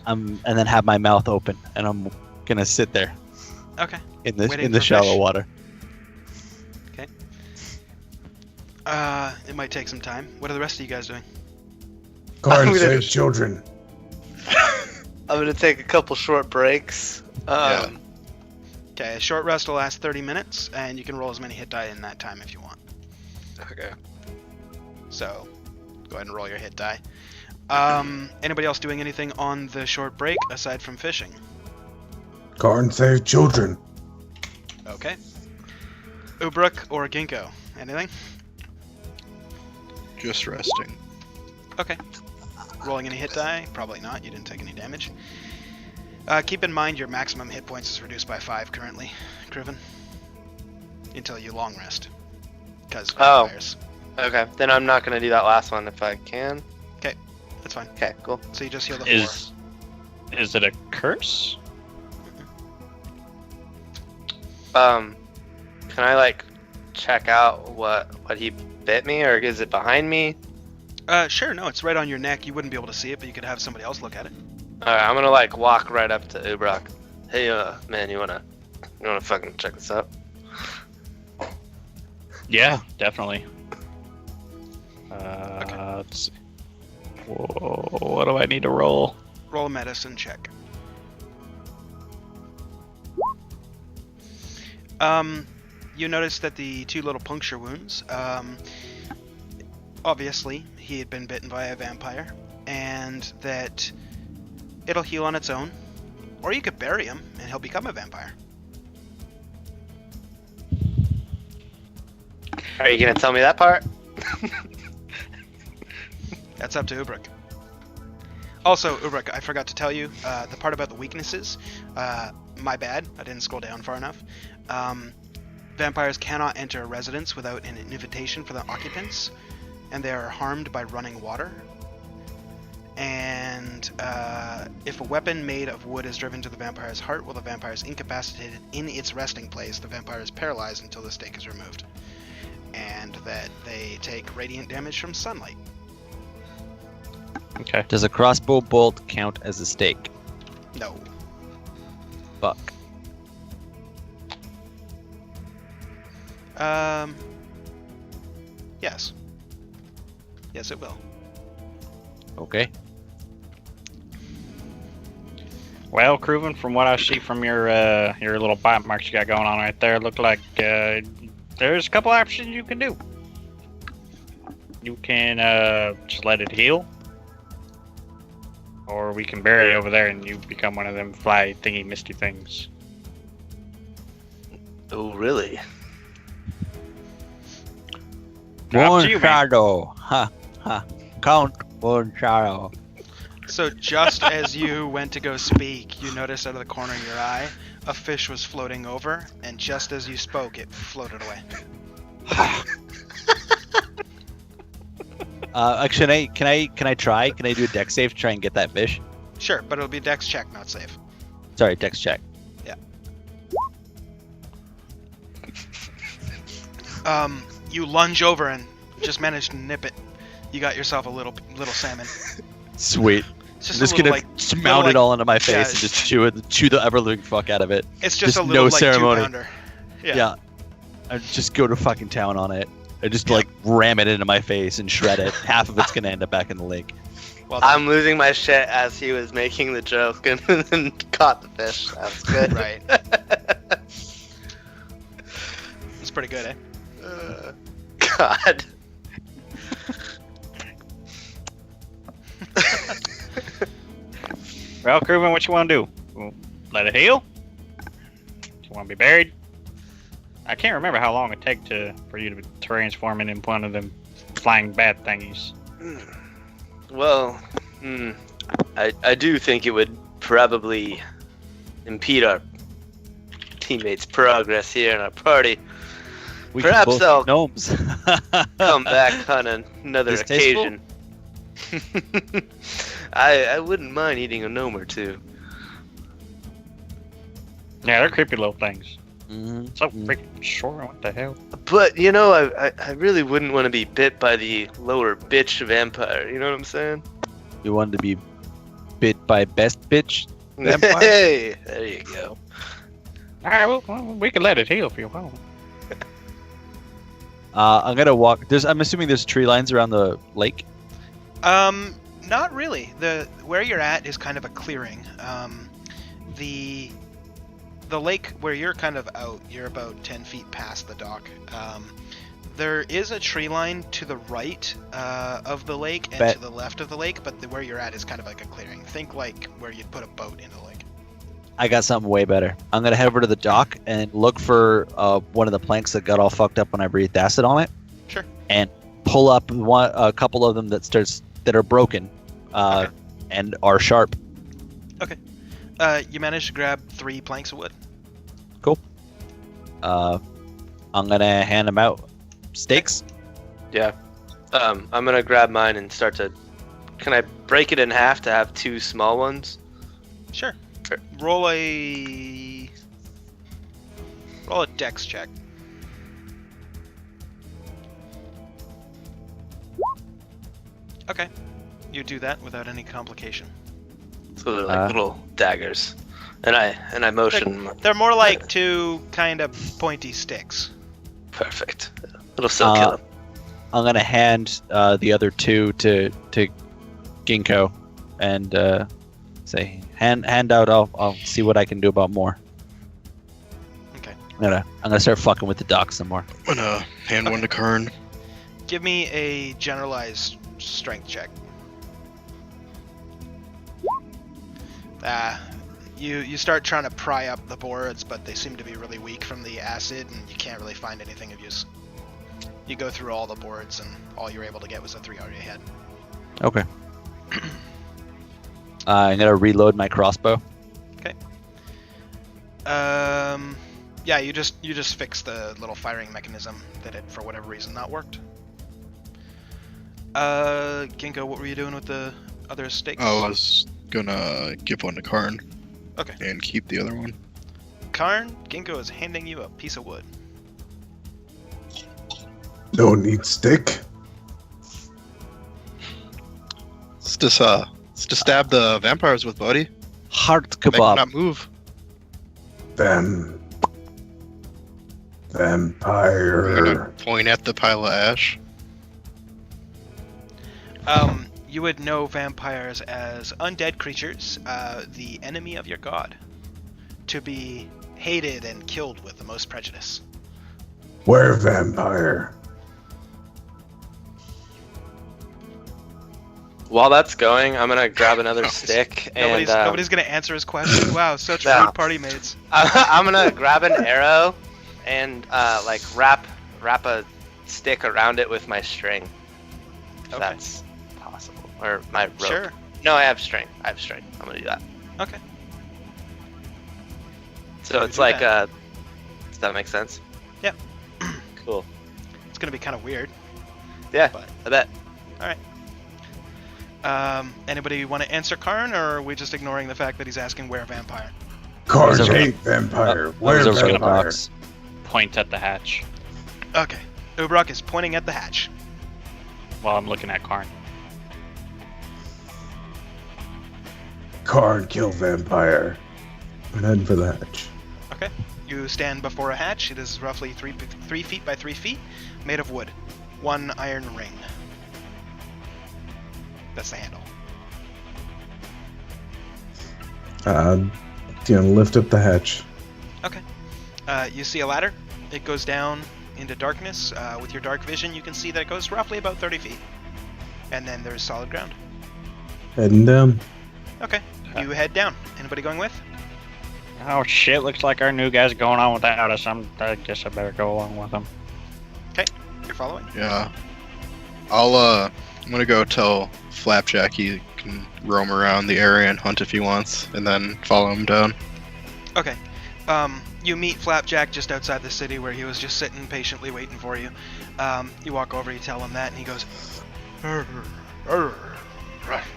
And then have my mouth open, and I'm gonna sit there Okay. in Waiting the for shallow fish. water. It might take some time. What are the rest of you guys doing? Guard I'm gonna- save children. I'm gonna take a couple short breaks. Yeah. Okay, a short rest will last 30 minutes, and you can roll as many hit die in that time if you want. Okay. So, go ahead and roll your hit die. Anybody else doing anything on the short break aside from fishing? Guard save children. Okay. Ubruk or Ginkgo? Anything? Just resting. Okay. Rolling any hit die? Probably not. You didn't take any damage. Keep in mind your maximum hit points is reduced by 5 currently, Kriven. Until you long rest. Because Oh. vampires. Okay. Then I'm not gonna do that last one if I can. That's fine. Okay. Cool. So you just heal the 4. Is it a curse? Can I like check out what he bit me, or is it behind me? Sure, no, it's right on your neck. You wouldn't be able to see it, but you could have somebody else look at it. Alright, I'm gonna like walk right up to Ubrok. Hey, man, you wanna fucking check this out? Yeah, definitely. Okay. Let's see. Whoa, what do I need to roll? Roll a medicine check. You notice that the 2 little puncture wounds, obviously he had been bitten by a vampire, and that it'll heal on its own, or you could bury him and he'll become a vampire. Are you gonna tell me that part? That's up to Ubruk. Also, Ubruk, I forgot to tell you the part about the weaknesses. My bad, I didn't scroll down far enough. Vampires cannot enter a residence without an invitation for the occupants, and they are harmed by running water. And if a weapon made of wood is driven to the vampire's heart while the vampire is incapacitated in its resting place, the vampire is paralyzed until the stake is removed. And that they take radiant damage from sunlight. Okay. Does a crossbow bolt count as a stake? No. Fuck. Yes. Yes, it will. Okay. Well, Cruven, from what I see from your little bite marks you got going on right there, look like there's a couple options you can do. You can just let it heal, or we can bury it over there and you become one of them fly thingy misty things. Oh, really? Up One to you, man. shadow. Ha ha. Count one shadow. So just as you went to go speak, you noticed out of the corner of your eye, a fish was floating over, and just as you spoke, it floated away. Actually, can I try? Can I do a dex save to try and get that fish? Sure, but it'll be dex check, not save. Sorry, dex check. You lunge over and just manage to nip it. You got yourself a little salmon. Sweet. It's I'm just just a little gonna like mount it all into my face yeah, and just chew the ever living fuck out of it. it's just just a little no like ceremony. 2-pounder. Yeah. I just go to fucking town on it. I just like ram it into my face and shred it. Half of it's gonna end up back in the lake. Well done. I'm losing my shit as he was making the joke and then caught the fish. That was good. Right. It's pretty good, eh? God. Well, Cruven, what you want to do? Let it heal? You want to be buried? I can't remember how long it take for you to transform it into one of them flying bat thingies. Well, I do think it would probably impede our teammates' progress here in our party. We Perhaps can both they'll be gnomes. Come back on another Distasteful? occasion. I wouldn't mind eating a gnome or two. Yeah, they're creepy little things. Mhm. So freaking short. What the hell? But, you know, I really wouldn't want to be bit by the lower bitch vampire. You know what I'm saying? You wanted to be bit by best bitch vampire? Hey, there you go. All right, well, we can let it heal if you want. I'm gonna walk. I'm assuming there's tree lines around the lake. Not really. Where you're at is kind of a clearing. The lake where you're kind of out, you're about 10 feet past the dock. There is a tree line to the right of the lake and to the left of the lake, but where you're at is kind of like a clearing. Think like where you'd put a boat in the lake. I got something way better. I'm gonna head over to the dock and look for one of the planks that got all fucked up when I breathed acid on it. Sure. And pull up a couple of them that are broken, and are sharp. You managed to grab 3 planks of wood. I'm gonna hand them out. Stakes. Yeah. I'm gonna grab mine and start to... Can I break it in half to have 2 small ones? Sure. Sure. Roll a dex check. Okay. You do that without any complication. So they're like little daggers. And I motion. They're more like 2 kind of pointy sticks. Perfect. It'll still kill him. I'm gonna hand the other 2 to Ginkgo, and say hand out. I'll see what I can do about more. Okay. I'm gonna start fucking with the dock some more. I'm gonna hand one to Kern. Give me a generalized strength check. You start trying to pry up the boards, but they seem to be really weak from the acid, and you can't really find anything of use. You go through all the boards, and all you're able to get was a 3 already ahead. Okay. I'm gonna reload my crossbow. Yeah, you just fixed the little firing mechanism that had, for whatever reason, not worked. Ginkgo, what were you doing with the other stakes? I was gonna give one to Karn. Okay. And keep the other one. Karn, Ginkgo is handing you a piece of wood. No need stick. It's to stab the vampires with, buddy. Heart Make them kebab. not move. Vampire. I'm gonna point at the pile of ash. You would know vampires as undead creatures, the enemy of your god, to be hated and killed with the most prejudice. Where vampire? While that's going, I'm gonna grab another stick and Nobody's gonna answer his question. Wow, such No. rude party mates. I'm gonna grab an arrow and like wrap a stick around it with my string. If Okay. that's possible. Or my rope. Sure. No, I have string. I'm gonna do that. Okay. So You it's do like that. does that make sense? Yep. Cool. It's gonna be kind of weird. Yeah, But- I bet. Anybody want to answer Karn, or are we just ignoring the fact that he's asking where vampire? Karn Those are- ain't vampire. I Where was over the vampire? box. Point at the hatch Okay. Ubrok is pointing at the hatch. while I'm looking at Karn. Karn kill vampire. I'm heading for the hatch. Okay. You stand before a hatch. It is roughly 3 feet by 3 feet, made of wood. 1 iron ring. That's the handle. Lift up the hatch. Okay. You see a ladder. It goes down into darkness. With your dark vision, you can see that it goes roughly about 30 feet. And then there's solid ground. Heading down. Okay. You head down. Anybody going with? Oh shit! Looks like our new guy's going on without us. I guess I better go along with him. You're following? Yeah. I'm gonna go tell Flapjack he can roam around the area and hunt if he wants, and then follow him down. Okay. You meet Flapjack just outside the city where he was just sitting patiently waiting for you. You walk over, you tell him that, and he goes, "Arr, arr,"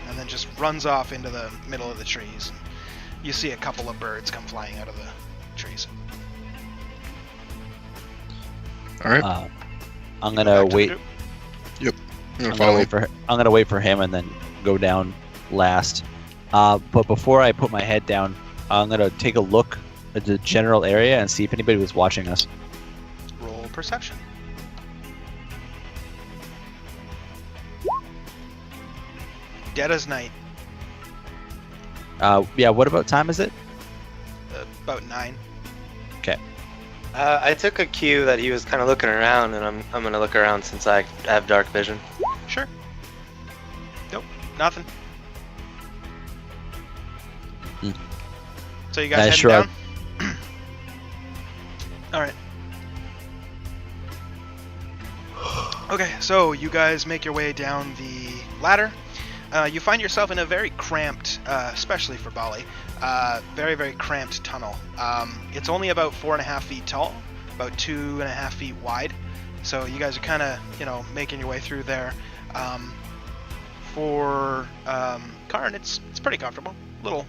and then just runs off into the middle of the trees. You see a couple of birds come flying out of the trees. All right. I'm You go gonna back to the wait. group. I'm gonna I'm follow. gonna wait for him and then go down last. But before I put my head down, I'm gonna take a look at the general area and see if anybody was watching us. Roll perception. Dead as night. Yeah. What about time is it? About 9. I took a cue that he was kind of looking around, and I'm gonna look around since I have dark vision. Sure. Nope. Nothing. Hmm. So you guys I heading shrug. down? Alright. Okay, so you guys make your way down the ladder. You find yourself in a very cramped, especially for Bali, very, very cramped tunnel. It's only about 4.5 feet tall, about 2.5 feet wide. So you guys are kind of, making your way through there. For Karn, it's pretty comfortable. A little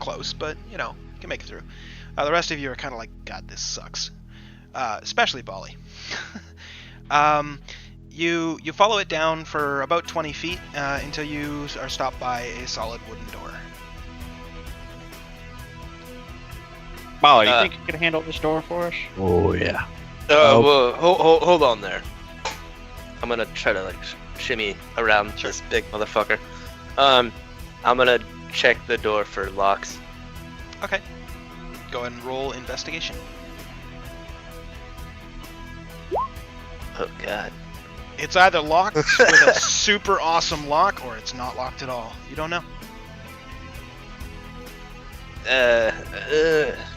close, but you can make it through. The rest of you are kind of like, God, this sucks. Especially Bali. You follow it down for about 20 feet until you are stopped by a solid wooden door. Molly, you think you can handle this door for us? Oh yeah. Whoa, hold on there. I'm gonna try to shimmy around this big motherfucker. I'm gonna check the door for locks. Okay. Go ahead and roll investigation. Oh god. It's either locked with a super awesome lock, or it's not locked at all. You don't know.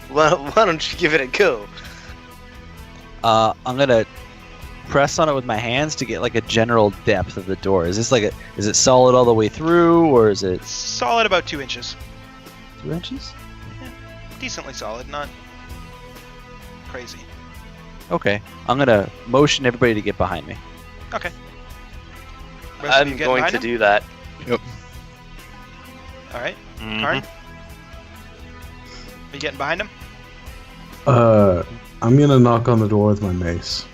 Why don't you give it a go? I'm gonna press on it with my hands to get like a general depth of the door. Is this like is it solid all the way through, or is it Solid about 2 inches. 2 inches? Decently solid, not crazy. Okay, I'm gonna motion everybody to get behind me. Okay. Rest of you I'm get going behind to him? do that. All right. Mhm. Karn? Are you getting behind him? I'm gonna knock on the door with my mace.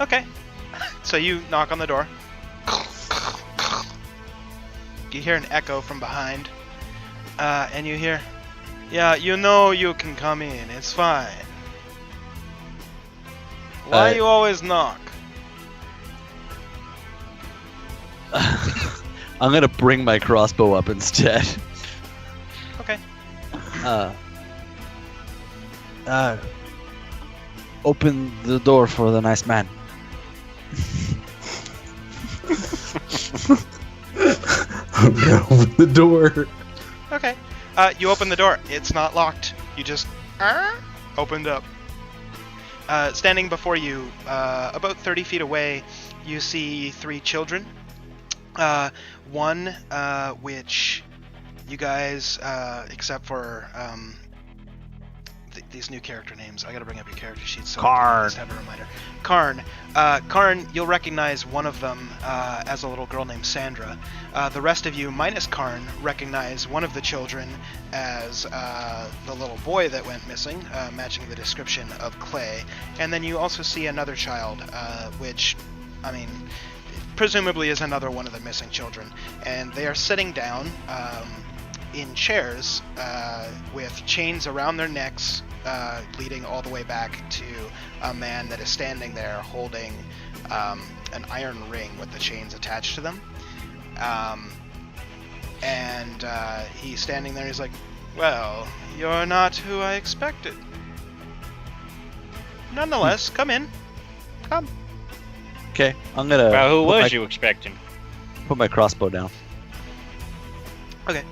Okay. So you knock on the door. You hear an echo from behind. And you hear, "Yeah, you know you can come in. It's fine. Why you always knock?" I'm gonna bring my crossbow up instead. Okay. Open the door for the nice man. I'm gonna open the door. Okay. You open the door. It's not locked. You just opened up. Standing before you, about 30 feet away, you see 3 children. One, which you guys, except for these new character names, I gotta bring up your character sheet so I can just have a reminder. Karn. Karn, you'll recognize one of them as a little girl named Sandra. The rest of you, minus Karn, recognize one of the children as the little boy that went missing, matching the description of Clay. And then you also see another child, which, I mean, presumably is another one of the missing children. And they are sitting down in chairs with chains around their necks, leading all the way back to a man that is standing there holding an iron ring with the chains attached to them. And he's standing there, he's like, "Well, you're not who I expected. Nonetheless, come in. Come." Okay, I'm gonna. Well, who put was my- you expecting? Put my crossbow down. Okay.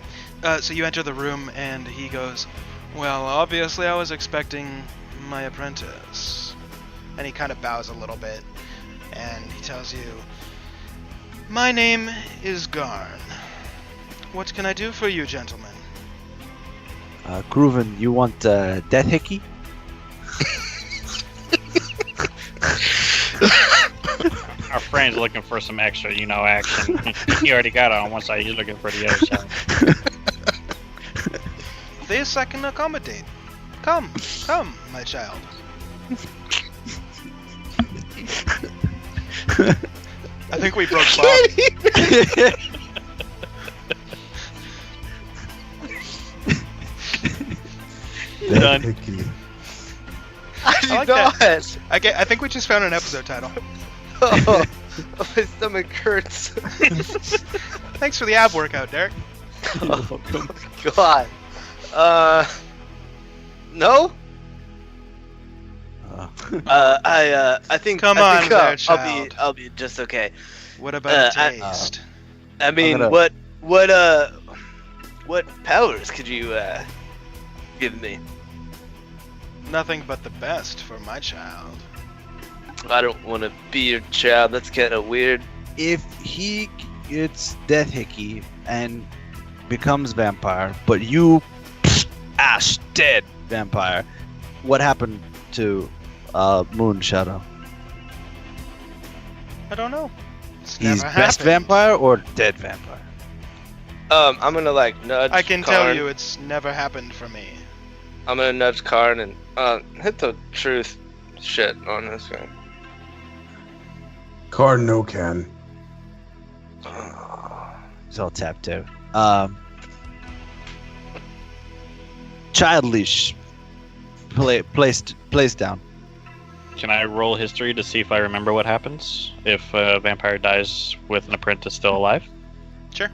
So you enter the room, and he goes, "Well, obviously I was expecting my apprentice." And he kind of bows a little bit, and he tells you, "My name is Garn. What can I do for you, gentlemen?" Grooven, you want Death Hickey? Our friend's looking for some extra, action. He already got it on one side. He's looking for the other side. "This I can accommodate. Come, my child." I think we broke Bob. Done. Hickey. I did like not. I think we just found an episode title. Oh, my stomach hurts. Thanks for the ab workout, Derek. Oh, God. No. I think. Come I on think, there, child. I'll be just okay. What about a I- taste? I mean, gonna- what powers could you give me? Nothing but the best for my child. I don't want to be your child. That's kind of weird. If he gets Death Hickey and becomes vampire, but you ash dead vampire, what happened to Moon Shadow? I don't know. It's He's never best happened. vampire or dead vampire? I'm gonna nudge. I can tell Karn. you it's never happened for me. I'm gonna nudge Karn and hit the truth shit on this guy. Card no can. He's all tapped out. Child leash. Placed down. Can I roll history to see if I remember what happens if a vampire dies with an apprentice still alive? Sure.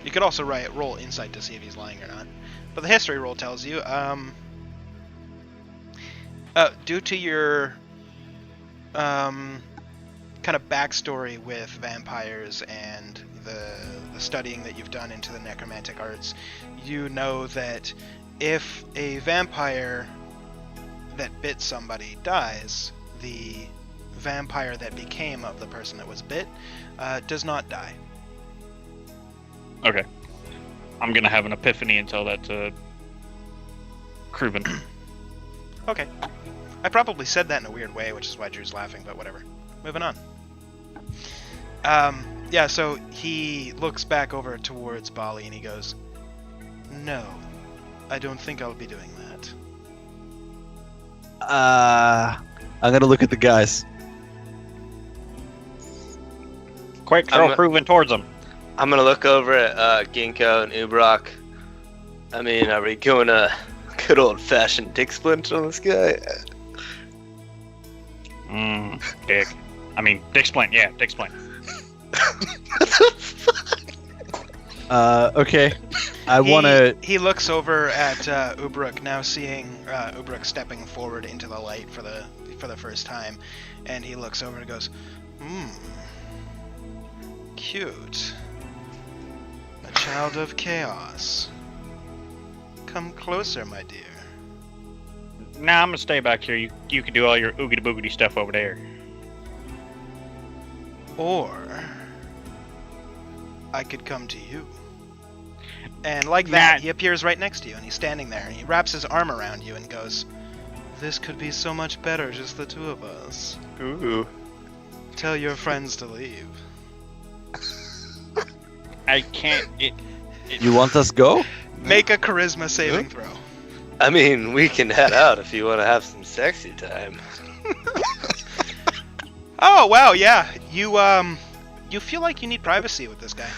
You could also roll insight to see if he's lying or not. But the history roll tells you, due to your kind of backstory with vampires and the studying that you've done into the necromantic arts, you know that if a vampire that bit somebody dies, the vampire that became of the person that was bit does not die. Okay. I'm gonna have an epiphany and tell that to Kruven. Okay. I probably said that in a weird way, which is why Drew's laughing, but whatever. Moving on. Yeah, so he looks back over towards Bali and he goes, "No, I don't think I'll be doing that." I'm gonna look at the guys. Quick, throw Kruven towards him. I'm gonna look over at Ginkgo and Ubrok. I mean, are we going a good old-fashioned dick splint on this guy? Dick. I mean, Dick Splint, yeah, Dick Splint. Okay. I wanna. He looks over at Ubruk, now seeing Ubruk stepping forward into the light for the first time, and he looks over and goes, cute. A child of chaos. Come closer, my dear. Nah, I'm gonna stay back here. You can do all your oogity boogity stuff over there. Or I could come to you. And like that, he appears right next to you, and he's standing there, and he wraps his arm around you and goes, "This could be so much better, just the two of us. Ooh. Tell your friends to leave." I can't. You want us go? Make a charisma saving throw. I mean, we can head out if you want to have some sexy time. Oh wow, yeah. You feel like you need privacy with this guy.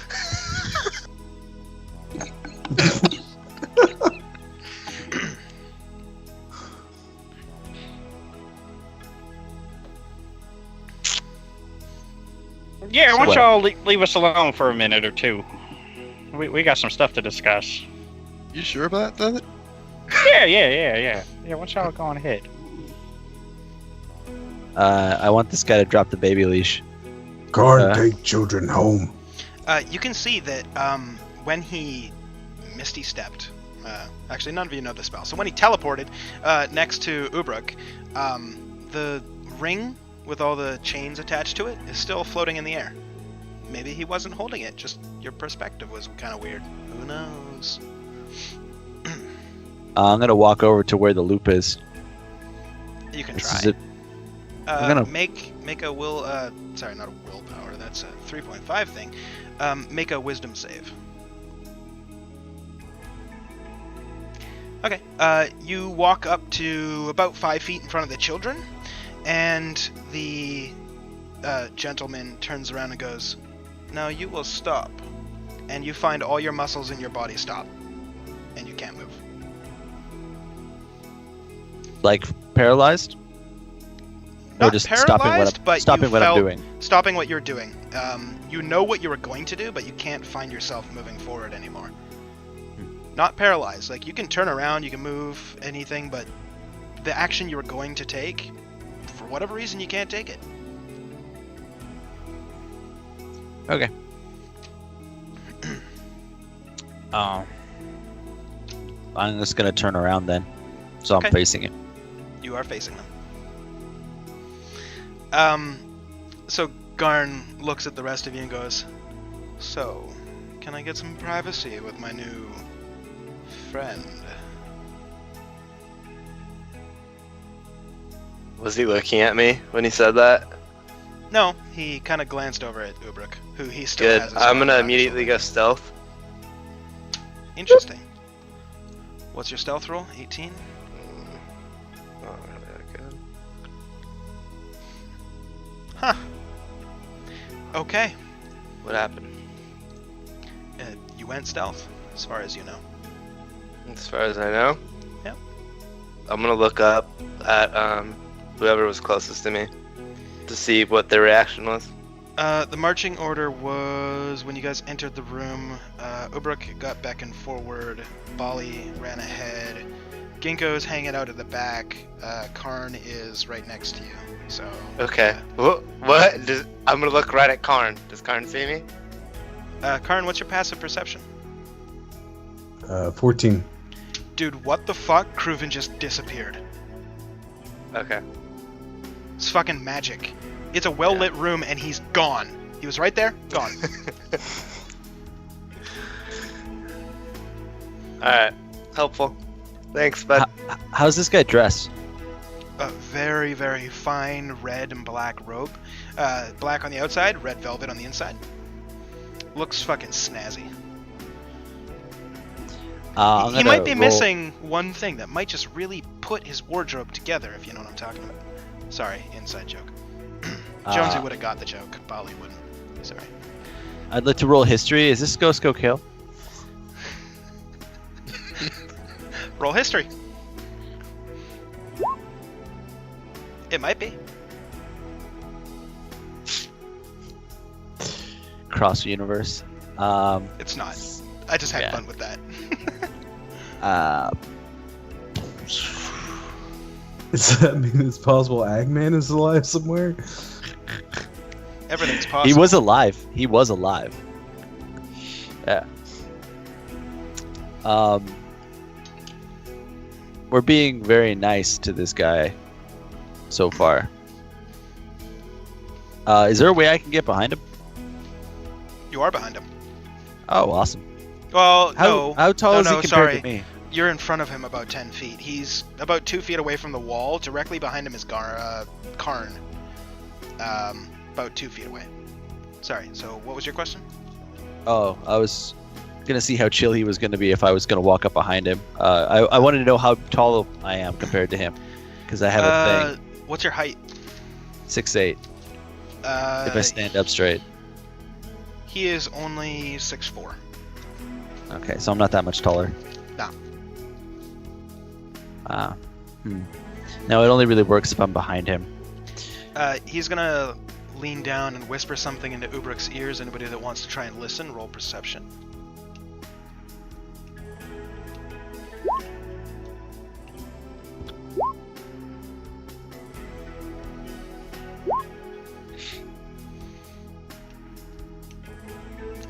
Yeah, why don't y'all leave us alone for a minute or two? We got some stuff to discuss. You sure about that? Yeah, why don't y'all go on ahead? I want this guy to drop the baby leash. Guard, take children home. You can see that when he Misty stepped, actually none of you know the spell, so when he teleported next to Ubruk, the ring with all the chains attached to it is still floating in the air. Maybe he wasn't holding it, just your perspective was kind of weird. Who knows? I'm gonna walk over to where the loop is. You can This try. is it. I'm gonna- Make a will. Sorry, not a willpower. That's a 3.5 thing. Make a wisdom save. Okay. You walk up to about 5 feet in front of the children, and the gentleman turns around and goes, "Now you will stop." And you find all your muscles in your body stop, and you can't move. Like paralyzed? Or Not just paralyzed, but stopping you what I'm felt- doing. Stopping what you're doing. You know what you were going to do, but you can't find yourself moving forward anymore. Not paralyzed. Like, you can turn around, you can move, anything, but the action you were going to take, for whatever reason, you can't take it. Okay. I'm just gonna turn around then, so Okay. I'm facing it. You are facing them. So Garn looks at the rest of you and goes, "So, can I get some privacy with my new friend?" Was he looking at me when he said that? No, he kind of glanced over at Ubruk, who he still Good. has his I'm arm gonna around. immediately go stealth. Interesting. What's your stealth roll? 18? Not really that good. Huh. Okay. What happened? You went stealth, as far as you know. As far as I know. Yep. I'm gonna look up at whoever was closest to me to see what their reaction was. The marching order was when you guys entered the room. Ubruk got back and forward. Bali ran ahead. Ginkgo's hanging out at the back. Karn is right next to you. So. Okay. What? I'm gonna look right at Karn. Does Karn see me? Karn, what's your passive perception? 14. Dude, what the fuck? Kruven just disappeared. Okay. It's fucking magic. It's a well-lit room, and he's gone. He was right there, gone. Alright. Helpful. Thanks, bud. How's this guy dressed? A very, very fine red and black robe. Black on the outside, red velvet on the inside. Looks fucking snazzy. I'm He gonna might be roll- missing one thing that might just really put his wardrobe together, if you know what I'm talking about. Sorry, inside joke. Jonesy would have got the joke. Bali wouldn't. Sorry. I'd like to roll history. Is this Ghost Go Kill? Roll history. It might be. Cross universe. It's not. I just had Yeah. fun with that. Does that mean it's possible Eggman is alive somewhere? Everything's possible. He was alive. He was alive. Yeah. We're being very nice to this guy so far. Is there a way I can get behind him? You are behind him. Oh, awesome. Well, How, no. how tall No, is he no, compared sorry. to me? You're in front of him about 10 feet. He's about 2 feet away from the wall. Directly behind him is Karn. About 2 feet away. Sorry, so what was your question? Oh, I was gonna see how chill he was gonna be if I was gonna walk up behind him. I wanted to know how tall I am compared to him, because I have a thing. What's your height? 6'8". If I stand up straight. He is only 6'4". Okay, so I'm not that much taller. Nah. No, it only really works if I'm behind him. He's gonna lean down and whisper something into Ubrek's ears. Anybody that wants to try and listen, roll perception.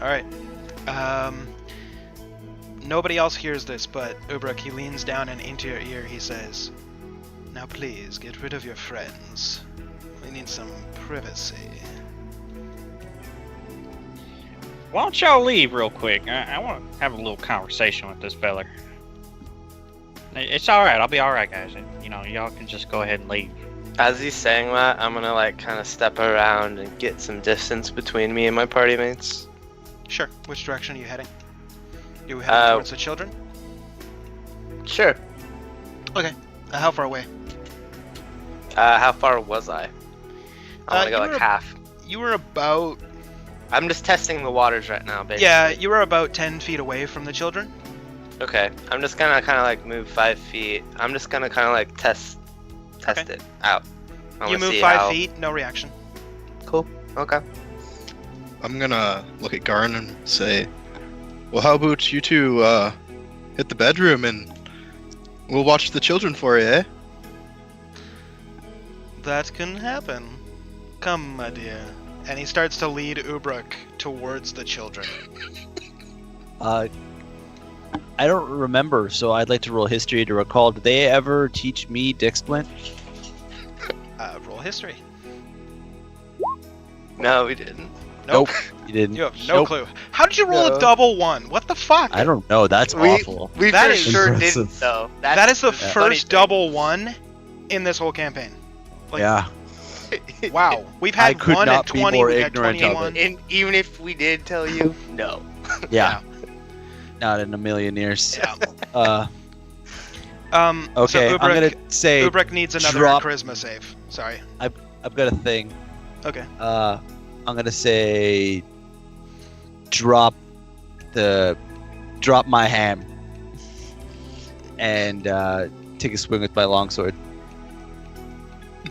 Alright. Nobody else hears this, but Ubrek, he leans down and into your ear he says, "Now please, get rid of your friends. We need some privacy." Why don't y'all leave real quick? I want to have a little conversation with this feller. It's alright, I'll be alright, guys. You know, y'all can just go ahead and leave. As he's saying that, I'm gonna like kind of step around and get some distance between me and my party mates. Sure. Which direction are you heading? You heading towards the children? Sure. How far away? How far was I? I want to you go were like half. You were about... I'm just testing the waters right now, basically. Yeah, you were about 10 feet away from the children. Okay. I'm just gonna kind of like move 5 feet. I'm just gonna kind of like test Okay. it out. I You wanna move see 5 how- feet, no reaction. Cool. Okay. I'm gonna look at Garn and say, well, how about you two hit the bedroom and we'll watch the children for you, eh? That can happen. Come, my dear. And he starts to lead Ubruk towards the children. I don't remember, so I'd like to roll history to recall. Did they ever teach me Dick Splint? Roll history. No, we didn't. Nope. You didn't. You have no Nope. clue. How did you roll No. a double one? What the fuck? I don't know. That's awful. We That for is sure impressive. didn't though. That is the funny first thing. double one in this whole campaign. Like, Yeah. Wow. We've I had could 1 not and be 20, more we had ignorant of 21. And even if we did tell you, no. Yeah. Not in a million years. Yeah. Okay, so I'm gonna say Ubrek needs another drop- charisma save. Sorry. I've got a thing. Okay. I'm gonna say drop my ham and take a swing with my longsword.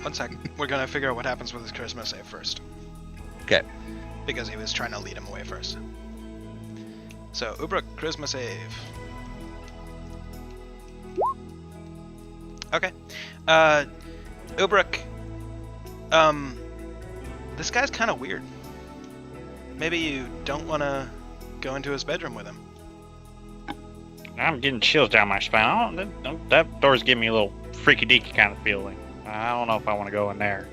1 second. We're gonna figure out what happens with his charisma save first. Okay. Because he was trying to lead him away first. So, Ubruk, charisma save. Okay. Ubruk, this guy's kind of weird. Maybe you don't want to go into his bedroom with him. I'm getting chills down my spine. That door's giving me a little freaky deaky kind of feeling. I don't know if I want to go in there.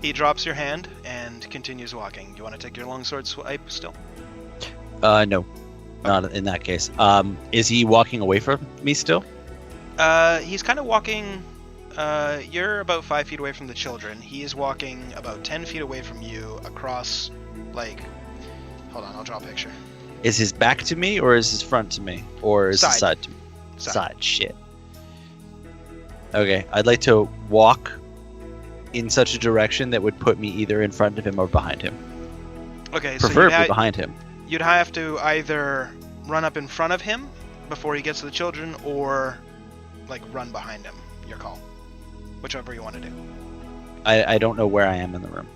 He drops your hand and continues walking. You want to take your longsword swipe still? No, not in that case. Is he walking away from me still? He's kind of walking. You're about 5 feet away from the children. He is walking about 10 feet away from you across, like. Hold on, I'll draw a picture. Is his back to me, or is his front to me, or is his Side. side to me? Side. Shit. Okay, I'd like to walk in such a direction that would put me either in front of him or behind him. Okay, so Preferably behind him. you'd have to either run up in front of him before he gets to the children, or like run behind him. Your call. Whichever you want to do. I don't know where I am in the room.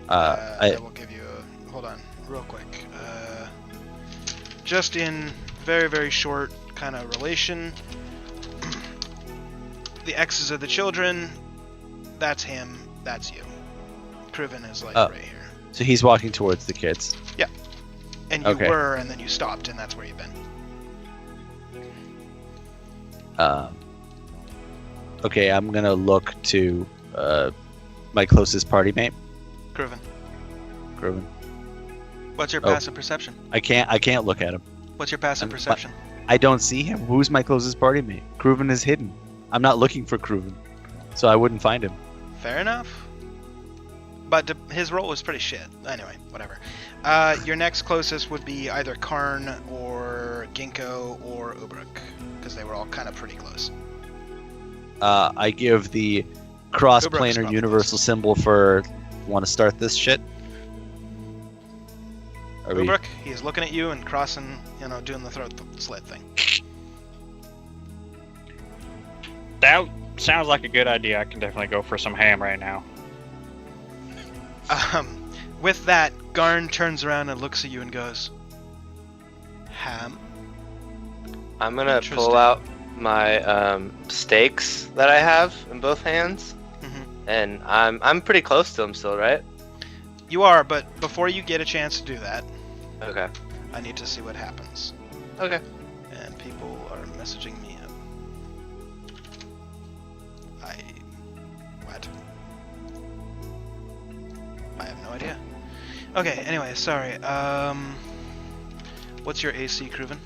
I will give you hold on, real quick. Just in very, very short kind of relation. The X's are the children. That's him. That's you. Kriven is like right here. So he's walking towards the kids. And you Okay. were, and then you stopped, and that's where you've been. Okay, I'm gonna look to my closest party mate, Kriven, Groven. what's your Oh. passive perception? I can't look at him. What's your passive perception? I don't see him. Who's my closest party mate? Groven is hidden. I'm not looking for Groven, so I wouldn't find him. Fair enough. But his roll was pretty shit. Anyway, whatever. Your next closest would be either Karn or Ginkgo or Ubruk, because they were all kind of pretty close. I give the Ubruk's cross-planar probably universal symbol for want to start this shit. Are we- Ubruk, he's looking at you and crossing, doing the throat slit thing. That sounds like a good idea. I can definitely go for some ham right now. With that, Garn turns around and looks at you and goes, Ham? I'm gonna Interesting. pull out my stakes that I have in both hands, Mhm. and I'm pretty close to him still, right? You are, but before you get a chance to do that, Okay. I need to see what happens. Okay. And people are messaging me up. What? I have no idea. Okay, anyway, sorry. What's your AC, Kruven?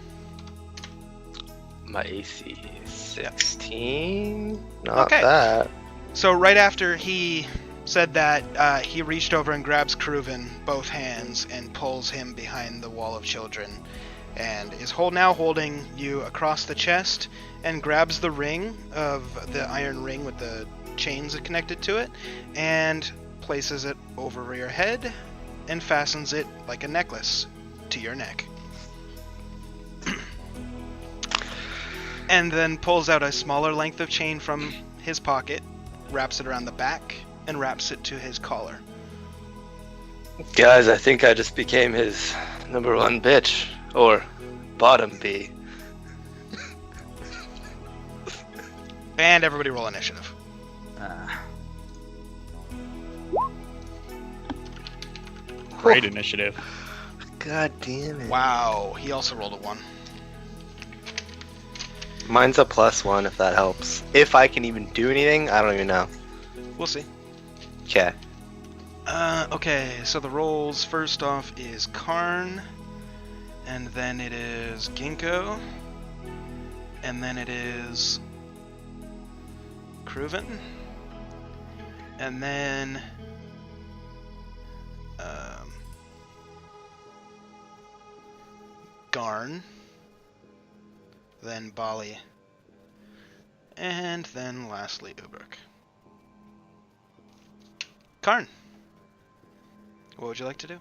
My AC is 16. Not Okay. that. So right after he said that, he reached over and grabs Kruven, both hands, and pulls him behind the wall of children, and is now holding you across the chest, and grabs the ring of the iron ring with the chains connected to it, and places it over your head, and fastens it like a necklace to your neck. And then pulls out a smaller length of chain from his pocket, wraps it around the back, and wraps it to his collar. Guys, I think I just became his number one bitch. Or bottom B. And everybody roll initiative. Great initiative. God damn it. Wow, he also rolled a 1. Mine's a +1 if that helps. If I can even do anything, I don't even know. We'll see. Okay. Okay, so the rolls first off is Karn, and then it is Ginkgo, and then it is Kruven, and then Garn, then Bali, and then lastly Ubruk. Karn, what would you like to do?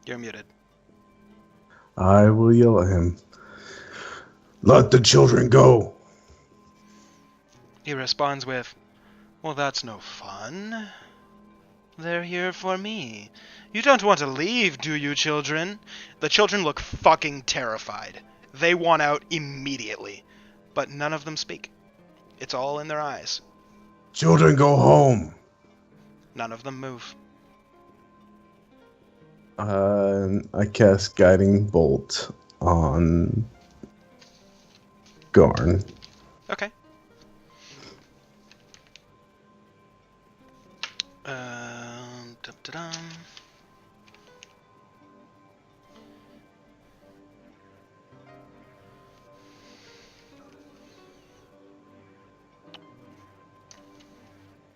You're muted. I will yell at him. Let the children go. He responds with, well, that's no fun. They're here for me. You don't want to leave, do you, children? The children look fucking terrified. They want out immediately. But none of them speak. It's all in their eyes. Children, go home. None of them move. I cast Guiding Bolt on Garn. Okay. Dum-da-dum.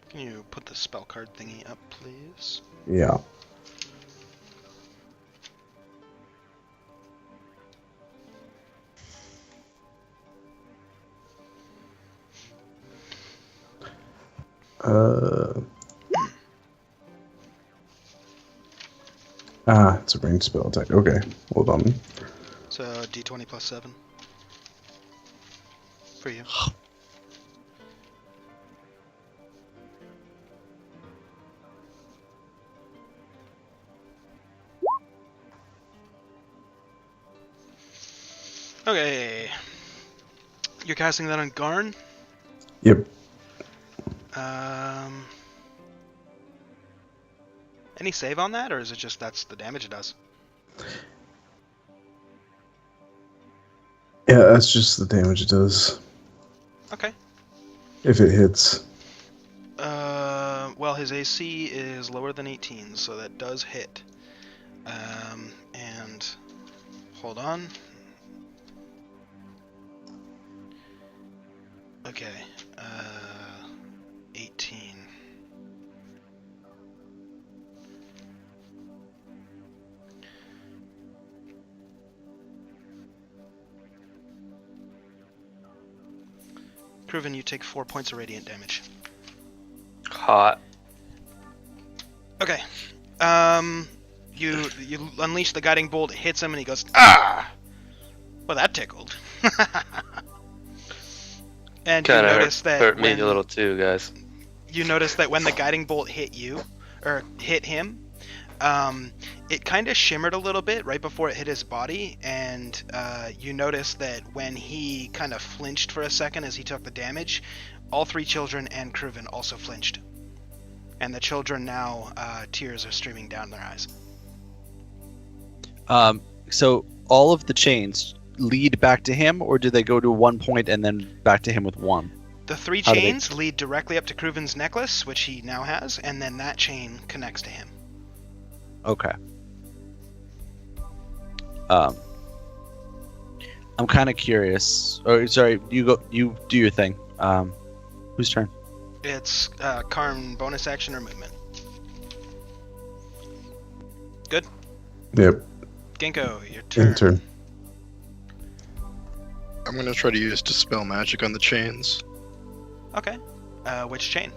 Can you put the spell card thingy up, please? Yeah. It's a ranged spell attack. Okay, hold on. So d20 plus 7 for you. Okay. You're casting that on Garn? Yep. Any save on that, or is it just that's the damage it does? Yeah, that's just the damage it does. Okay. If it hits. Well, his AC is lower than 18, so that does hit. And hold on. Okay. 18. Proven, you take 4 points of radiant damage. Hot. Okay. You unleash the guiding bolt, hits him, and he goes, ah! Well, that tickled. And you Kind notice of that hurt me when a little too, guys. you notice that when the guiding bolt hit you, or hit him, it kind of shimmered a little bit right before it hit his body, and you notice that when he kind of flinched for a second as he took the damage, all 3 children and Kruven also flinched. And the children now, tears are streaming down their eyes. So all of the chains lead back to him, or do they go to one point and then back to him with one? The 3 How do they- chains lead directly up to Kruven's necklace, which he now has, and then that chain connects to him. Okay. I'm kind of curious. Oh, sorry. You go. You do your thing. Whose turn? It's Karn bonus action or movement. Good. Yep. Ginkgo, your turn. Intern. I'm gonna try to use Dispel Magic on the chains. Okay. Which chain?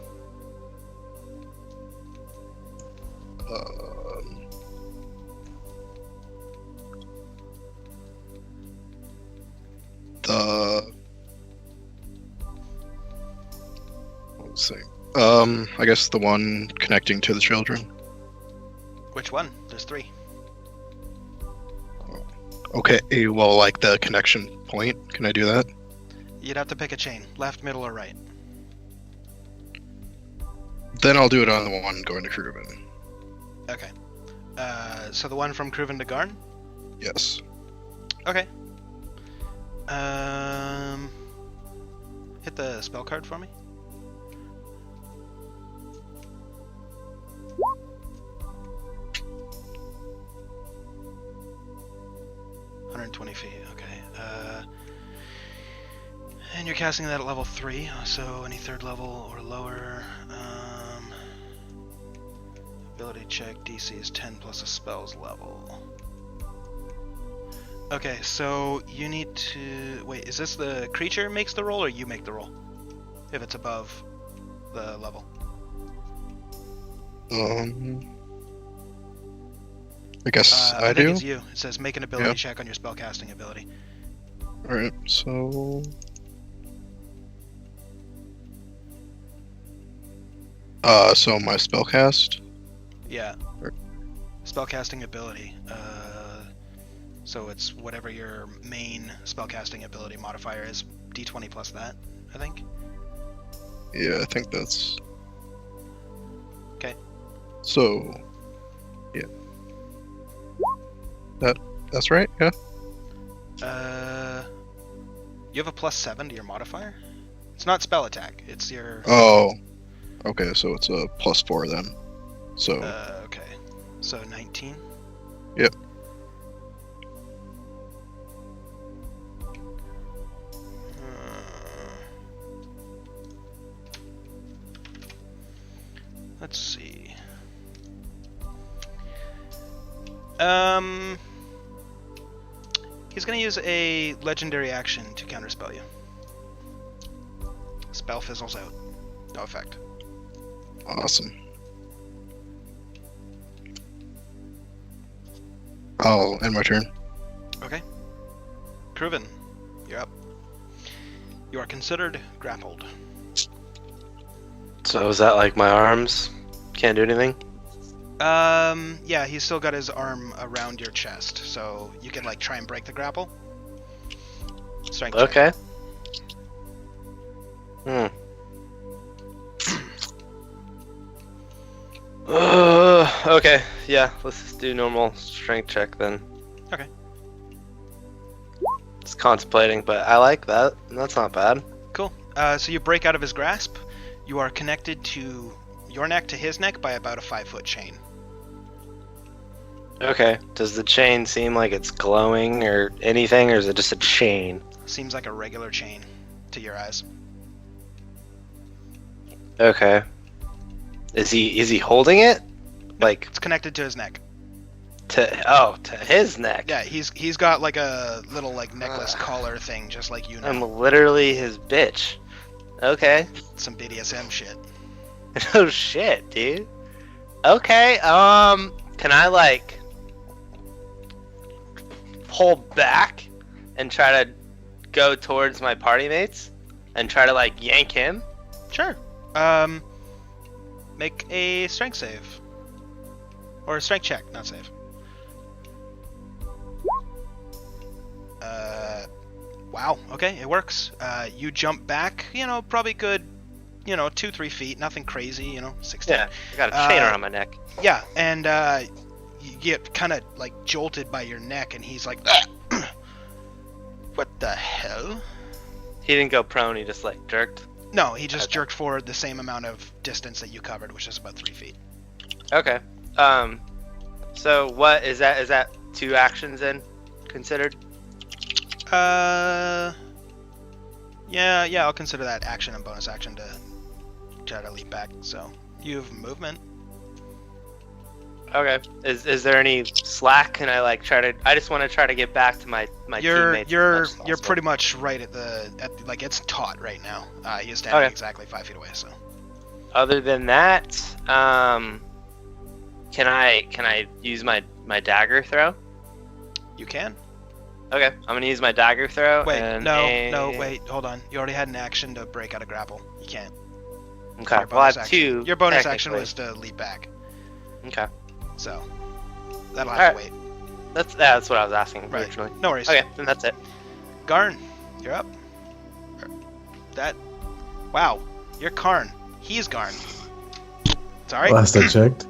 Let's see. I guess the one connecting to the children. Which one? There's 3. Okay, well, like the connection point. Can I do that? You'd have to pick a chain. Left, middle, or right. Then I'll do it on the one going to Kruven. Okay. So the one from Kruven to Garn? Yes. Okay. Hit the spell card for me. $120 feet, okay. And you're casting that at level 3, so any 3rd level or lower. Ability check, DC is 10 plus a spell's level. Okay, so you need to... Wait, is this the creature makes the roll, or you make the roll? If it's above the level. I guess I think do. it's you. It says make an ability Yeah. check on your spellcasting ability. Alright, so... So my spellcast? Yeah. Or- Spellcasting ability. So it's whatever your main spellcasting ability modifier is. D20 plus that, I think. Yeah, I think that's... Okay. So... Yeah. That's right, yeah? You have a +7 to your modifier. It's not spell attack. It's your. Oh. Okay, so it's a +4 then. So Okay. So 19. Yep. Let's see. He's gonna use a legendary action to counterspell you. Spell fizzles out. No effect. awesome. I'll end my turn. Okay. Kruven, you're up. You are considered grappled. So is that like my arms? Can't do anything? Yeah, he's still got his arm around your chest, so you can like try and break the grapple. Strength check. Okay. Hmm. Okay, yeah, let's just do normal strength check then. Okay. Just contemplating, but I like that. That's not bad. Cool. So you break out of his grasp. You are connected to your neck to his neck by about a 5-foot chain. Okay. Does the chain seem like it's glowing or anything, or is it just a chain? Seems like a regular chain to your eyes. Okay. Is he holding it? Like It's connected to his neck. to his neck. Yeah, he's got like a little like necklace collar thing, just like you know. I'm literally his bitch. Okay. Some BDSM shit. Oh shit, dude. Okay, can I like pull back and try to go towards my party mates and try to like yank him? Sure. Make a strength save. Or a strength check, not save. Wow, okay, it works. You jump back, probably good, 2-3 feet, nothing crazy, 16. Yeah, I got a chain around my neck. Yeah, and you get kind of like jolted by your neck, and he's like, what the hell? He didn't go prone, he just like jerked. No, he just Okay. jerked forward the same amount of distance that you covered, which is about 3 feet. Okay. So what is that? Is that 2 actions then considered? Yeah, I'll consider that action and bonus action to try to leap back. So you have movement. Okay. Is there any slack? Can I like try to? I just want to try to get back to my You're teammates. you're as much as you're possible. pretty much right at like it's taut right now. He is standing Okay. exactly 5 feet away. So Other than that, can I use my dagger throw? you can. Okay, I'm gonna use my dagger throw. Wait, and no, wait, hold on. You already had an action to break out of grapple. You can't. Okay, Your well I bonus have action. 2. Your bonus action technically. was to leap back. Okay, So that'll have to wait. that's what I was asking Right. originally. No worries. Okay, then that's it. Garn, you're up. Wow, you're Karn. He's Garn. It's alright. Last I checked.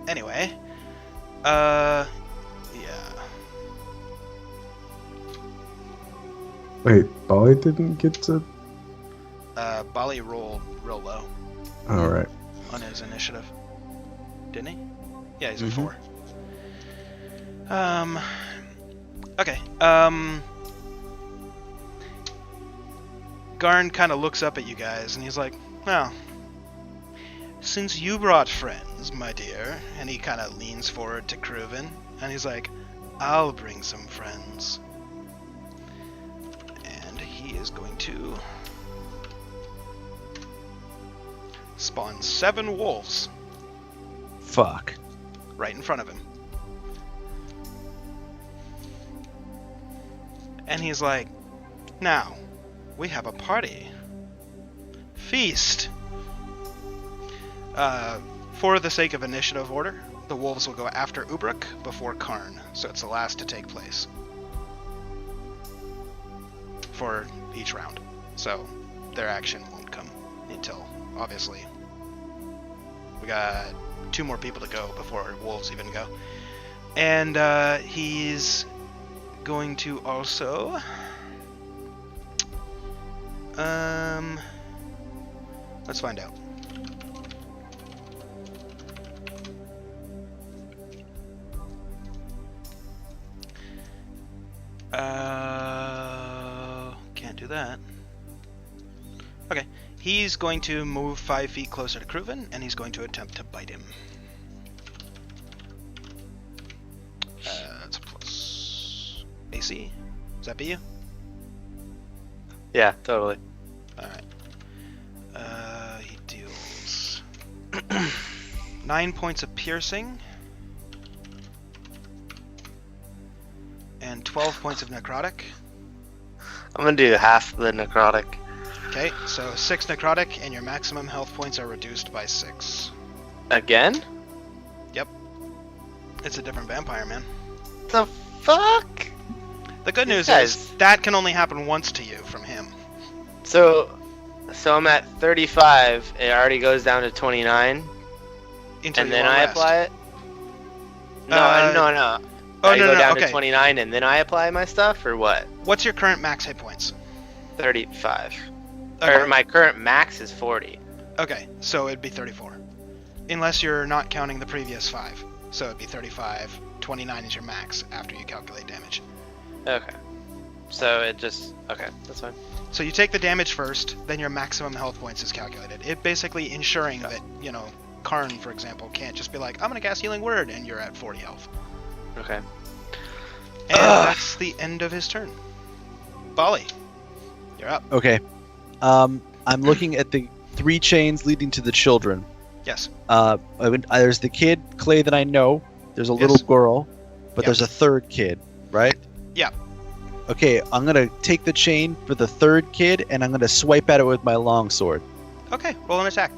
Anyway. Yeah. Wait, Bali didn't get to. Bali rolled real low All right. on his initiative. Didn't he? Yeah, he's a Mhm. 4. Okay. Garn kind of looks up at you guys and he's like, well, since you brought friends, my dear, and he kind of leans forward to Kruven and he's like, I'll bring some friends. And he is going to spawn 7 wolves Fuck. right in front of him. And he's like, now, we have a party. Feast! For the sake of initiative order, the wolves will go after Ubruk before Karn, so it's the last to take place. For each round. So, their action won't come until, obviously, we got 2 more people to go before wolves even go. And he's going to also let's find out. Can't do that. Okay, he's going to move 5 feet closer to Kruven, and he's going to attempt to bite him. That's a plus AC. Does that be you? Yeah, totally. Alright. He deals 9 points of piercing and 12 points of necrotic. I'm gonna do half the necrotic. Okay, so 6 necrotic, and your maximum health points are reduced by 6. Again? It's a different vampire, man. The fuck? The good news Guys. is that can only happen once to you from him. So I'm at 35. It already goes down to 29, Until and you then want I rest. apply it. No, no. Oh, I no, go no, down okay. to 29, and then I apply my stuff, or what? What's your current max hit points? 35. Okay. Or my current max is 40. Okay, so it'd be 34. Unless you're not counting the previous 5. So it'd be 35. 29 is your max after you calculate damage. Okay. So it just okay. That's fine. So you take the damage first, then your maximum health points is calculated. It basically ensuring that, Karn, for example, can't just be like, I'm gonna cast Healing Word, and you're at 40 health. Okay. And Ugh. that's the end of his turn. Bali, you're up. Okay. I'm looking at the 3 chains leading to the children. Yes. There's the kid, Clay, that I know. There's a little Yes. girl, but Yep. there's a third kid, right? Yep. Okay, I'm going to take the chain for the third kid, and I'm going to swipe at it with my longsword. Okay, roll an attack.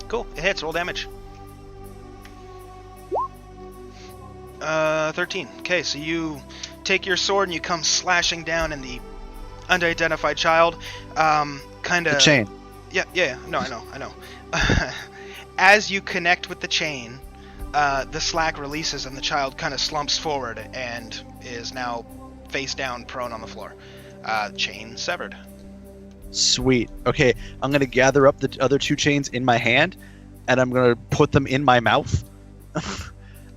Cool, it hits, roll damage. 13. Okay, so you take your sword and you come slashing down in the unidentified child. The chain. Yeah, no, I know. As you connect with the chain, the slack releases and the child kind of slumps forward and is now face down, prone on the floor. Chain severed. Sweet. Okay, I'm going to gather up the other 2 chains in my hand, and I'm going to put them in my mouth.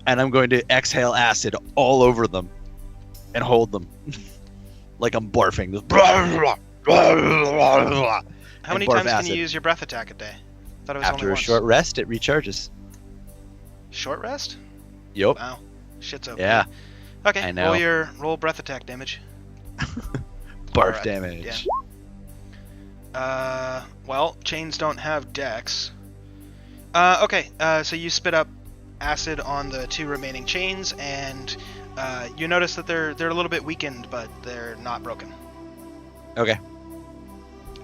And I'm going to exhale acid all over them and hold them like I'm barfing. How many barf times can acid. you use your breath attack a day? Thought it was After only a once. short rest, it recharges. Short rest? Yup. Wow, shit's OP. Yeah. Okay, I know. roll breath attack damage. Barf Alright, damage. Well, chains don't have dex. Okay, so you spit up acid on the 2 remaining chains, and you notice that they're a little bit weakened, but they're not broken. Okay.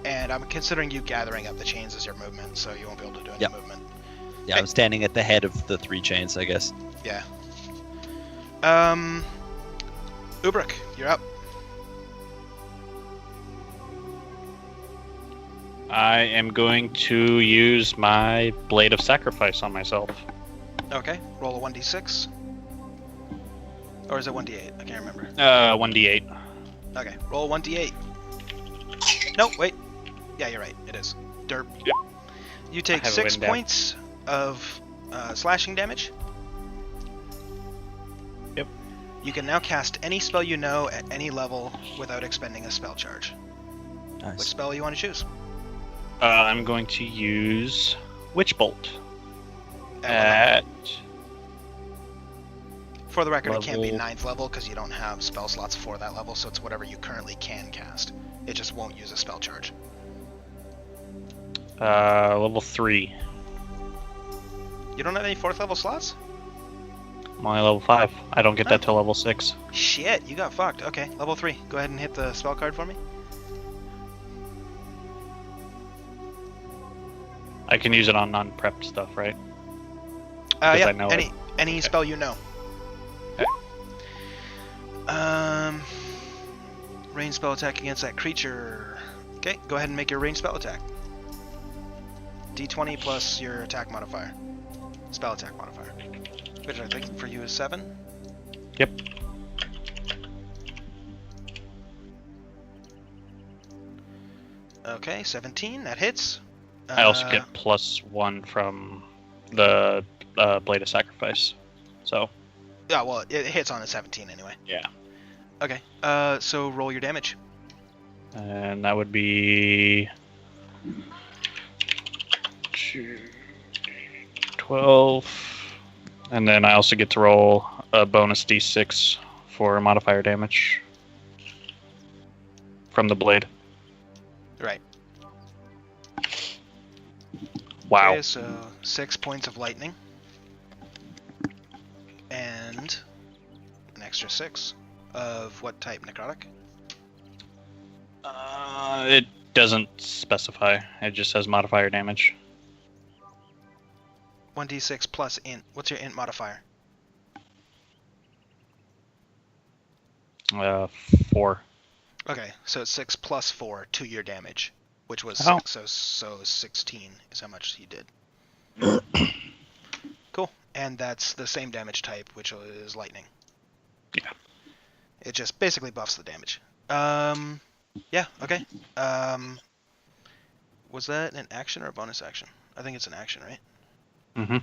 And I'm considering you gathering up the chains as your movement, so you won't be able to do any Yep. movement. Yeah, Okay. I'm standing at the head of the 3 chains, I guess. Yeah. Ubrik, you're up. I am going to use my Blade of Sacrifice on myself. Okay, roll a 1d6. Or is it 1d8? I can't remember. 1d8. Okay, roll 1d8. No, wait. Yeah, you're right. It is. Derp. Yep. You take have it 6 written down. points of slashing damage. Yep. You can now cast any spell you know at any level without expending a spell charge. Which Nice. spell you want to choose? I'm going to use Witch Bolt. At what level? At For the record, it can't be level- 9th level because you don't have spell slots for that level, so it's whatever you currently can cast. It just won't use a spell charge. level 3. You don't have any 4th level slots? I'm only level 5. I don't get that till level 6. Shit, you got fucked. Okay, level 3. Go ahead and hit the spell card for me. I can use it on non-prepped stuff, right? Because Yeah, I know any it. any spell you know. Okay. Range spell attack against that creature. Okay, go ahead and make your range spell attack. D20 plus your attack modifier. Spell attack modifier. Which I think for you is 7. Yep. Okay, 17. That hits. I also get +1 from the Blade of Sacrifice. So, Yeah, well, it hits on a 17 anyway. yeah. Okay. So roll your damage. And that would be 12. And then I also get to roll a bonus d6 for modifier damage from the blade. Right. Wow. Okay, so 6 points of lightning. And an extra 6 of what type? Necrotic? It doesn't specify. It just says modifier damage. 1d6 plus int. What's your int modifier? 4. Okay, so it's 6 plus 4 to your damage, which was Oh. 6, so 16 is how much he did. Cool, and that's the same damage type, which is lightning. Yeah. It just basically buffs the damage. Yeah, okay. Was that an action or a bonus action? I think it's an action, right? Mm-hmm.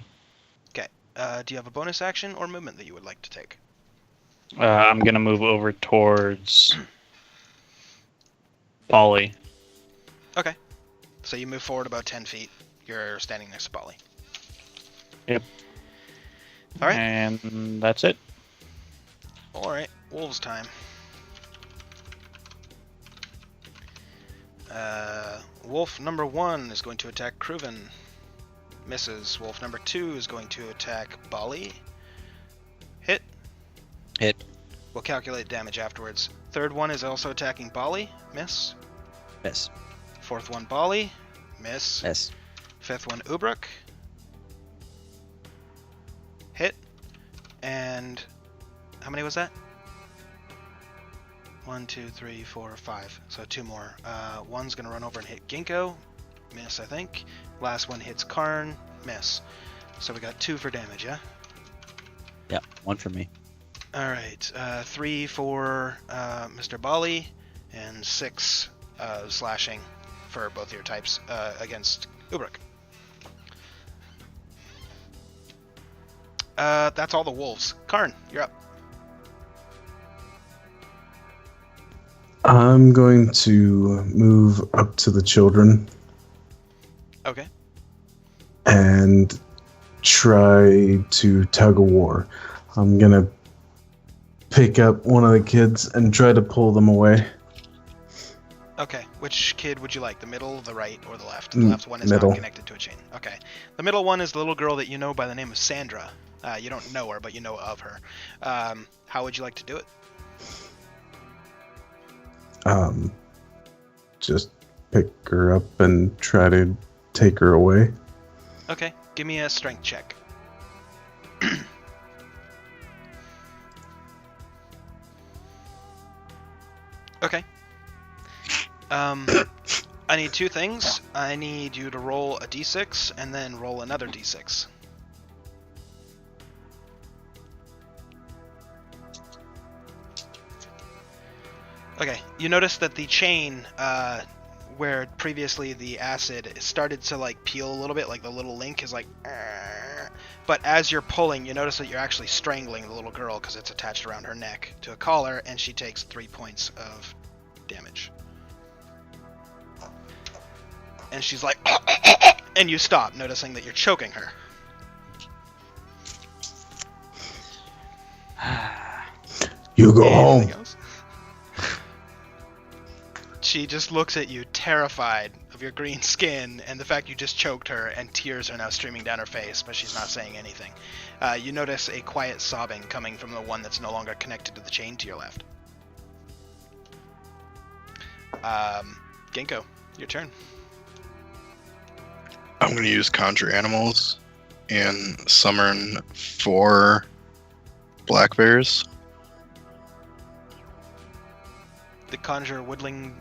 Okay. Do you have a bonus action or movement that you would like to take? I'm gonna move over towards Polly. Okay. So you move forward about 10 feet. You're standing next to Polly. Yep. All right. And that's it. All right. Wolves time. Wolf number 1 is going to attack Kruven. Misses. Wolf number 2 is going to attack Bali. Hit. Hit. We'll calculate damage afterwards. Third one is also attacking Bali. Miss. Miss. Fourth one Bali. Miss. Miss. Fifth one Ubruk. Hit. And how many was that? 1, 2, 3, 4, 5. So 2 more. One's gonna run over and hit Ginkgo. Miss, I think. Last one hits Karn. Miss. So we got 2 for damage, yeah? Yeah, 1 for me. Alright. 3 for Mr. Bali, and 6 slashing for both your types against Ubruk. That's all the wolves. Karn, you're up. I'm going to move up to the children Okay. and try to tug a war. I'm gonna pick up one of the kids and try to pull them away. Okay. Which kid would you like? The middle, the right, or the left? The left one is Middle. not connected to a chain. Okay. The middle one is the little girl that you know by the name of Sandra. You don't know her, but you know of her. How would you like to do it? Just pick her up and try to take her away. Okay. Give me a strength check. Okay. I need 2 things. I need you to roll a d6 and then roll another d6. Okay, you notice that the chain, where previously the acid started to like peel a little bit, like the little link is like, but as you're pulling, you notice that you're actually strangling the little girl because it's attached around her neck to a collar, and she takes 3 points of damage. And she's like, and you stop, noticing that you're choking her. You go home. Anything else? She just looks at you, terrified of your green skin and the fact you just choked her, and tears are now streaming down her face, but she's not saying anything. You notice a quiet sobbing coming from the one that's no longer connected to the chain to your left. Ginkgo, your turn. I'm going to use Conjure Animals and summon 4 black bears. The conjure woodland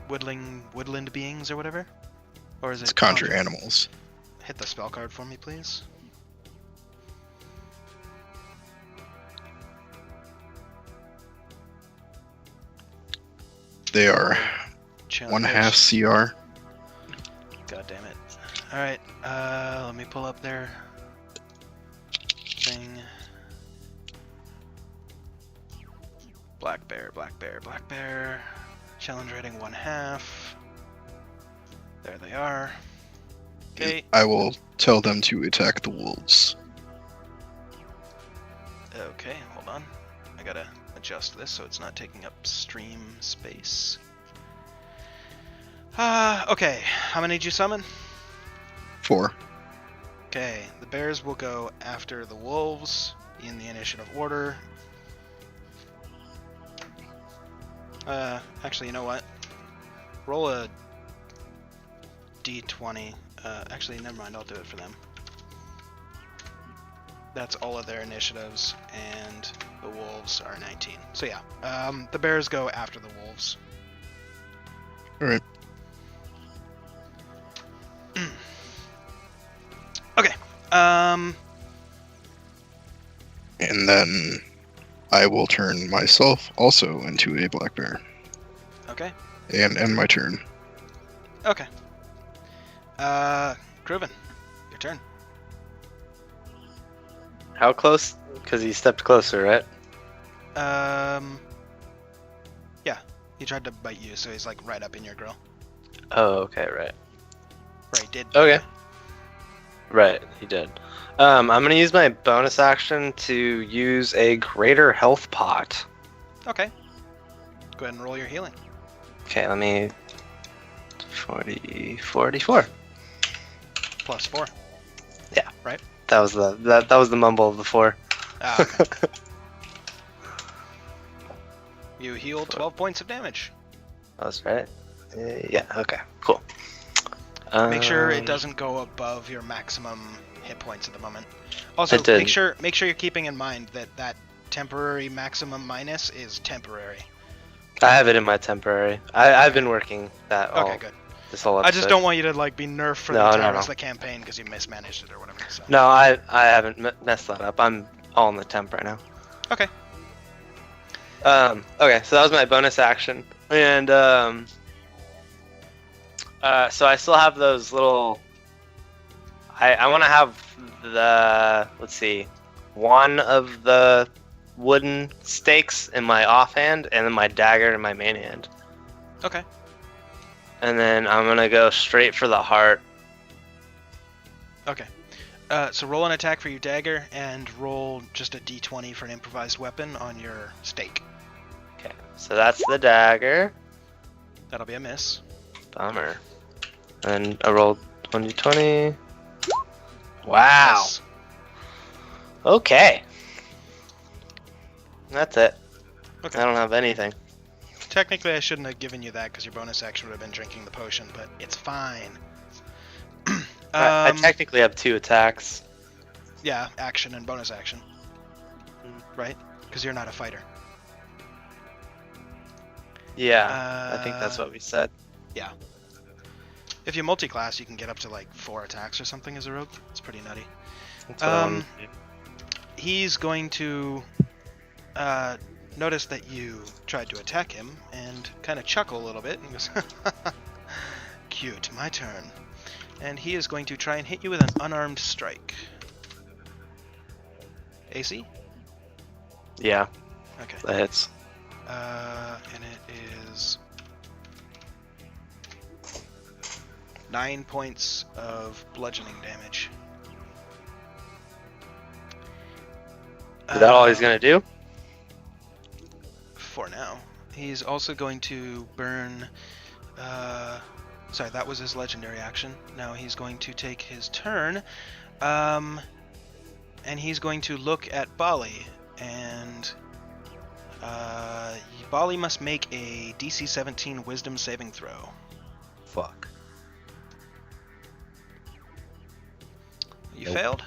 beings or whatever? Or is it It's Conjure Animals. Hit the spell card for me, please. They are Challenge. 1/2 CR. God damn it. Alright, let me pull up their thing. Black bear, black bear, black bear. Challenge rating 1/2. There they are. Okay. I will tell them to attack the wolves. Okay, hold on. I gotta adjust this so it's not taking up stream space. Okay. How many did you summon? 4. Okay, the bears will go after the wolves in the initiative order. Actually, you know what? Roll a d20. Actually, never mind, I'll do it for them. That's all of their initiatives, and the wolves are 19. So yeah, the bears go after the wolves. Alright. Okay. And then I will turn myself also into a black bear. Okay. And end my turn. Okay. Kruven, your turn. How close? Because he stepped closer, right? Yeah, he tried to bite you, so he's like right up in your grill. Oh, okay, right. Right, he did. Okay. Right, he did. I'm gonna use my bonus action to use a greater health pot. Okay. Go ahead and roll your healing. Okay, let me... 44. Plus 4. That was the mumble of the 4. Ah, okay. You heal 12 points of damage. That was right. Yeah. Okay. Cool. Make sure it doesn't go above your maximum hit points at the moment. Also, It did. make sure you're keeping in mind that temporary maximum minus is temporary. I have it in my temporary. I've been working that all Okay, good. this whole I episode. just don't want you to like be nerfed for the No, entire no, rest no. of the campaign because you mismanaged it or whatever. So. No, I haven't messed that up. I'm all in the temp right now. Okay. Okay, so that was my bonus action, and so I still have those little. I want to have the, let's see, one of the wooden stakes in my offhand, and then my dagger in my main hand, Okay. and then I'm gonna go straight for the heart. Okay. So roll an attack for your dagger and roll just a d20 for an improvised weapon on your stake. Okay, so that's the dagger. That'll be a miss. Bummer. And I rolled 2020. Wow. Miss. Okay. That's it. Okay. I don't have anything. Technically, I shouldn't have given you that because your bonus action would have been drinking the potion, but it's fine. I technically have 2 attacks. Yeah, action and bonus action. Right? Because you're not a fighter. Yeah, I think that's what we said. If you multi-class, you can get up to like 4 attacks or something as a rogue. It's pretty nutty. That's what I wanted to do. He's going to notice that you tried to attack him and kind of chuckle a little bit and goes, cute, my turn. And he is going to try and hit you with an unarmed strike. AC? Yeah, Okay. that hits. And it is 9 points of bludgeoning damage. Is that all he's gonna do? For now. He's also going to burn... sorry, that was his legendary action. Now he's going to take his turn. And he's going to look at Bali. And... Bali must make a DC 17 Wisdom saving throw. Fuck. You Nope. failed?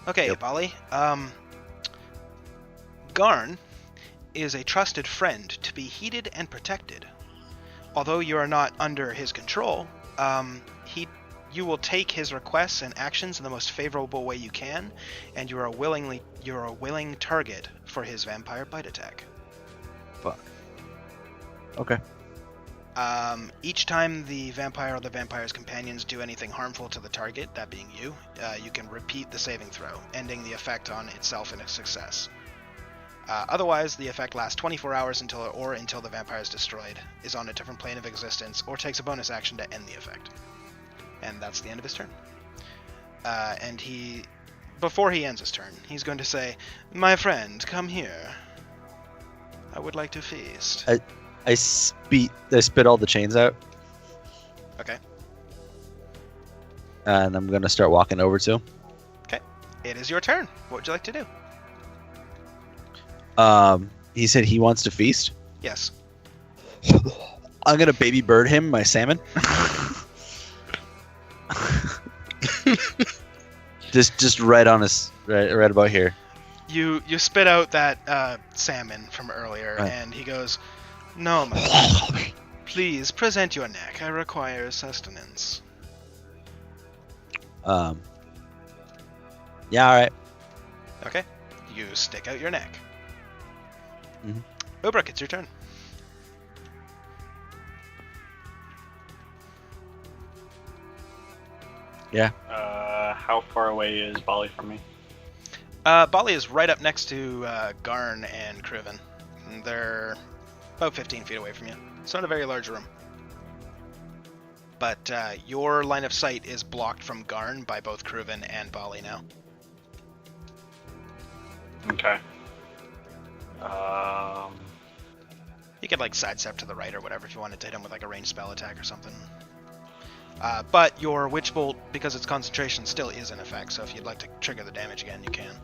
Okay, Yep. Bali. Garn is a trusted friend to be heeded and protected. Although you are not under his control, you will take his requests and actions in the most favorable way you can, and you're a willing target for his vampire bite attack. Fuck. Okay. Each time the vampire or the vampire's companions do anything harmful to the target, that being you, you can repeat the saving throw, ending the effect on itself in a success. Otherwise, the effect lasts 24 hours until the vampire is destroyed, is on a different plane of existence, or takes a bonus action to end the effect. And that's the end of his turn. Before he ends his turn, he's going to say, "My friend, come here. I would like to feast." I spit all the chains out, Okay. and I'm gonna start walking over to him. It is your turn. What would you like to do? He said he wants to feast. Yes. I'm gonna baby bird him my salmon. just right on his right about here. You spit out that salmon from earlier, Right. and he goes, "No, my friend. Please present your neck. I require sustenance." Yeah, all right. Okay. You stick out your neck. Mhm. Ubrik, it's your turn. How far away is Bali from me? Bali is right up next to Garn and Kruven. They're about 15 feet away from you. It's not a very large room. But your line of sight is blocked from Garn by both Kruven and Bali now. Okay. You could sidestep to the right or whatever if you wanted to hit him with a ranged spell attack or something. But your Witch Bolt, because its concentration, still is in effect, so if you'd like to trigger the damage again, you can.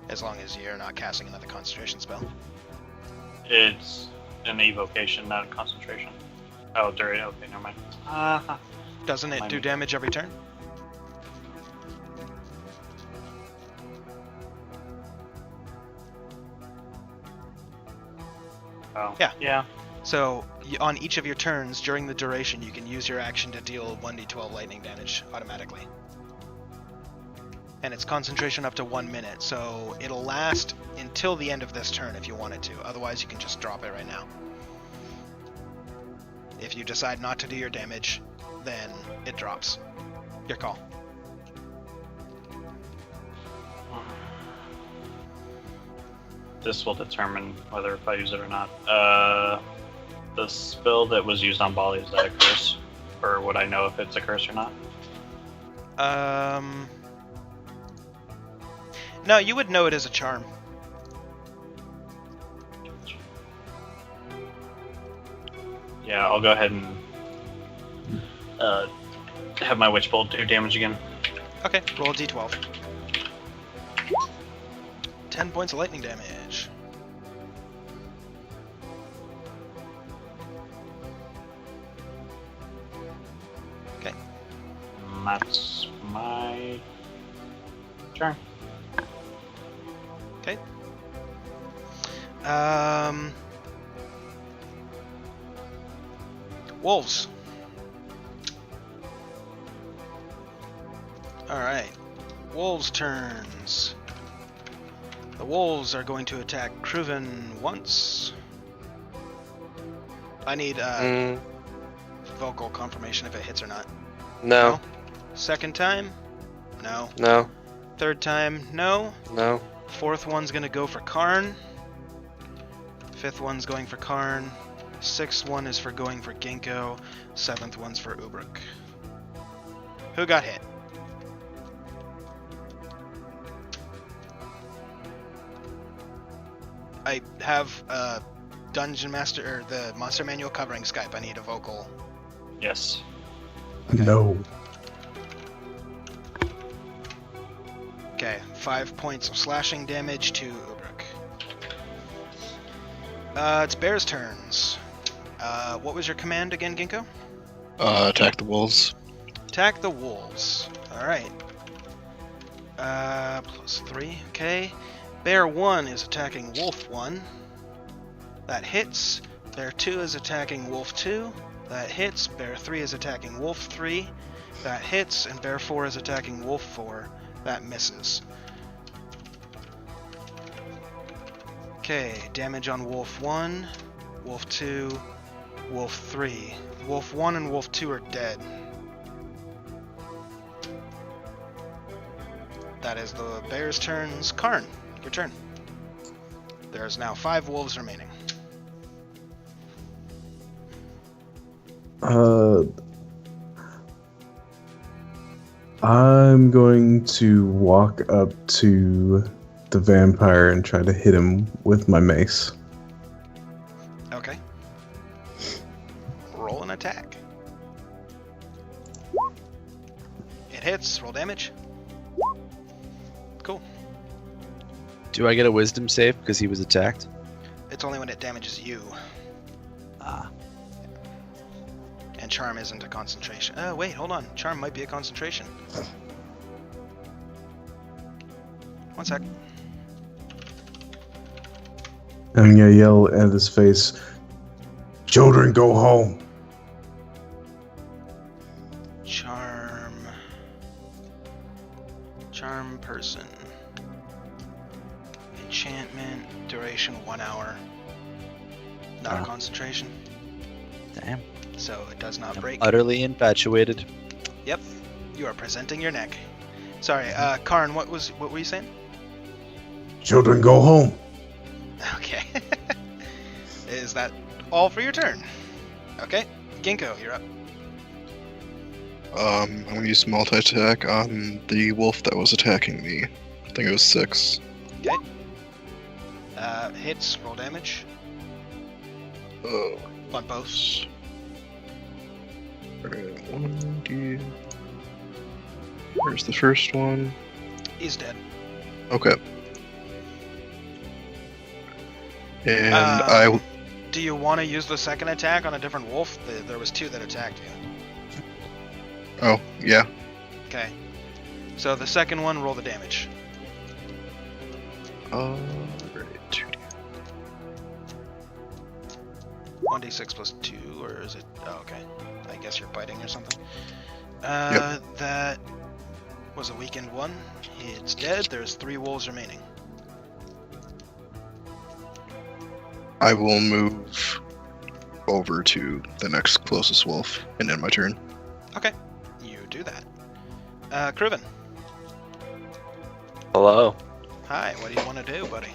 As long as you're not casting another concentration spell. It's an evocation, not a concentration. Oh, during. Okay, never mind. Doesn't it do damage every turn? Oh. Yeah. Yeah. So, on each of your turns, during the duration, you can use your action to deal 1d12 lightning damage automatically. And it's concentration up to 1 minute, so it'll last until the end of this turn if you wanted to. Otherwise, you can just drop it right now. If you decide not to do your damage, then it drops. Your call. This will determine whether if I use it or not. The spell that was used on Bali, is that a curse? Or would I know if it's a curse or not? No, you would know it as a charm. Yeah, I'll go ahead and have my Witch Bolt do damage again. Okay, roll a d12. 10 points of lightning damage. Okay. And that's my turn. Okay. Wolves. Alright. Wolves' turns. The wolves are going to attack Kruven once. I need vocal confirmation if it hits or not. No. Second time? No. No. Third time? No. No. Fourth one's gonna go for Karn. Fifth one's going for Karn. Sixth one is for going for Ginkgo. Seventh one's for Ubrik. Who got hit? I have Dungeon Master or the Monster Manual covering Skype. I need a vocal. Yes. Okay. No. Okay, 5 points of slashing damage to Ubrik. It's Bear's turns. What was your command again, Ginkgo? Attack the wolves. Attack the wolves. Alright. +3, okay. Bear 1 is attacking Wolf 1. That hits. Bear 2 is attacking Wolf 2. That hits. Bear 3 is attacking Wolf 3. That hits. And Bear 4 is attacking Wolf 4. That misses. Okay, damage on Wolf 1. Wolf 2, Wolf 3. Wolf 1 and Wolf 2 are dead. That is the bear's turns. Karn, your turn. There's now 5 wolves remaining. I'm going to walk up to the vampire and try to hit him with my mace. Okay. Roll an attack. It hits. Roll damage. Cool. Do I get a wisdom save because he was attacked? It's only when it damages you. Ah. And charm isn't a concentration. Oh, wait, hold on. Charm might be a concentration. One sec. I'm gonna yell at his face, "Children, go home!" Charm. Charm person. Enchantment. Duration 1 hour. Not a Wow. concentration. Damn. So it does not I'm break. utterly infatuated. Yep. You are presenting your neck. Sorry, Karn, what were you saying? Children, go home! Okay. Is that all for your turn? Okay. Ginkgo, you're up. I'm gonna use multi-attack on the wolf that was attacking me. I think it was 6. Okay. Hits, roll damage. Oh. On both. Alright, 1d. Where's the first one? He's dead. Okay. And Do you want to use the second attack on a different wolf? There was 2 that attacked you. Oh, yeah. Okay. So the second one, roll the damage. Alright, 2d. 1d6 plus 2, or is it? Oh, okay. I guess you're biting or something. That was a weakened one. It's dead. There's 3 wolves remaining. I will move over to the next closest wolf and end my turn. Okay. You do that. Kruven. Hello. Hi, what do you want to do, buddy?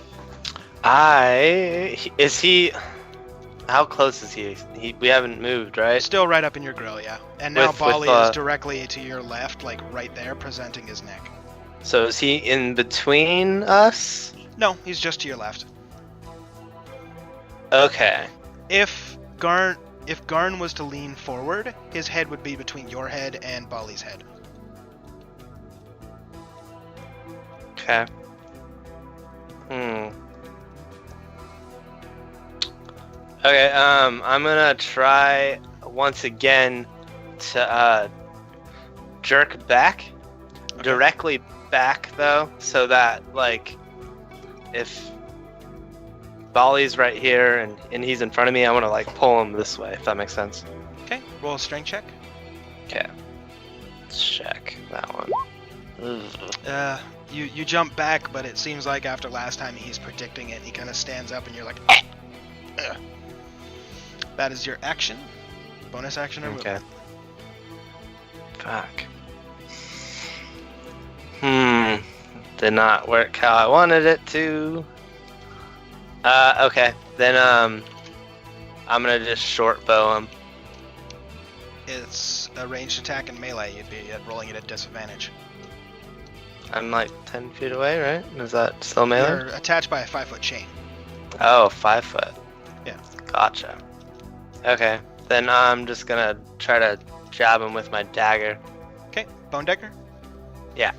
How close is he? We haven't moved, right? Still right up in your grill, yeah. And now With, Bali uh, is directly to your left, like right there, presenting his neck. So is he in between us? No, he's just to your left. Okay. If Garn was to lean forward, his head would be between your head and Bali's head. Okay. Okay, I'm gonna try once again to jerk back. Okay. Directly back though, so that like if Bali's right here and he's in front of me, I wanna like pull him this way, if that makes sense. Okay, roll a strength check. Okay. Let's check that one. Ugh. You jump back, but it seems like after last time he's predicting it, he kind of stands up and you're like, "Ah!" Ugh. That is your action. Bonus action or Okay. movement. Fuck. Did not work how I wanted it to. Okay. Then I'm gonna just short bow him. It's a ranged attack and melee. You'd be rolling it at disadvantage. I'm like 10 feet away, right? Is that still melee? You're attached by a 5-foot chain. Oh, 5 foot. Yeah. Gotcha. Okay. Then I'm just gonna try to jab him with my dagger. Okay, Bone Dagger? Yeah.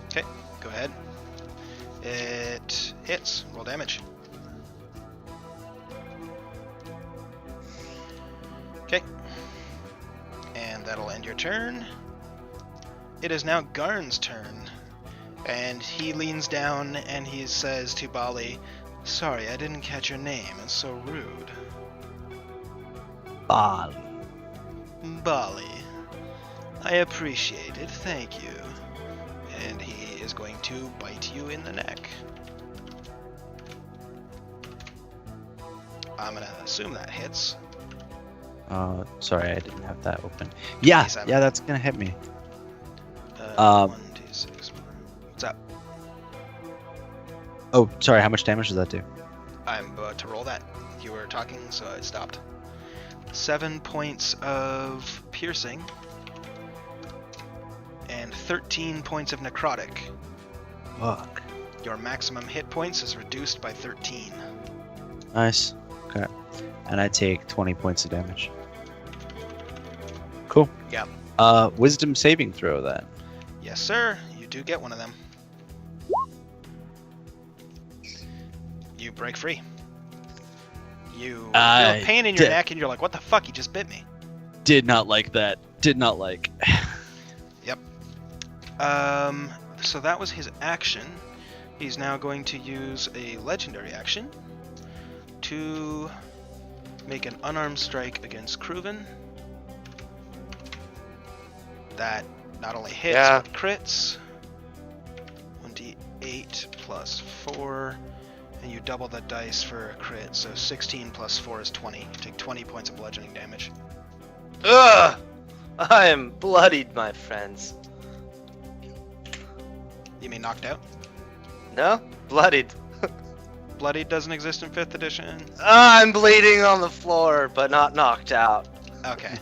Okay, go ahead. It hits. Roll damage. Okay. And that'll end your turn. It is now Garn's turn. And he leans down and he says to Bali, "Sorry, I didn't catch your name. It's so rude." Bali. Bali. I appreciate it, thank you. And he is going to bite you in the neck. I'm gonna assume that hits. Sorry, I didn't have that open. Yeah, 27. yeah, that's gonna hit me. Um, 1, 2, 6, 4. What's up? Oh, sorry. How much damage does that do? I'm about to roll that. You were talking, so I stopped. 7 points of piercing and 13 points of necrotic. Fuck. Your maximum hit points is reduced by 13. Nice. Okay. And I take 20 points of damage. Cool. Yep. Wisdom saving throw then. Yes, sir. You do get one of them. You break free. You feel pain in your neck, and you're like, "What the fuck? He just bit me." Did not like that. Did not like. So that was his action. He's now going to use a legendary action to make an unarmed strike against Kruven. That not only hits, but crits. 1d8 plus 4, and you double the dice for a crit, so 16 plus 4 is 20. You take 20 points of bludgeoning damage. Ugh! I am bloodied, my friends. You mean knocked out? No? Bloodied. Bloodied doesn't exist in 5th edition? I'm bleeding on the floor, but not knocked out. Okay.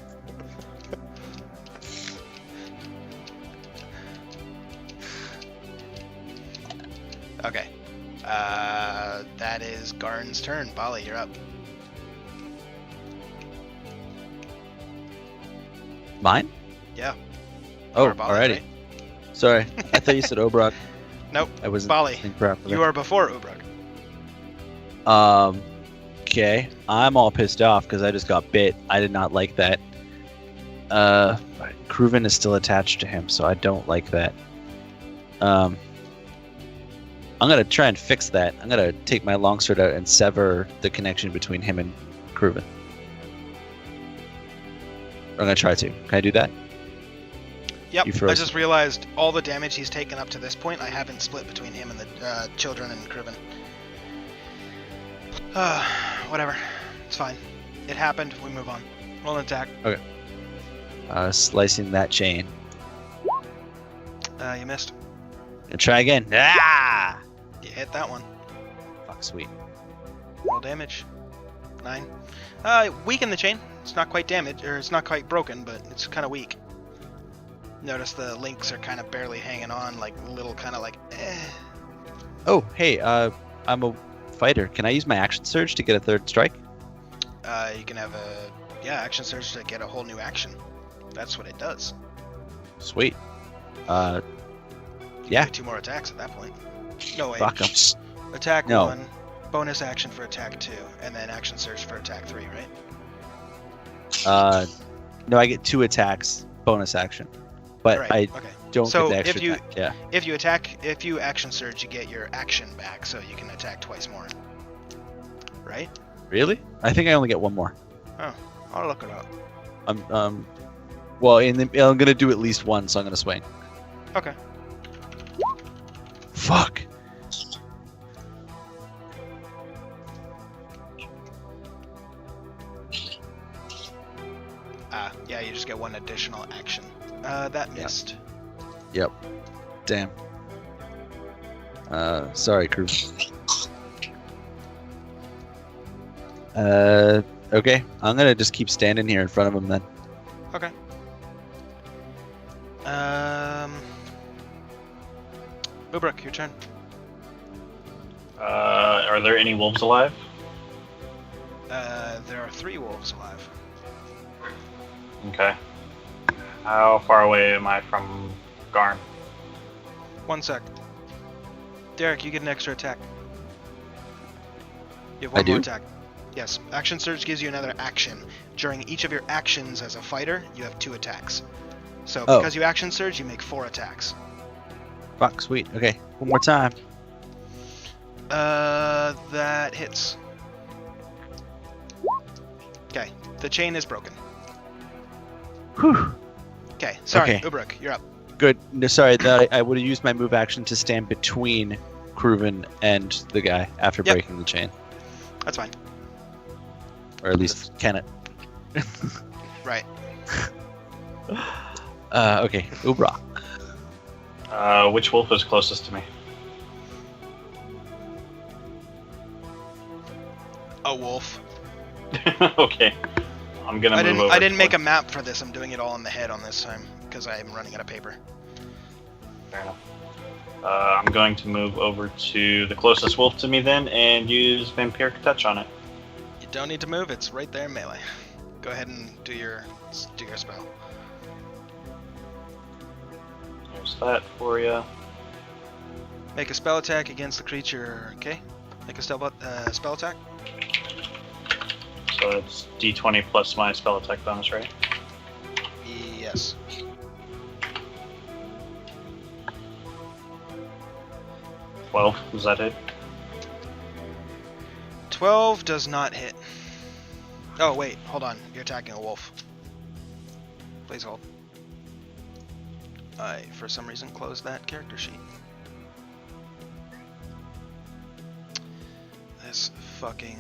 Okay. That is Garn's turn. Bali, you're up. Mine? Yeah. Oh, Or Bali, alrighty. right? Sorry, I thought you said Obrok. Nope. I wasn't Bali, listening properly. you are before Ubruk. Okay. I'm all pissed off because I just got bit. I did not like that. Kruven is still attached to him, so I don't like that. I'm gonna try and fix that. I'm gonna take my longsword out and sever the connection between him and Kruven. I'm gonna try to. Can I do that? Yep, You I froze. just realized all the damage he's taken up to this point, I haven't split between him and the children and Kruven. Whatever. It's fine. It happened. We move on. Roll an attack. Slicing that chain. You missed. And try again. Ah! You hit that one. Fuck, sweet. Roll damage. 9. Weaken the chain. It's not quite damaged, or it's not quite broken, but it's kind of weak. Notice the links are kind of barely hanging on, like little kind of like, eh. Oh, hey, I'm a fighter. Can I use my action surge to get a third strike? You can have a, action surge to get a whole new action. That's what it does. Sweet. Yeah. Get 2 more attacks at that point. No, wait. Fuck 'em. Attack No. 1, bonus action for attack 2, and then action surge for attack 3, right? No, I get 2 attacks, bonus action. But Right, I okay. don't So get the extra if you- attack. Yeah. If you action surge, you get your action back, so you can attack twice more. Right? Really? I think I only get 1 more. I'll look it up. Well, I'm gonna do at least 1, so I'm gonna swing. Okay. Fuck. Yeah, you just get 1 additional action. That missed. Damn. Sorry, crew. Okay. I'm gonna just keep standing here in front of him then. Okay. Ubruk, your turn. Are there any wolves alive? There are 3 wolves alive. Okay. How far away am I from Garn? 1 sec. Derek, you get an extra attack. You have I 1 more do? attack. Yes. Action Surge gives you another action. During each of your actions as a fighter, you have 2 attacks. So Oh. because you Action Surge, you make 4 attacks. Fuck, sweet. Okay, 1 more time. That hits. Okay. The chain is broken. Whew. Okay. Sorry, Okay. Ubruk, you're up. Good. No, sorry, that I would have used my move action to stand between Kruven and the guy after Yep. breaking the chain. That's fine. or at least can it. Right. Okay, Ubra. Which wolf is closest to me? A wolf. Okay. I'm gonna I move over. didn't make a towards- map for this. I'm doing it all in the head on this time because I'm running out of paper. Fair enough. I'm going to move over to the closest wolf to me then and use Vampiric Touch on it. You don't need to move. It's right there in melee. Go ahead and do your spell. There's that for you. Make a spell attack against the creature. Okay. Make a spell attack. So it's D20 plus my spell attack bonus, right? Yes. Well, does that hit? 12 does not hit. Oh wait, hold on. You're attacking a wolf. Please hold. I, for some reason, closed that character sheet. This fucking...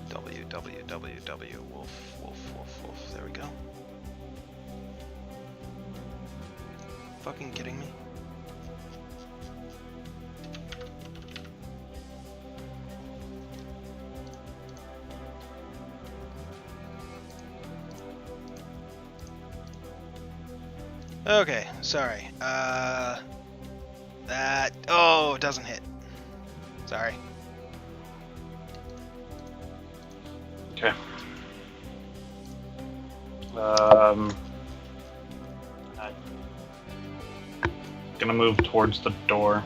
www wolf. There we go. Fucking kidding me? Okay, sorry. That... Oh, it doesn't hit. Sorry. Okay. I'm gonna move towards the door.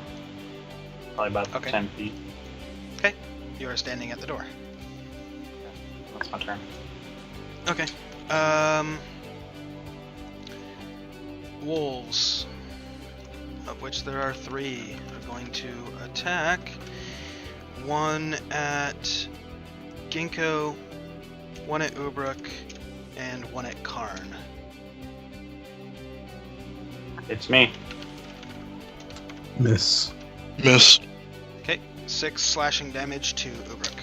Probably about Okay. 10 feet. You are standing at the door. That's my turn. Okay. Wolves, of which there are 3, are going to attack. One at Ginkgo, one at Ubruk, and one at Karn. It's me. Miss. Miss. 6 slashing damage to Ubruk.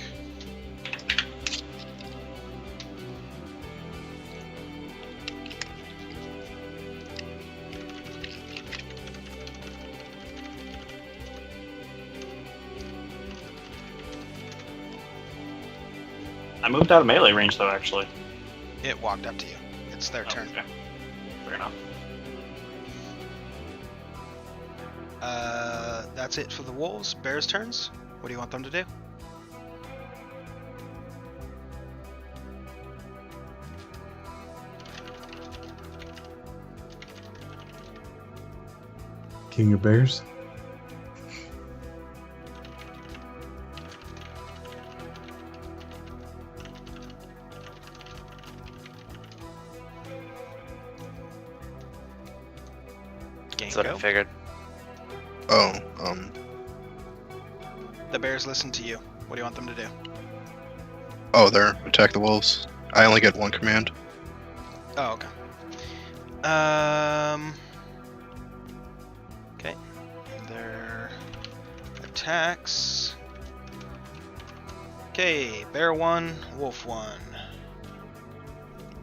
I moved out of melee range though, actually. It walked up to you. It's their turn. Okay. Fair enough. That's it for the wolves. Bears' turns. What do you want them to do? King of Bears. That's what I Ginkgo. figured. Oh, The bears listen to you. What do you want them to do? oh, there. Attack the wolves. I only get one command. Oh, okay. Okay. Their attacks. Okay, bear 1, wolf 1.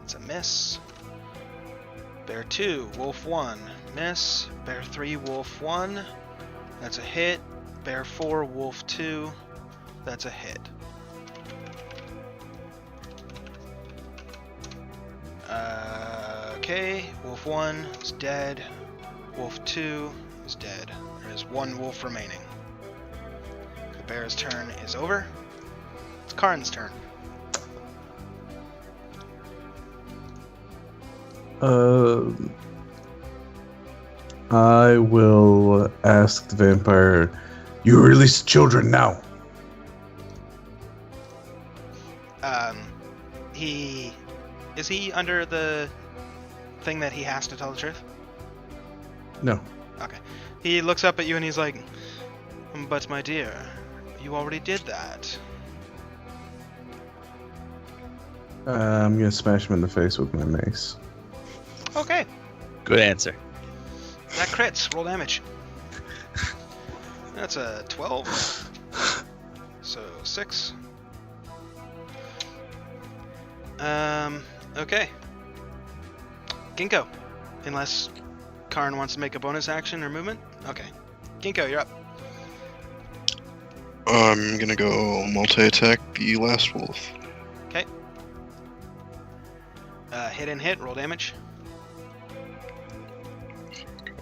It's a miss. Bear 2, wolf 1. Miss. Bear 3, wolf 1. That's a hit. Bear 4, wolf 2. That's a hit. Okay, wolf 1 is dead. Wolf 2 is dead. There is 1 wolf remaining. The bear's turn is over. It's Karn's turn. I will ask the vampire, you release the children now. Is he under the thing that he has to tell the truth? No. Okay. He looks up at you and he's like, but my dear, you already did that. I'm gonna smash him in the face with my mace. Okay. Good answer. That crits. Roll damage. That's a 12. So 6. Okay. Ginkgo. Unless Karn wants to make a bonus action or movement? Okay. Ginkgo, you're up. I'm gonna go multi-attack the last wolf. Hit and hit, roll damage.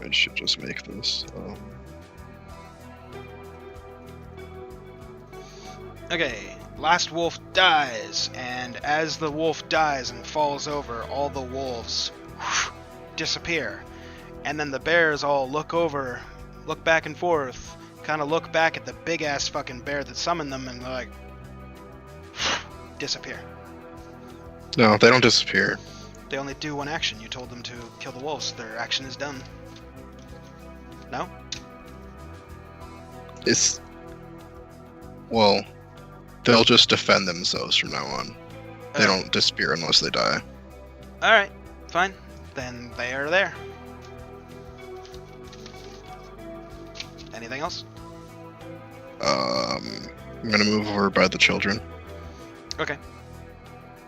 I should just make this. Okay, last wolf dies, and as the wolf dies and falls over, all the wolves disappear. And then the bears all look back and forth, kind of look back at the big-ass fucking bear that summoned them, and they're like, disappear. No, they don't disappear. They only do one action. You told them to kill the wolves. Their action is done. No? It's well, they'll just defend themselves from now on. They Okay. don't disappear unless they die. Alright, fine. Then they are there. Anything else? I'm gonna move over by the children. Okay.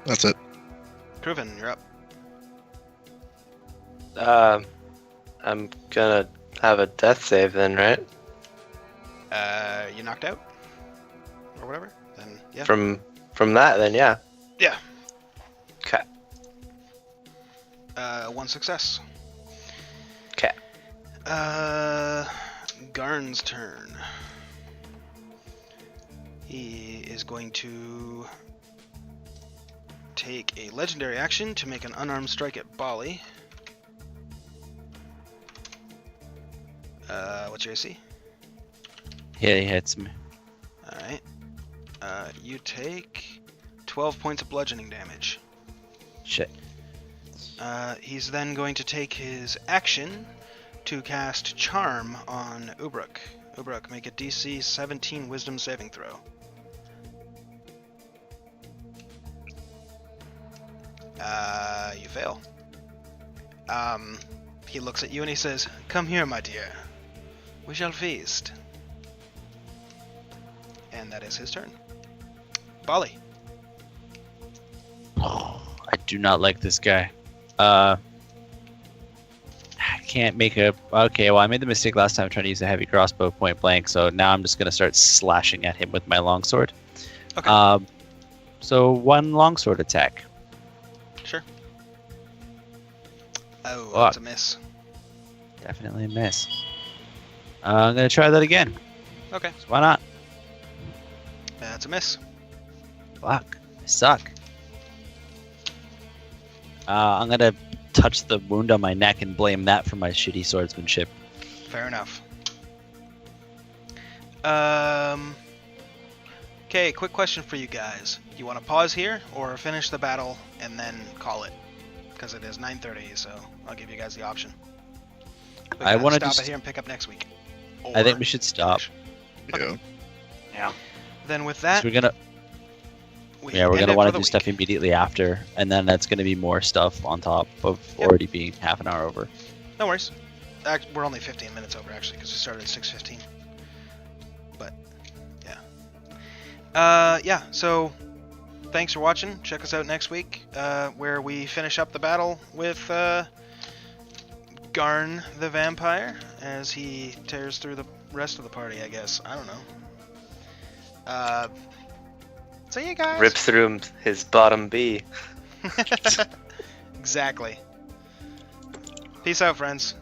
That's it. Kruven, you're up. I'm gonna have a death save then, right? You knocked out? Or whatever? Then, yeah. From that, then yeah. Yeah. Okay. One success. 'Kay. Garn's turn. He is going to take a legendary action to make an unarmed strike at Bali. What's your AC? Yeah, he hits me. Alright. You take 12 points of bludgeoning damage. Shit. He's then going to take his action to cast Charm on Ubruk. Ubruk, make a DC 17 Wisdom saving throw. You fail. He looks at you and he says, "Come here, my dear. We shall feast." And that is his turn. Bali. I do not like this guy. I can't make a... Okay, well, I made the mistake last time trying to use a heavy crossbow point blank, so now I'm just going to start slashing at him with my longsword. Okay. So one longsword attack. Sure. Oh, Fuck. that's a miss. Definitely a miss. I'm going to try that again. Okay. So why not? That's a miss. Fuck. I suck. I'm going to touch the wound on my neck and blame that for my shitty swordsmanship. Fair enough. Okay, quick question for you guys. Do you want to pause here or finish the battle and then call it? Because it is 9:30, so I'll give you guys the option. We I can wanna stop just- it here and pick up next week. I think Or we should stop. finish. Yeah. Then with So that, we're gonna we we're end gonna it want for to the do stuff week. immediately after, and then that's gonna be more stuff on top of Yep. already being half an hour over. No worries. We're only 15 minutes over actually because we started at 6:15. But yeah. Yeah. So thanks for watching. Check us out next week where we finish up the battle with Garn the vampire as he tears through the rest of the party. I guess I don't know. See you guys. Rips through his bottom B. Exactly. Peace out, friends.